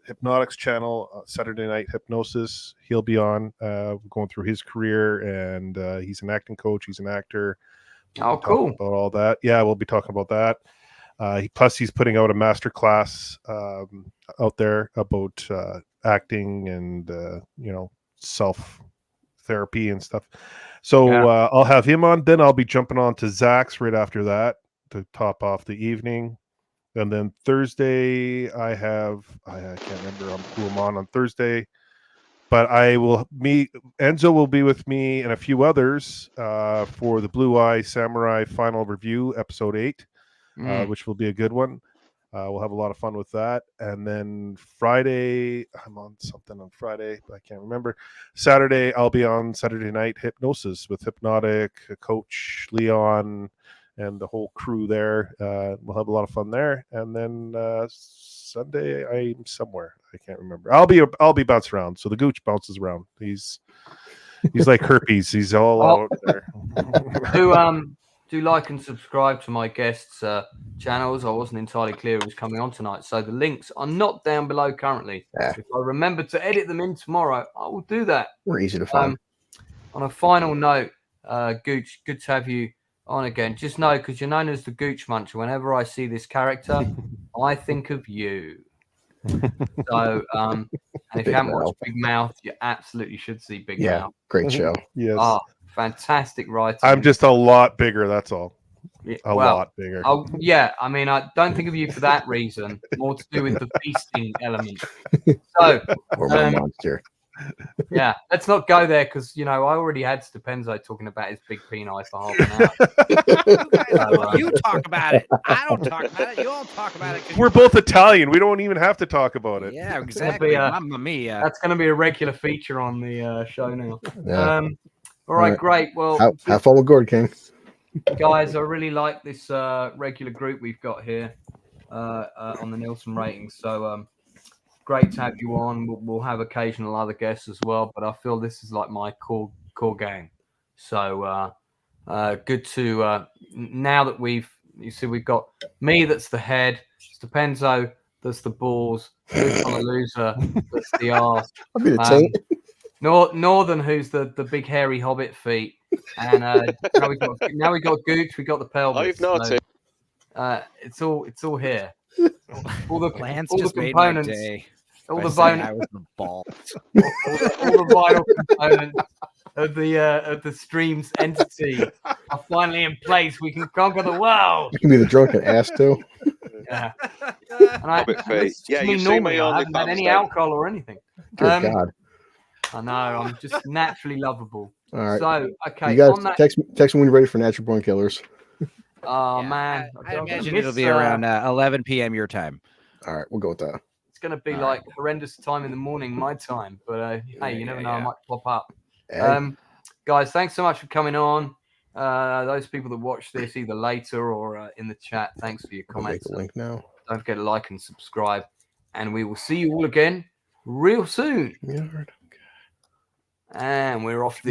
Hypnotics channel, Saturday Night Hypnosis. He'll be on going through his career, and he's an acting coach. He's an actor. Oh, cool. About all that. Yeah, we'll be talking about that. Plus, he's putting out a master class out there about acting and self therapy and stuff. So I'll have him on. Then I'll be jumping on to Zach's right after that to top off the evening. And then Thursday, I can't remember who I'm on Thursday. but Enzo will be with me and a few others for the Blue Eye Samurai final review, episode 8, which will be a good one. We'll have a lot of fun with that. And then Friday, I'm on something on Friday, but I can't remember. Saturday, I'll be on Saturday Night Hypnosis with Hypnotic, Coach Leon, and the whole crew there. We'll have a lot of fun there. And then Sunday, I'm somewhere. I can't remember. I'll be bounced around. So the Gooch bounces around. He's like herpes. He's all out there. Do like and subscribe to my guests' channels. I wasn't entirely clear who was coming on tonight, so the links are not down below currently. Yeah. If I remember to edit them in tomorrow, I will do that. We're easy to find. On a final note, Gooch, good to have you on again. Just know, because you're known as the Gooch Muncher, whenever I see this character, I think of you. So, and if you haven't watched Big Mouth, you absolutely should see Big Mouth. Great show. Yes. Oh, fantastic writing. I'm just a lot bigger, that's all. A lot bigger. Yeah, I mean, I don't think of you for that reason. More to do with the feasting element. So, Or my monster. Yeah, let's not go there because, I already had Stepenzo talking about his big peni for half an hour. You talk about it. I don't talk about it. You all talk about it. We're both Italian. We don't even have to talk about it. Yeah, exactly. Mamma mia. That's going to be a regular feature on the show now. Yeah. All right, great. Well, have fun with Gourd King. Guys, I really like this regular group we've got here on the Nielsen ratings. So great to have you on. We'll have occasional other guests as well, but I feel this is like my core gang. So good to now that we've got me that's the head, Stepenzo that's the balls, Luke on the loser that's the arse. I'll be the taint. Northern, who's the big hairy hobbit feet, and now we got Gooch, we got the pelvis. I've noticed. So, it's all here. All the Lance all just the made my components, day. all by the saying bone, I was the ball. all the vital components of the stream's entity are finally in place. We can conquer the world. You can be the drunken ass too. Yeah. Hobbit feet. Yeah, you see normally, my I haven't had any alcohol or anything. Good God. I know, I'm just naturally lovable. All right. So, okay. You guys on that, text me when you're ready for Natural Born Killers. oh, Yeah, man. I imagine it'll be around 11 p.m. your time. All right, we'll go with that. It's going to be like horrendous time in the morning, my time. But hey, you never know, I might pop up. Hey. Guys, thanks so much for coming on. Those people that watch this either later or in the chat, thanks for your I'll make comments. the link now. Don't forget to like and subscribe. And we will see you all again real soon. Yeah, all right. And we're off the